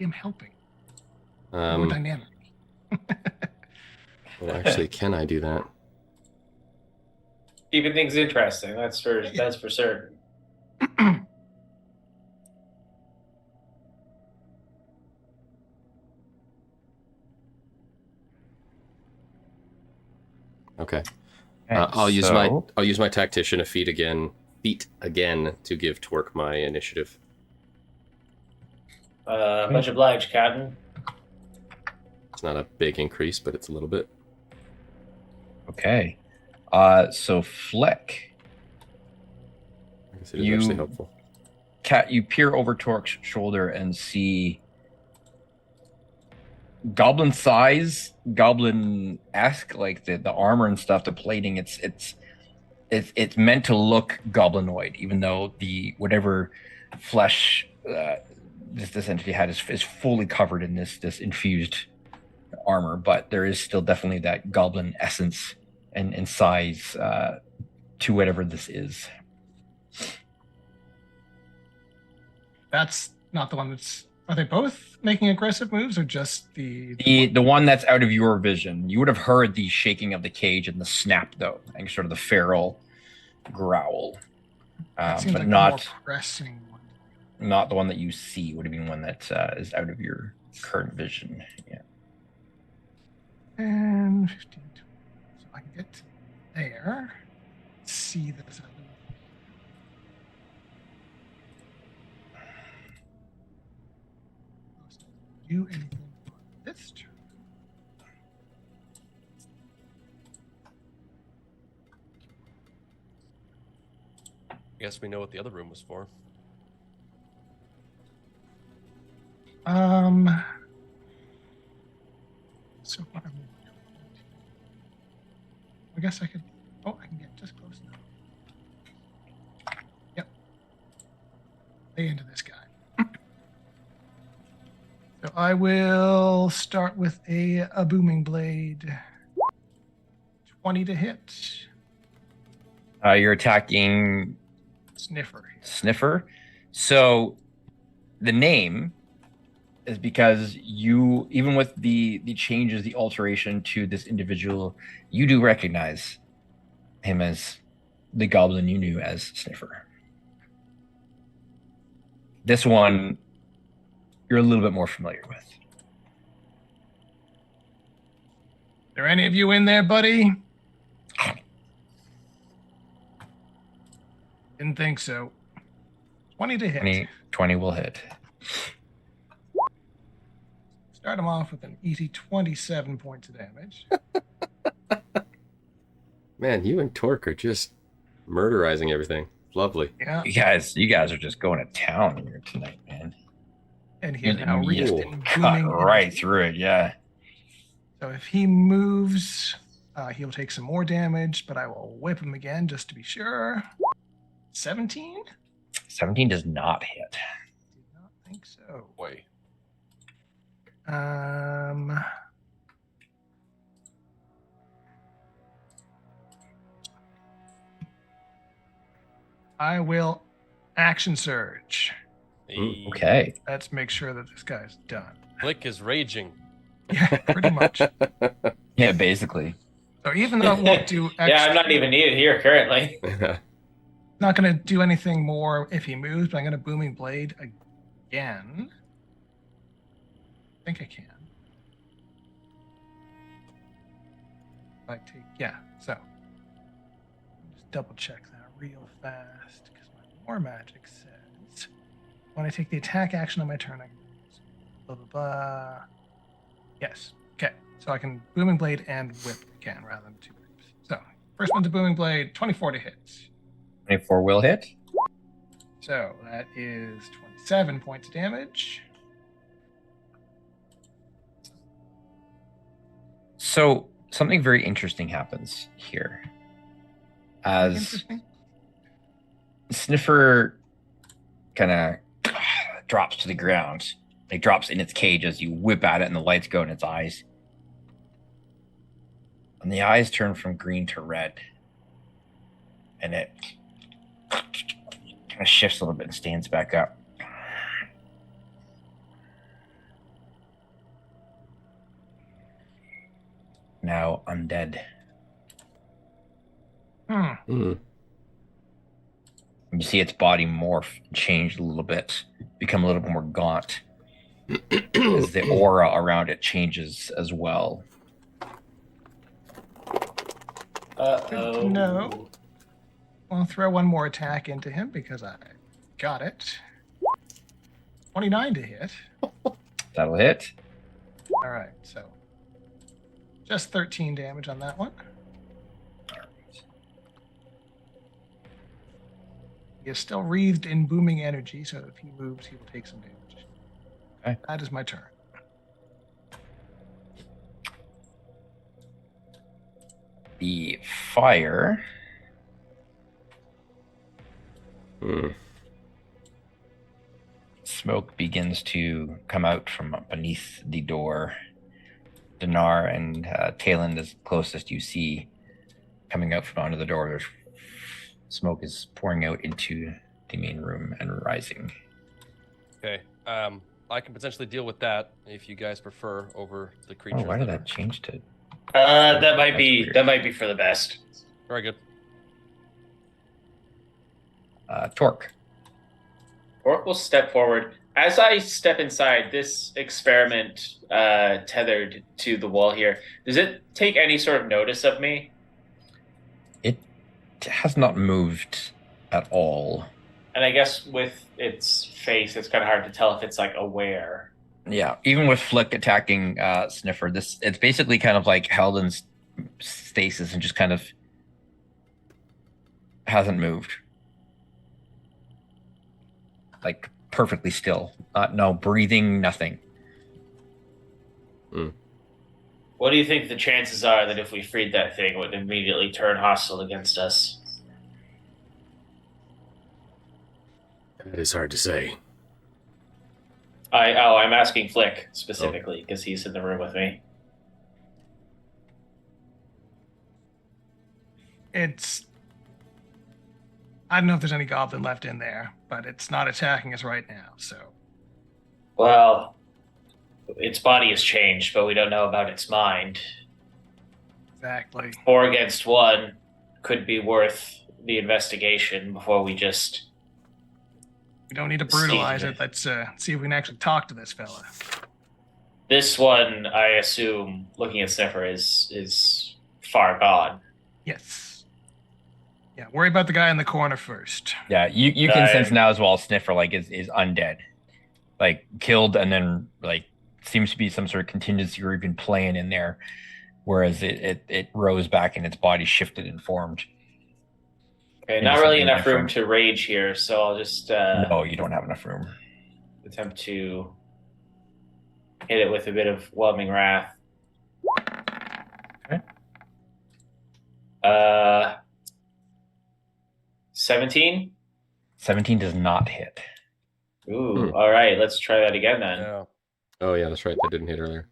I'm helping. More Um, dynamic. well, actually, can I do that? Keeping things interesting. That's for certain. Okay. I'll use my tactician feat again to give Torque my initiative. Much obliged, Captain. It's not a big increase, but it's a little bit. Okay. So Flick, I guess it is actually helpful. Cat, you peer over Torque's shoulder and see goblin size, goblin-esque, like the armor and stuff, the plating. It's meant to look goblinoid, even though the whatever flesh this entity had is fully covered in this infused armor. But there is still definitely that goblin essence and size to whatever this is. That's not the one that's. Are they both making aggressive moves, or just the one that's out of your vision? You would have heard the shaking of the cage and the snap, though, and sort of the feral growl, that seems but like not the more pressing one. not the one that you see. Would have been one that is out of your current vision. Yeah. And 15, 20. So I can get there. See this. Do anything on this turn. I guess we know what the other room was for. So what am I guess I could. Oh, I can get just close enough. Yep. Lay into this guy. So I will start with a booming blade. 20 to hit. You're attacking Sniffer. So the name is because you, even with the changes, the alteration to this individual, you do recognize him as the goblin you knew as Sniffer. This one, you're a little bit more familiar with. Are any of you in there, buddy? Didn't think so. 20 to hit. 20 will hit. start him off with an easy 27 points of damage. Man, you and Torque are just murderizing everything. Lovely. Yeah, You guys are just going to town here tonight, man. and he is You're now reached cool. in Cut booming right energy. through it, yeah. So if he moves, he'll take some more damage, but I will whip him again just to be sure. 17? 17 does not hit. Did not think so. Boy. I will action surge. Okay. Let's make sure that this guy's done. Flick is raging. Yeah, pretty much. Yeah, basically. So even though it won't do extra, Yeah, I'm not even needed here currently. not going to do anything more if he moves, but I'm going to booming blade again. I think I can. So just double check that real fast because my war magic says when I take the attack action on my turn, I can blah blah blah. Yes. Okay. So I can booming blade and whip again rather than two whips. So first one's a booming blade, 24 to hit. 24 will hit. So that is 27 points of damage. So something very interesting happens here. As Interesting. Sniffer kind of drops to the ground, like drops in its cage as you whip at it and the lights go in its eyes. And the eyes turn from green to red. And it kind of shifts a little bit and stands back up. Now undead. Mm. You see its body morph, change a little bit, become a little bit more gaunt. As the aura around it changes as well. Uh-oh. No. I'll throw one more attack into him because I got it. 29 to hit. That'll hit. All right, so just 13 damage on that one. He is still wreathed in booming energy, so if he moves, he will take some damage. Okay. That is my turn. The fire Mm. smoke begins to come out from beneath the door. Dinar and Talon is closest you see coming out from under the door. There's smoke is pouring out into the main room and rising. Okay. I can potentially deal with that if you guys prefer over the creatures. Oh, why did that that change to? That might be That's weird. that might be for the best. Very good. Torque. Orc will step forward. As I step inside, this experiment tethered to the wall here, does it take any sort of notice of me? It has not moved at all. And I guess with its face, it's kind of hard to tell if it's like aware. Yeah, even with Flick attacking Sniffer, it's basically kind of like held in stasis and just kind of hasn't moved. Like perfectly still. No breathing, nothing. What do you think the chances are that if we freed that thing, it would immediately turn hostile against us? It is hard to say. I'm asking Flick specifically because he's in the room with me. I don't know if there's any goblin left in there, but it's not attacking us right now, so. Well, its body has changed, but we don't know about its mind. Exactly. 4 against 1 could be worth the investigation before we just... We don't need to brutalize it. Let's see if we can actually talk to this fella. This one, I assume, looking at Sniffer, is far gone. Yes. Yeah, worry about the guy in the corner first. Yeah, you can sense I'm- now as well. Sniffer like is undead, like killed and then like seems to be some sort of contingency or even playing in there, whereas it rose back and its body shifted and formed. Okay, Into not really something enough room different. to rage here, so I'll just No, you don't have enough room. attempt to hit it with a bit of whelming wrath. Okay. 17? 17 does not hit. Ooh, all right. Let's try that again then. Yeah. Oh yeah, that's right. That didn't hit earlier.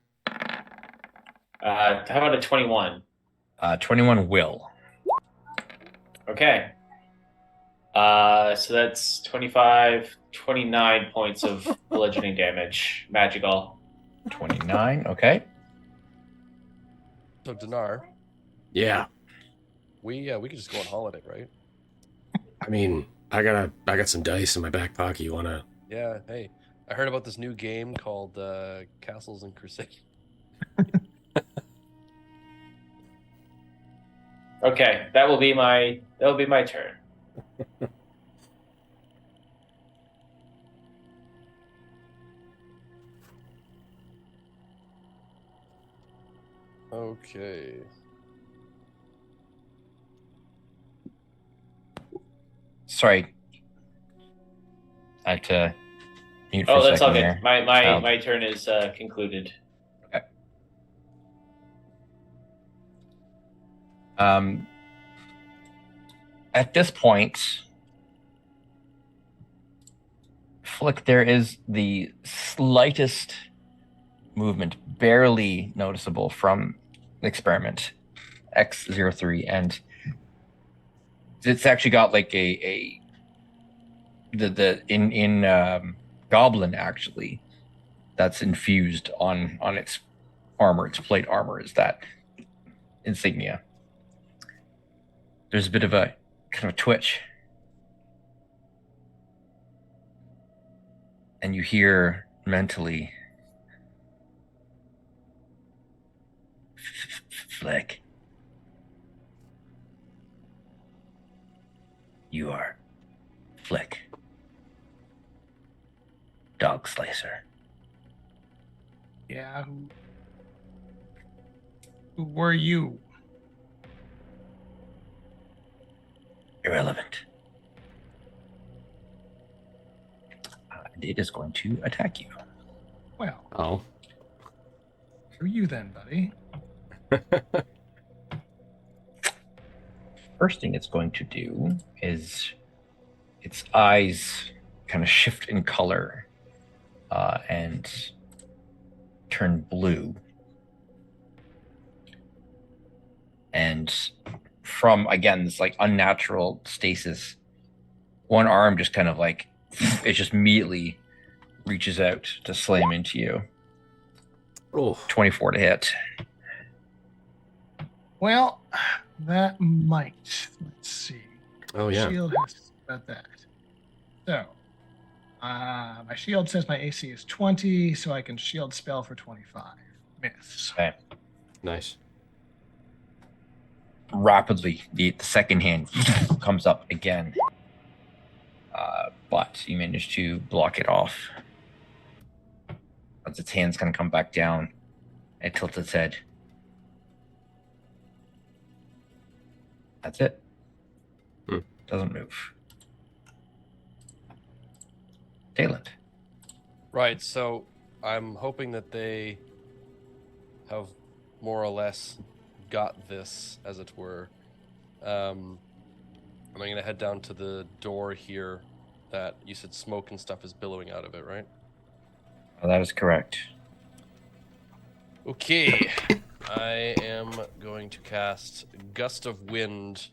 How about a 21? 21 will. Okay. So that's 25, 29 points of bludgeoning damage. Magical. 29. Okay. So Dinar, Yeah. we could just go on holiday, right? I mean, I got some dice in my back pocket. You wanna? Yeah. Hey, I heard about this new game called Castles and Crusade. Okay, that will be my turn. Okay. Sorry. I have to mute for Oh, a that's all second good. there. My turn is concluded. At this point, Flick, there is the slightest movement, barely noticeable from the experiment X03, and it's actually got like in Goblin actually that's infused on its armor, its plate armor is that insignia. There's a bit of a kind of twitch, and you hear mentally, Flick, you are Flick, dog slicer. Yeah. Who were you? Irrelevant. And it is going to attack you. Well, Oh. who are you then, buddy? First thing it's going to do is its eyes kind of shift in color and turn blue. And from, again, this like unnatural stasis, one arm just kind of like, it just immediately reaches out to slam into you. Oh. 24 to hit. Well, that might. Let's see. Oh yeah. Shield has about that. So, my shield says my AC is 20, so I can shield spell for 25. Miss. Okay. Nice. Rapidly, the second hand comes up again. But you manage to block it off. As its hand's going to come back down and tilt its head. That's it. Doesn't move. Dayland. Right. So I'm hoping that they have more or less got this, as it were. I'm going to head down to the door here that you said smoke and stuff is billowing out of it, right? Oh, that is correct. Okay. I am going to cast Gust of Wind,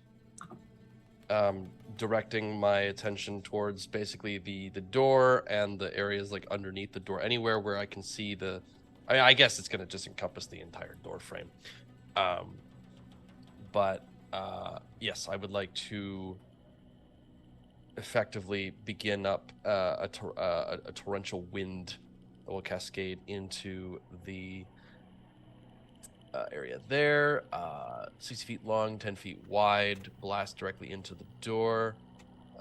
directing my attention towards basically the door and the areas like underneath the door, anywhere where I can see the... I guess it's going to just encompass the entire door frame. But yes, I would like to effectively begin up a torrential wind that will cascade into the area there. 60 feet long, 10 feet wide, blast directly into the door.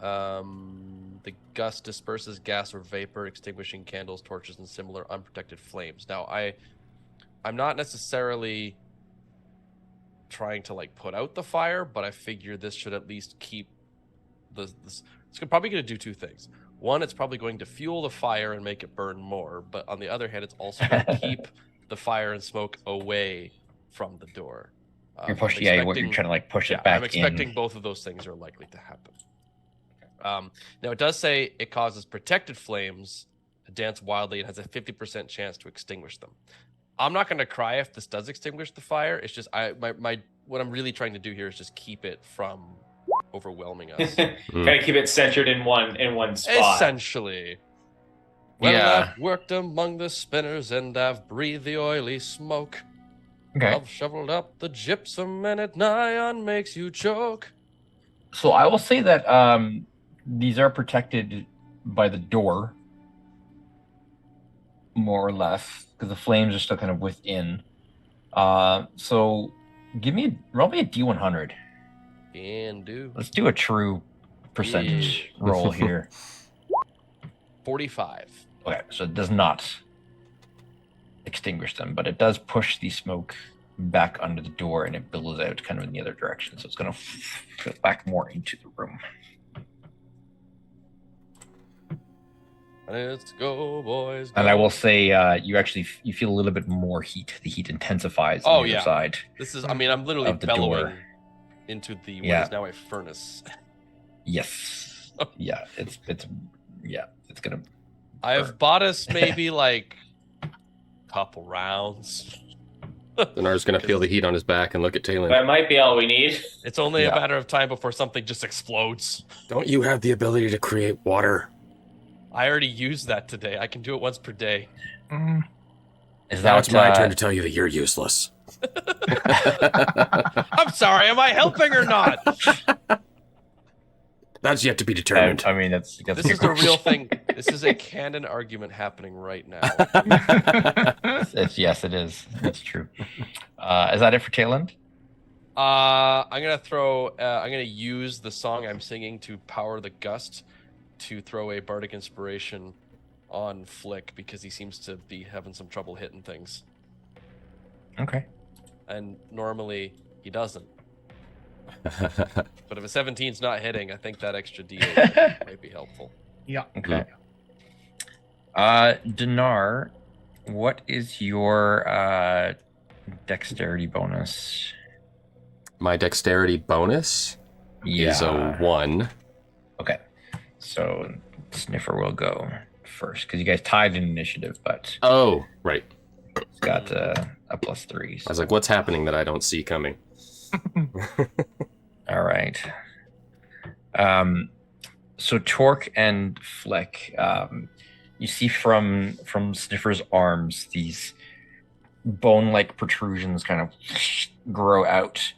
The gust disperses gas or vapor, extinguishing candles, torches, and similar unprotected flames. Now, I'm not necessarily trying to like put out the fire, but I figure this should at least keep this. It's probably going to do two things. One, it's probably going to fuel the fire and make it burn more, but on the other hand, it's also going to keep the fire and smoke away from the door. You're pushing, you're trying to like push it back. I'm expecting both of those things are likely to happen. Now it does say it causes protected flames to dance wildly and has a 50% chance to extinguish them. I'm not going to cry if this does extinguish the fire. It's just what I'm really trying to do here is just keep it from overwhelming us. Kind of keep it centered in one spot. Essentially. Well, I've worked among the spinners and I've breathed the oily smoke. Okay. I've shoveled up the gypsum and it nigh on makes you choke. So I will say that these are protected by the door, more or less, because the flames are still kind of within. So roll me a D100. Can do. Let's do a true percentage roll here. 45. Okay, so it does not extinguish them, but it does push the smoke back under the door and it billows out kind of in the other direction. So it's going to go back more into the room. Let's go, boys. Go. And I will say, you feel a little bit more heat. The heat intensifies on the other side. This is, I'm literally bellowing door into the what is now a furnace. Yes. Yeah, it's gonna. I've bought us maybe like a couple rounds. Dinar's gonna feel the heat on his back and look at Talon. That might be all we need. It's only a matter of time before something just explodes. Don't you have the ability to create water? I already used that today. I can do it once per day. Now it's my turn to tell you that you're useless. I'm sorry, am I helping or not? That's yet to be determined. I mean, this is the real thing. This is a canon argument happening right now. Yes, it is. It's true. Is that it for Talon? I'm gonna use the song I'm singing to power the gust to throw a bardic inspiration on Flick because he seems to be having some trouble hitting things. Okay. And normally he doesn't. But if a 17's not hitting, I think that extra D8 might be helpful. Yeah. Okay. Dinar, what is your dexterity bonus? My dexterity bonus is a 1. Okay. So Sniffer will go first because you guys tied in initiative, but oh, right. It's got a +3. So. I was like, what's happening that I don't see coming? All right. So Torque and Flick, you see from Sniffer's arms these bone-like protrusions kind of grow out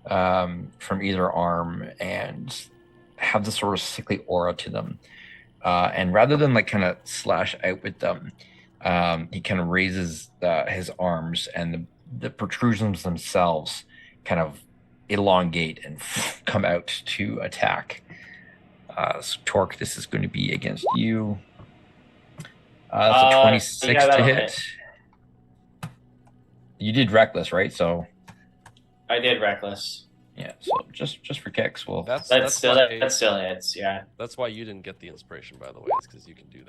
from either arm and have this sort of sickly aura to them. And rather than like kind of slash out with them, he kind of raises his arms and the protrusions themselves kind of elongate and come out to attack. So Torque, this is going to be against you. That's a 26 to hit. You did reckless, right? So I did reckless. Yeah, so just for kicks, well, that still hits. Yeah, that's why you didn't get the inspiration, by the way. It's because you can do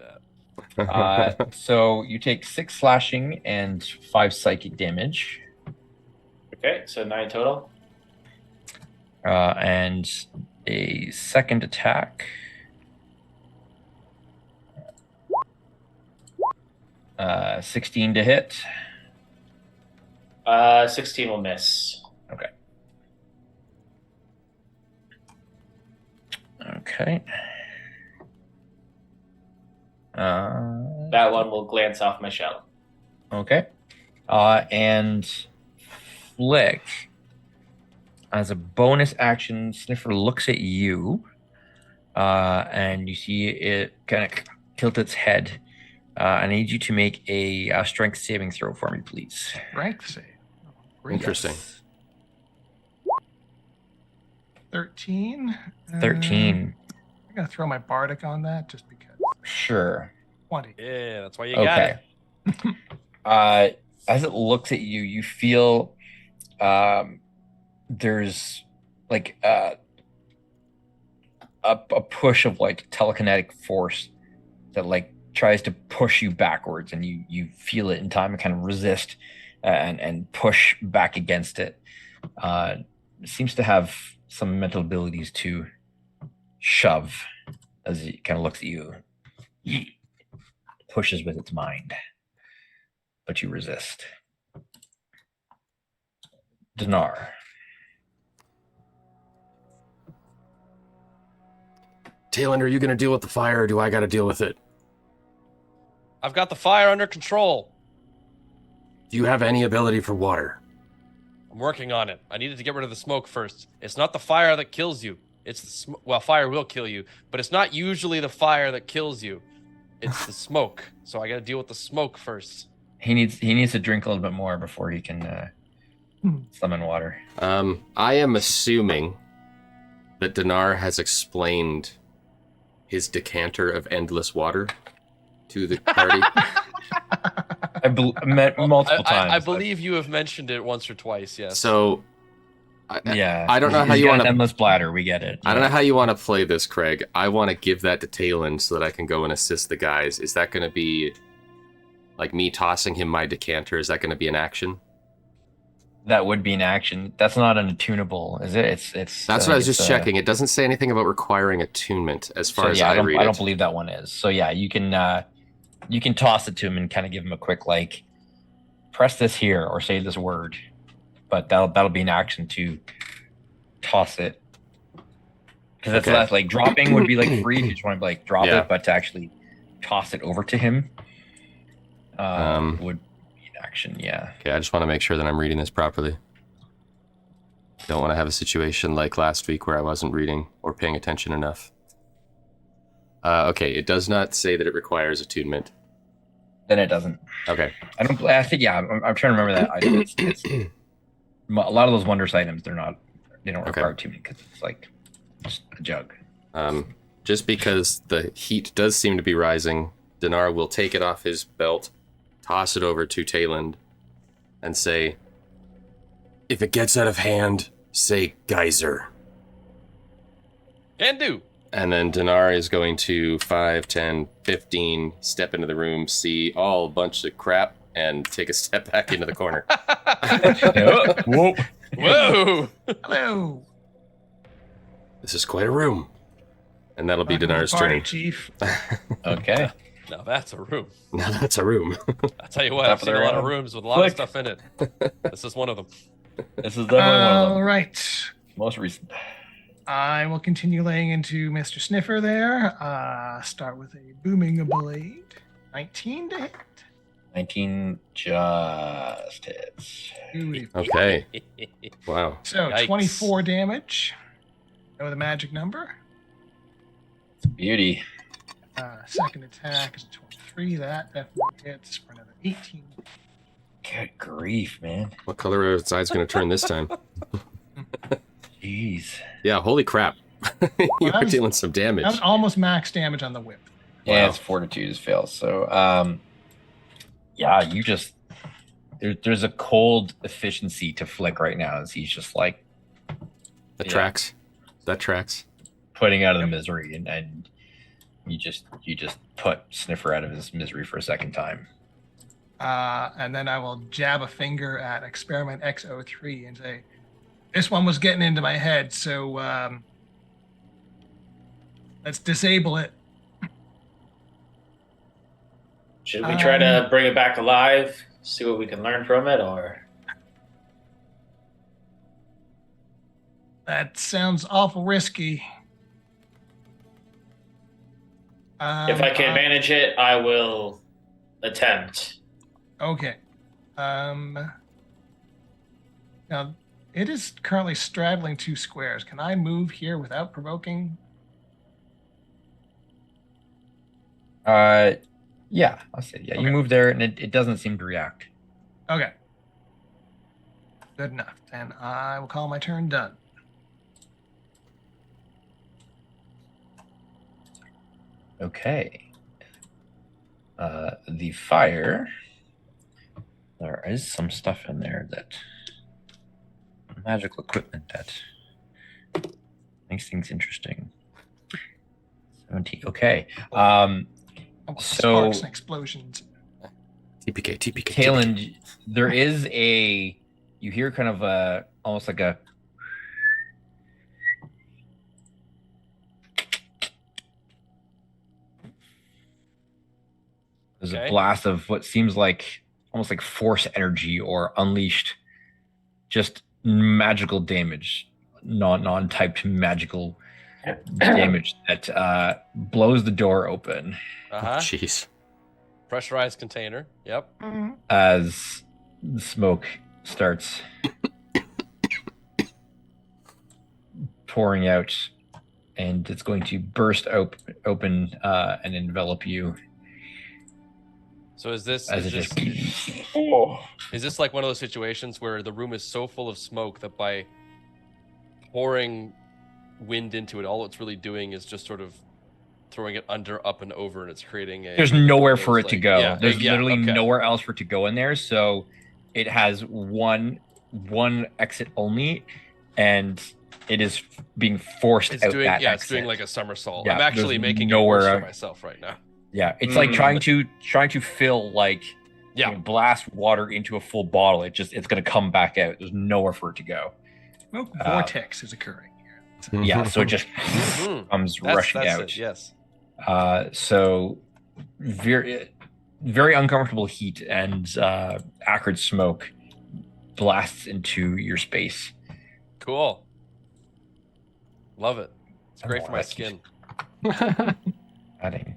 that. So you take 6 slashing and 5 psychic damage. Okay, so 9 total. And a second attack. 16 to hit. 16 will miss. Okay. Okay. That one will glance off my shell. Okay. And Flick, as a bonus action, Sniffer looks at you, and you see it kind of tilt its head. I need you to make a strength saving throw for me, please. Strength save. Interesting. 13. 13. I'm going to throw my bardic on that just because. Sure. 20. Yeah, that's why you got Okay. it. As it looks at you, you feel there's like a push of like telekinetic force that like tries to push you backwards, and you feel it in time and kind of resist and push back against it. It seems to have some mental abilities to shove as it kind of looks at you. Pushes with its mind, but you resist. Dinar. Talon, are you going to deal with the fire, or do I got to deal with it? I've got the fire under control. Do you have any ability for water? I'm working on it. I needed to get rid of the smoke first. It's not the fire that kills you. It's the well, fire will kill you, but it's not usually the fire that kills you. It's the smoke. So I got to deal with the smoke first. He needs to drink a little bit more before he can summon water. I am assuming that Dinar has explained his decanter of endless water to the party. Multiple times. I believe you have mentioned it once or twice. Yes. So, Yeah. I don't know how He's you got want an to. endless bladder. We get it. I don't know how you want to play this, Craig. I want to give that to Talon so that I can go and assist the guys. Is that going to be like me tossing him my decanter? Is that going to be an action? That would be an action. That's not an attunable, is it? It's. That's what I was just checking. It doesn't say anything about requiring attunement as far as I I don't, read I it. don't believe that one is. So yeah, you can toss it to him and kind of give him a quick like, press this here or say this word, but that'll be an action to toss it. Because that's Okay. less like dropping would be like free. You just want to like drop Yeah. it, but to actually toss it over to him would be an action. Yeah. Okay, I just want to make sure that I'm reading this properly. Don't want to have a situation like last week where I wasn't reading or paying attention enough. Okay, it does not say that it requires attunement. Then it doesn't. Okay. I think yeah. I'm trying to remember that item. It's a lot of those wondrous items. They don't require attunement because it's like just a jug. Just because the heat does seem to be rising, Dinar will take it off his belt, toss it over to Talon, and say, "If it gets out of hand, say geyser." Can do. And then Dinar is going to 5, 10, 15 step into the room, see all bunch of crap, and take a step back into the corner. Whoa. Whoa. Hello. This is quite a room. And that'll be Welcome to the Dinar's party, turn. Chief. Okay. Now that's a room. Now that's a room. I tell you what, Top I've of seen a their lot of own. rooms with a lot of Click. stuff in it. This is one of them. This is definitely one of All them. right. Most recent. I will continue laying into Mr. Sniffer there. Start with a booming blade. 19 to hit. 19 just hits. Beautiful. Okay. Wow. So Yikes. 24 damage. Know the magic number. Beauty. Second attack is 23. That definitely hits for another 18. Good grief, man. What color outside's going to turn this time? Jeez. Yeah, holy crap. You Well, are dealing some damage. That was almost max damage on the whip. Yeah, Wow. it's fortitude fails. So, yeah, you just there's a cold efficiency to Flick right now as he's just like That tracks. That tracks. putting out of the misery, and you just put Sniffer out of his misery for a second time. And then I will jab a finger at Experiment X03 and say, this one was getting into my head, so let's disable it. Should we try to bring it back alive? See what we can learn from it, or That sounds awful risky. if I can manage it, I will attempt. Okay. Now, it is currently straddling 2 squares. Can I move here without provoking? Yeah, I'll say yeah. You Okay. move there, and it doesn't seem to react. Okay. Good enough. Then I will call my turn done. Okay. The fire. There is some stuff in there that magical equipment that makes things interesting. 17. Okay. Oh, So sparks and explosions. TPK. Kalen, there is you hear kind of almost like a there's a blast of what seems like almost like force energy or unleashed just magical damage, non-typed magical damage that blows the door open Jeez. Pressurized container. Yep. as the smoke starts pouring out, and it's going to burst open and envelop you. So is this As is it this, just is this like one of those situations where the room is so full of smoke that by pouring wind into it, all it's really doing is just sort of throwing it under, up, and over, and it's creating a. there's nowhere for it to go. Yeah, There's literally okay. nowhere else for it to go in there. So it has one exit only, and it is being forced It's out doing that yeah, exit. it's doing like a somersault. Yeah, I'm actually there's making nowhere it worse for out. myself right now. Yeah, it's like trying to fill like Yeah. blast water into a full bottle. It's gonna come back out. There's nowhere for it to go. Smoke vortex is occurring here. Yeah, so it just Mhm. comes rushing That's out. it, yes. So very very uncomfortable heat and acrid smoke blasts into your space. Cool. Love it. It's great Oh, for my that's- skin. Adding.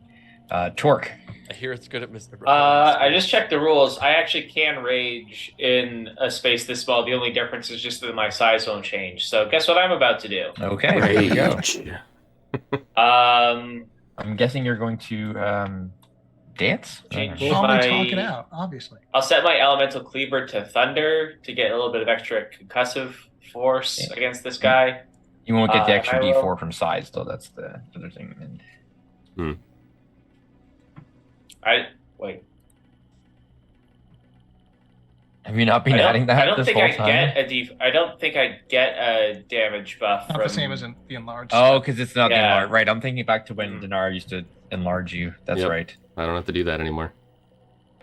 Torque. I hear it's good at Mr. I just checked the rules. I actually can rage in a space this small. The only difference is just that my size won't change. So guess what I'm about to do? Okay, there you go. I'm guessing you're going to dance. Change. Probably My- talk it out, obviously. I'll set my elemental cleaver to thunder to get a little bit of extra concussive force Yeah. against this guy. You won't get the and extra I will- D4 from size, though. That's the other thing. And Wait. have you not been I adding don't, that I don't this think whole I time? get a D. I don't think I get a damage buff. Not from, the same as in the enlarged. Oh, because it's not the Yeah. enlarge. Right, I'm thinking back to when Mhm. Dinar used to enlarge you. That's Yep. right. I don't have to do that anymore.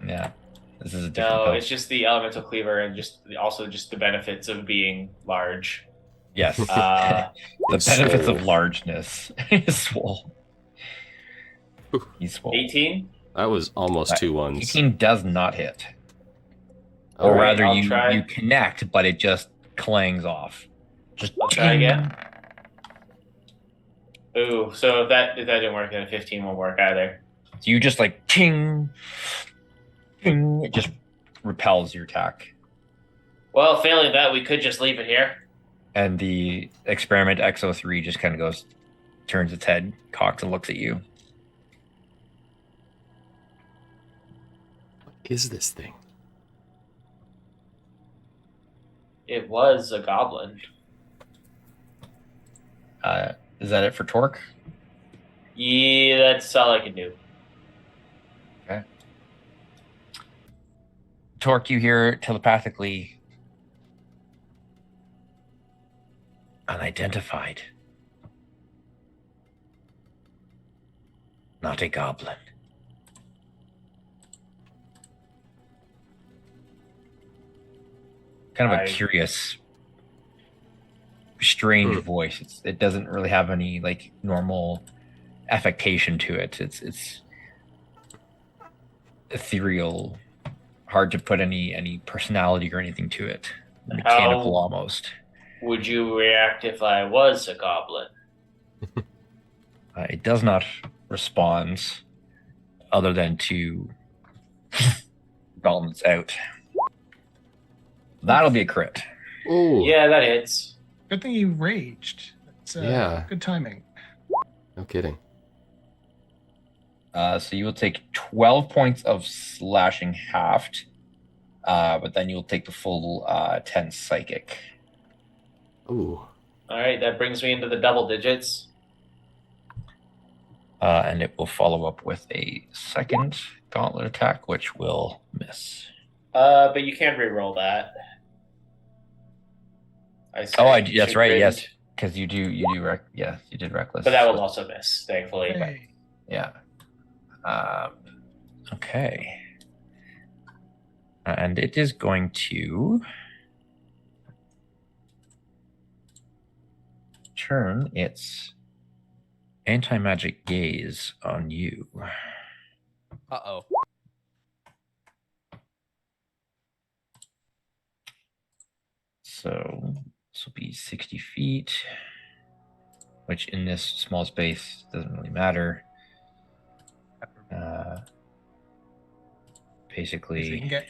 Yeah. This is a different No, build. it's just the elemental cleaver and also just the benefits of being large. Yes. Uh, the benefits Swole. of largeness. He's swole. He's swole. 18. That was almost two ones. 18 does not hit. Or Alright, rather, I'll you try. connect, but it just clangs off. Just I'll try ting. again. Ooh, so if that didn't work, then a 15 won't work either. So you just like ting, ting. It just repels your attack. Well, failing that, we could just leave it here. And the experiment XO3 just kind of goes, turns its head, cocks, and looks at you. What is this thing? It was a goblin. Is that it for Torque? Yeah, that's all I can do. Torque, you hear telepathically, unidentified. Not a goblin. Kind of a I- curious, strange voice. It doesn't really have any like normal affectation to it. It's ethereal, hard to put any personality or anything to it. Mechanical almost. Would you react if I was a goblin? It does not respond other than to Gauntlet's out. That'll be a crit. Ooh. Yeah, that hits. Good thing you raged. That's, Yeah. Good timing. No kidding. So you will take 12 points of slashing halved, but then you'll take the full 10 psychic. Ooh. All right, that brings me into the double digits. And it will follow up with a second gauntlet attack, which will miss. But you can re-roll that. That's right. Yes, because you did reckless. But that will also miss, thankfully. Hey. Yeah. Okay. And it is going to turn its anti-magic gaze on you. Uh-oh. So this will be 60 feet, which in this small space doesn't really matter. Because you Basically, can get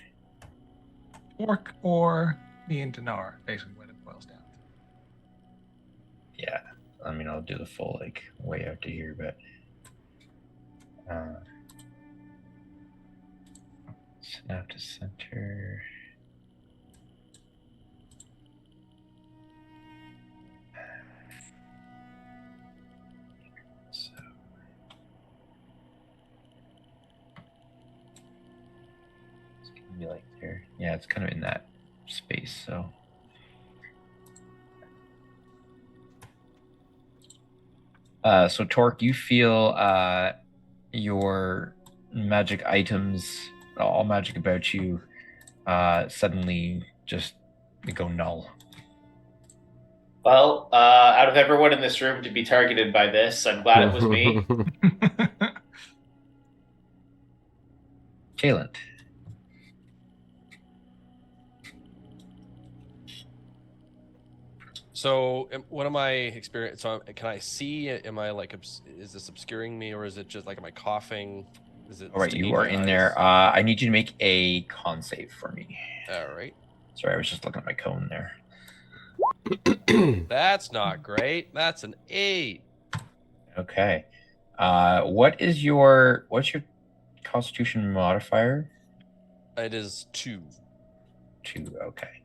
Orc or me and Dinar, basically what it boils down to. yeah. I mean, I'll do the full like way out to here, but snap to center. So it's gonna be like there. Yeah, it's kind of in that space. So so Torque, you feel your magic items, all magic about you, suddenly just go null. Well, out of everyone in this room to be targeted by this, I'm glad it was me. Jalen. So, what am I experiencing? So, can I see? Am I like, is this obscuring me, or is it just like, am I coughing? Is it? All right, you stinging are my in eyes? there. I need you to make a con save for me. All right. Sorry, I was just looking at my cone there. That's not great. That's an 8. Okay. What's your Constitution modifier? It is 2. 2. Okay.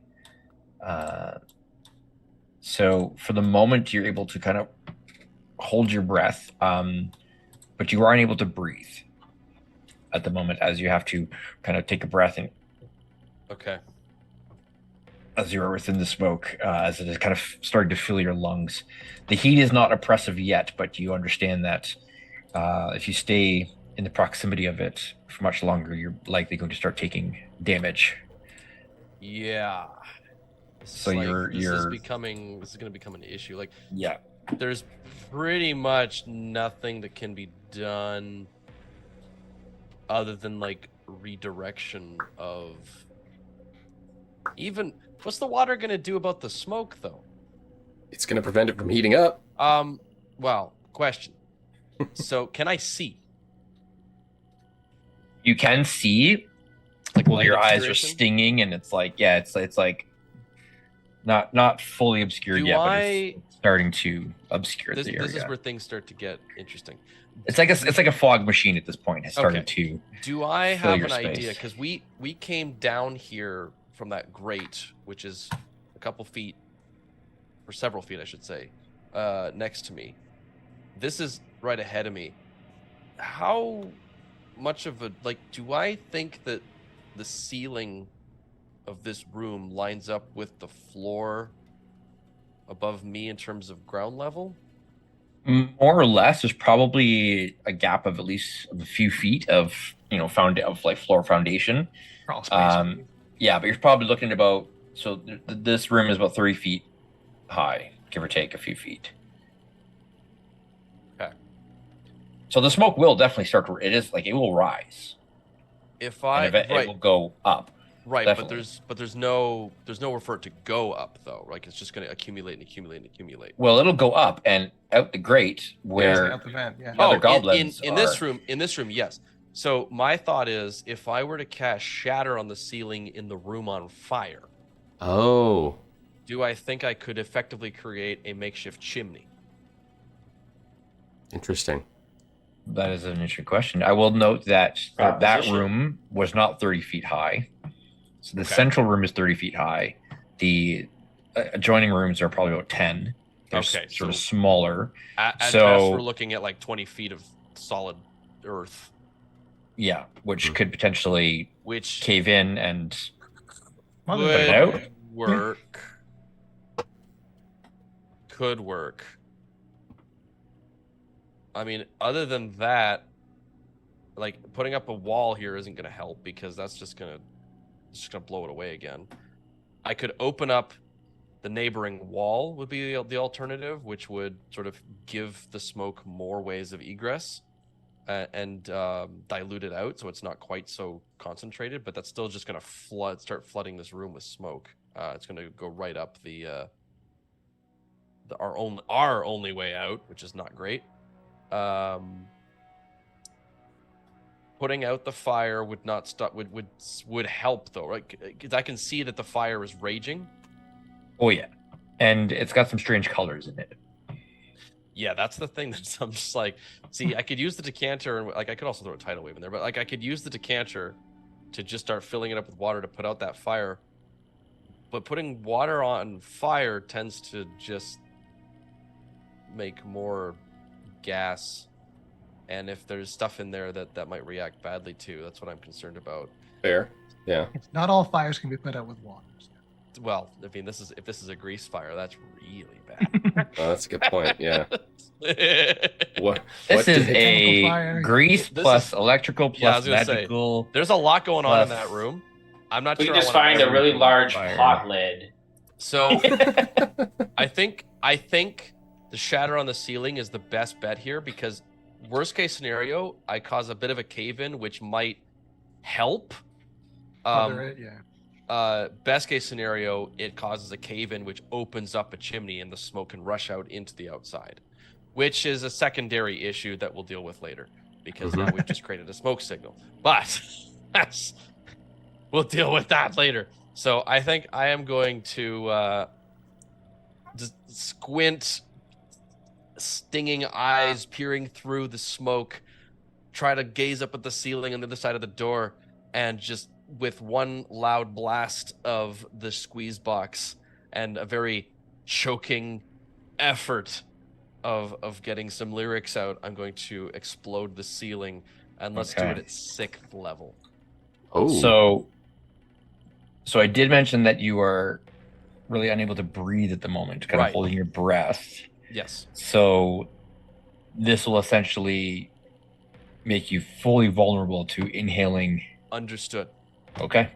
So for the moment, you're able to kind of hold your breath, but you aren't able to breathe at the moment, as you have to kind of take a breath in Okay. as you are within the smoke, as it is kind of starting to fill your lungs. The heat is not oppressive yet, but you understand that if you stay in the proximity of it for much longer, you're likely going to start taking damage. Yeah. So This you're is going to become an issue. Like, yeah. there's pretty much nothing that can be done other than like redirection of even. What's the water going to do about the smoke, though? It's going to prevent it from heating up. Well, question. So, can I see? You can see, Like, well, light your eyes are obscuration? stinging, and it's like, yeah, it's like not fully obscured Do yet, but I- it's starting to obscure This the area. is where things start to get interesting. It's like a fog machine at this point. It's starting Okay. to. Do I Fill have your an idea? space. Because we came down here from that grate, which is a couple feet, or several feet, I should say, next to me. This is right ahead of me. How much of a, like, do I think that the ceiling of this room lines up with the floor above me in terms of ground level? More or less, there's probably a gap of at least a few feet of floor foundation. Crawl space. Yeah, but you're probably looking at about, so this room is about 30 feet high, give or take a few feet. Okay. So the smoke will definitely start to. It will rise. If It will go up. Right, Definitely. but there's nowhere for it to go up though. Like, it's just going to accumulate and accumulate and accumulate. Well, it'll go up and out the grate where out the vent, yeah. other goblins in this room, yes. So my thought is, if I were to cast Shatter on the ceiling in the room on fire, Oh. do I think I could effectively create a makeshift chimney? Interesting. That is an interesting question. I will note that that Proposition. room was not 30 feet high. So the Okay. central room is 30 feet high. The adjoining rooms are probably about 10. They're Okay, sort of so smaller. At So- best, we're looking at like 20 feet of solid earth, Yeah, which could potentially which cave in and Mother- Put it out? would work. Could work. I mean, other than that, like putting up a wall here isn't going to help because that's just gonna blow it away again. I could open up the neighboring wall would be the alternative, which would sort of give the smoke more ways of egress and dilute it out so it's not quite so concentrated, but that's still just going to start flooding this room with smoke. It's going to go right up our only way out, which is not great. Putting out the fire would not stop. Would help though, right? Because I can see that the fire is raging. oh yeah, and it's got some strange colors in it. Yeah, that's the thing that I'm just like, see, I could use the decanter and like I could also throw a tidal wave in there, but like I could use the decanter to just start filling it up with water to put out that fire. But putting water on fire tends to just make more gas. And if there's stuff in there that might react badly too, that's what I'm concerned about. Fair. Yeah. Not all fires can be put out with water. Well, I mean, if this is a grease fire, that's really bad. Oh, that's a good point. Yeah. What? This is Chemical a fire. grease This plus is- electrical Yeah, I plus was gonna say, magical. There's a lot going on in Plus- that room. I'm not We sure. can I just wanna find a go really into large fire. pot lid. So I think the shatter on the ceiling is the best bet here because worst case scenario, I cause a bit of a cave in, which might help. Mother it, yeah. Best case scenario, it causes a cave in, which opens up a chimney and the smoke can rush out into the outside, which is a secondary issue that we'll deal with later because now we've just created a smoke signal. But we'll deal with that later. So I think I am going to just squint, stinging eyes peering through the smoke, try to gaze up at the ceiling on the other side of the door, and just with one loud blast of the squeeze box and a very choking effort of getting some lyrics out, I'm going to explode the ceiling, and let's do Okay. it at 6th level. Oh. So I did mention that you are really unable to breathe at the moment, kind Right. of holding your breath. Yes. So this will essentially make you fully vulnerable to inhaling. Understood. Okay.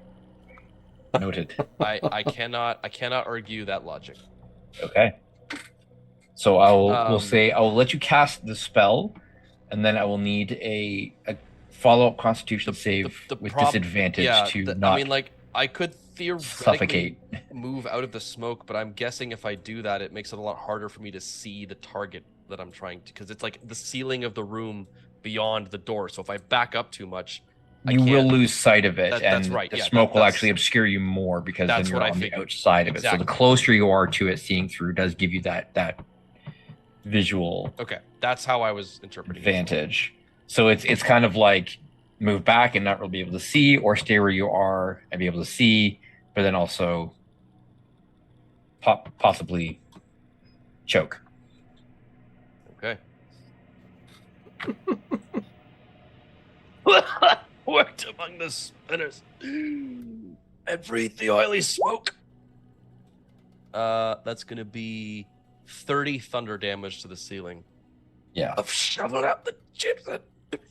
Noted. I cannot argue that logic. Okay. So we'll Um, say I will let you cast the spell, and then I will need a follow-up Constitution save the with prob- disadvantage Yeah, to I not mean, like I could theoretically suffocate. move out of the smoke, but I'm guessing if I do that, it makes it a lot harder for me to see the target that I'm trying to, because it's like the ceiling of the room beyond the door. So if I back up too much, I You will can't- lose sight of it, That's and right, the yeah, smoke will that's- actually obscure you more because then that's you're what I on the figured. outside of it. So Exactly. the closer you are to it, seeing through does give you that visual Okay, that's how I was interpreting it as well. advantage. So it's kind of like move back and not really be able to see, or stay where you are and be able to see, but then also possibly choke. Okay. Worked among the spinners and breathe the oily smoke. That's gonna be 30 thunder damage to the ceiling. Yeah. I've shoveled out the chips that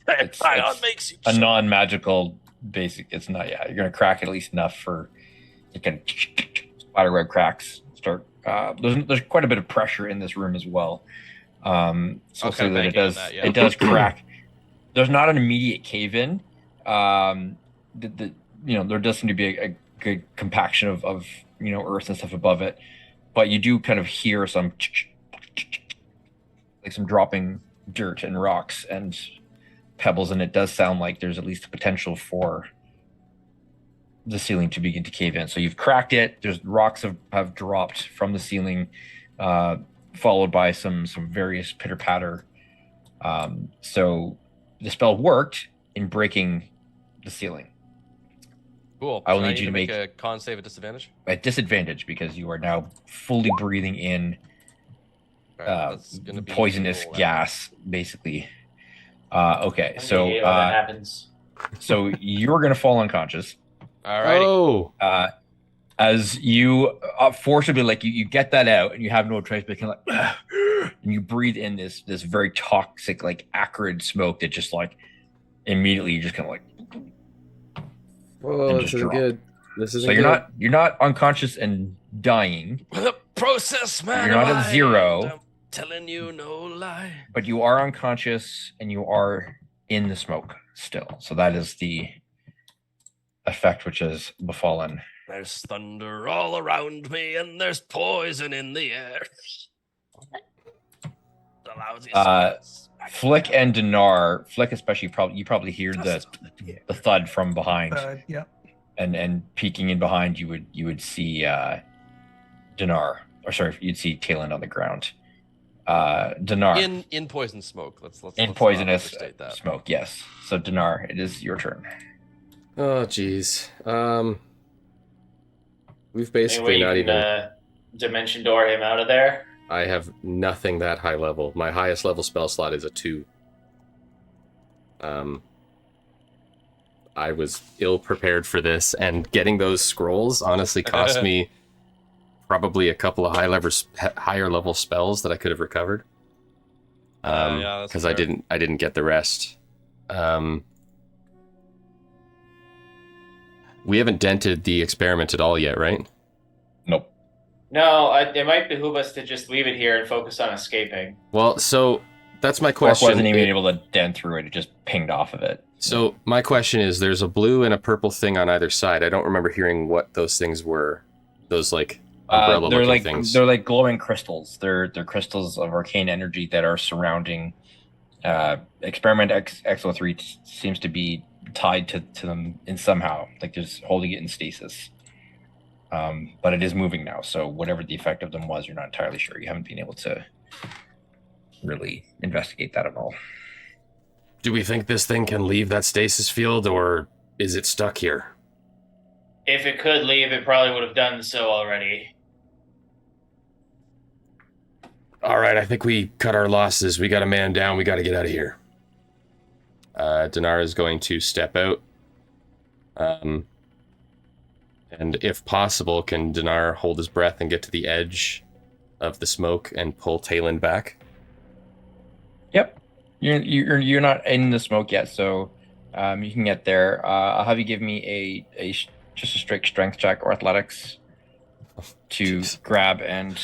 It's- Ion it's makes you A choke. non-magical basic. It's not. Yeah, you're gonna crack at least enough for it can spiderweb cracks start. There's quite a bit of pressure in this room as well. So I'll say kinda that bank it on does. that, yeah. It does crack. There's not an immediate cave in. There does seem to be a good compaction of earth and stuff above it, but you do kind of hear some like some dropping dirt and rocks and pebbles, and it does sound like there's at least a potential for the ceiling to begin to cave in. So you've cracked it. There's rocks have dropped from the ceiling, followed by some various pitter patter. So the spell worked in breaking the ceiling Cool. I will So need you to make make- a con save at disadvantage. at disadvantage because you are now fully breathing in All right, that's gonna be poisonous roll that. gas, basically. Okay, so When that happens. so you're gonna fall unconscious. Alrighty. Oh, As you forcibly, like you get that out and you have no choice but kind of like and you breathe in this very toxic, like acrid smoke that just like immediately you just kind of like whoa, And this just isn't drop. good. This isn't so you're good. not unconscious and dying, The process, man. You're not of at mind. zero. I'm telling you no lie. but you are unconscious and you are in the smoke still. So that is the effect which has befallen. There's thunder all around me, and there's poison in the air. The lousy smells. Flick and Dinar, Flick especially, you probably hear the thud from behind, Yep. and peeking in behind you would see Dinar, or sorry, you'd see Talon on the ground. Dinar In poison smoke. Let's in not poisonous overstate that. smoke. Yes. So Dinar, it is your turn. Oh, jeez. We've Any way basically you not can even. dimension door him out of there? I have nothing that high level. My highest level spell slot is a 2. I was ill prepared for this, and getting those scrolls honestly cost me probably a couple of higher level spells that I could have recovered. Yeah, that's Because I fair. didn't get the rest. We haven't dented the experiment at all yet, right? Nope. No, it might behoove us to just leave it here and focus on escaping. Well, so that's my Orc question. wasn't even able to dent through it. It just pinged off of it. So my question is, there's a blue and a purple thing on either side. I don't remember hearing what those things were. Those like umbrella they're looking like things. they're like glowing crystals. They're crystals of arcane energy that are surrounding. Experiment XO3 seems to be tied to them in somehow, like just holding it in stasis. But it is moving now, so whatever the effect of them was, you're not entirely sure. You haven't been able to really investigate that at all. Do we think this thing can leave that stasis field, or is it stuck here? If it could leave, it probably would have done so already. All right, I think we cut our losses. We got a man down. We got to get out of here. Dinar is going to step out. And if possible, can Dinar hold his breath and get to the edge of the smoke and pull Talon back? Yep, you're not in the smoke yet, so you can get there. I'll have you give me just a straight strength check or athletics to grab and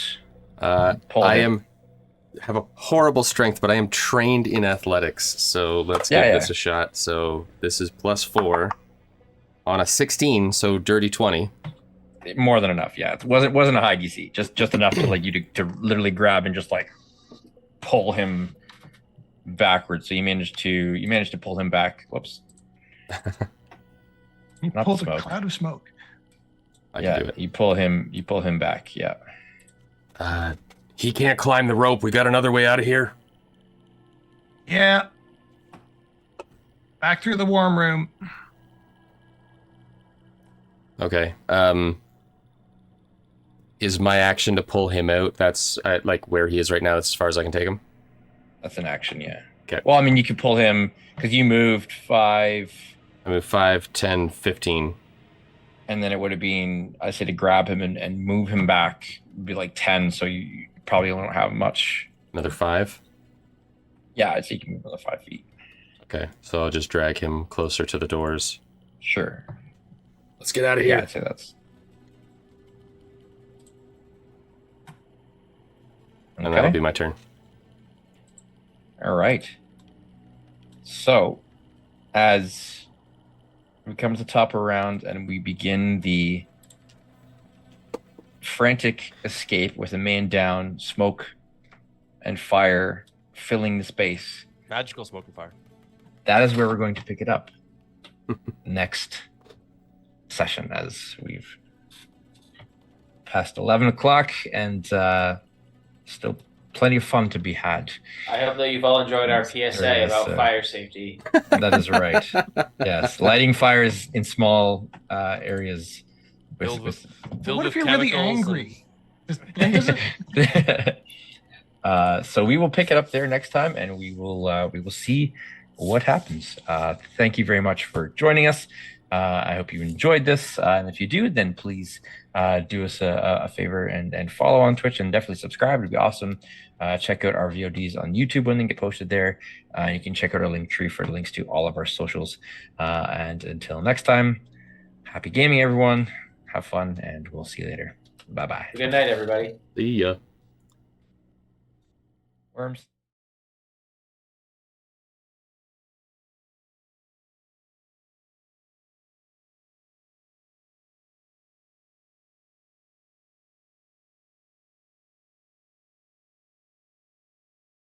pull. I him. have a horrible strength, but I am trained in athletics, so let's give this a shot. So this is +4 on a 16, so dirty 20. More than enough. Yeah, it wasn't a high DC, just enough to like you to literally grab and just like pull him backwards. So you managed to pull him back. Whoops. You Not pulled the a smoke. cloud of smoke. I can do it. You pull him back. Yeah. He can't climb the rope. We got another way out of here. Yeah. Back through the warm room. Okay. Is my action to pull him out? That's like where he is right now. That's as far as I can take him. That's an action, yeah. Okay. Well, I mean, you could pull him because you moved 5, I move 5, 10, 15. and then it would have been, I say, to grab him and move him back would be like 10. So you probably don't have much. Another 5. Yeah, I'd say you can move another 5 feet. Okay, so I'll just drag him closer to the doors. Sure. Let's get out of Yeah, here. I'd say that's. And that'll be my turn. All right. So, as we come to the top of the round and we begin the frantic escape with a man down, smoke and fire filling the space, Magical smoke and fire. that is where we're going to pick it up next session, as we've passed 11 o'clock and still plenty of fun to be had. I hope that you've all enjoyed our PSA There is, about fire safety. That is right. Yes, lighting fires in small areas. Filled with What if you're really chemicals angry? Then does it- So we will pick it up there next time, and we will see what happens. Thank you very much for joining us. I hope you enjoyed this. And if you do, then please do us a favor and follow on Twitch and definitely subscribe. It'd be awesome. Check out our VODs on YouTube when they get posted there. You can check out our link tree for links to all of our socials. And until next time, happy gaming, everyone. Have fun, and we'll see you later. Bye-bye. Good night, everybody. See ya. Worms.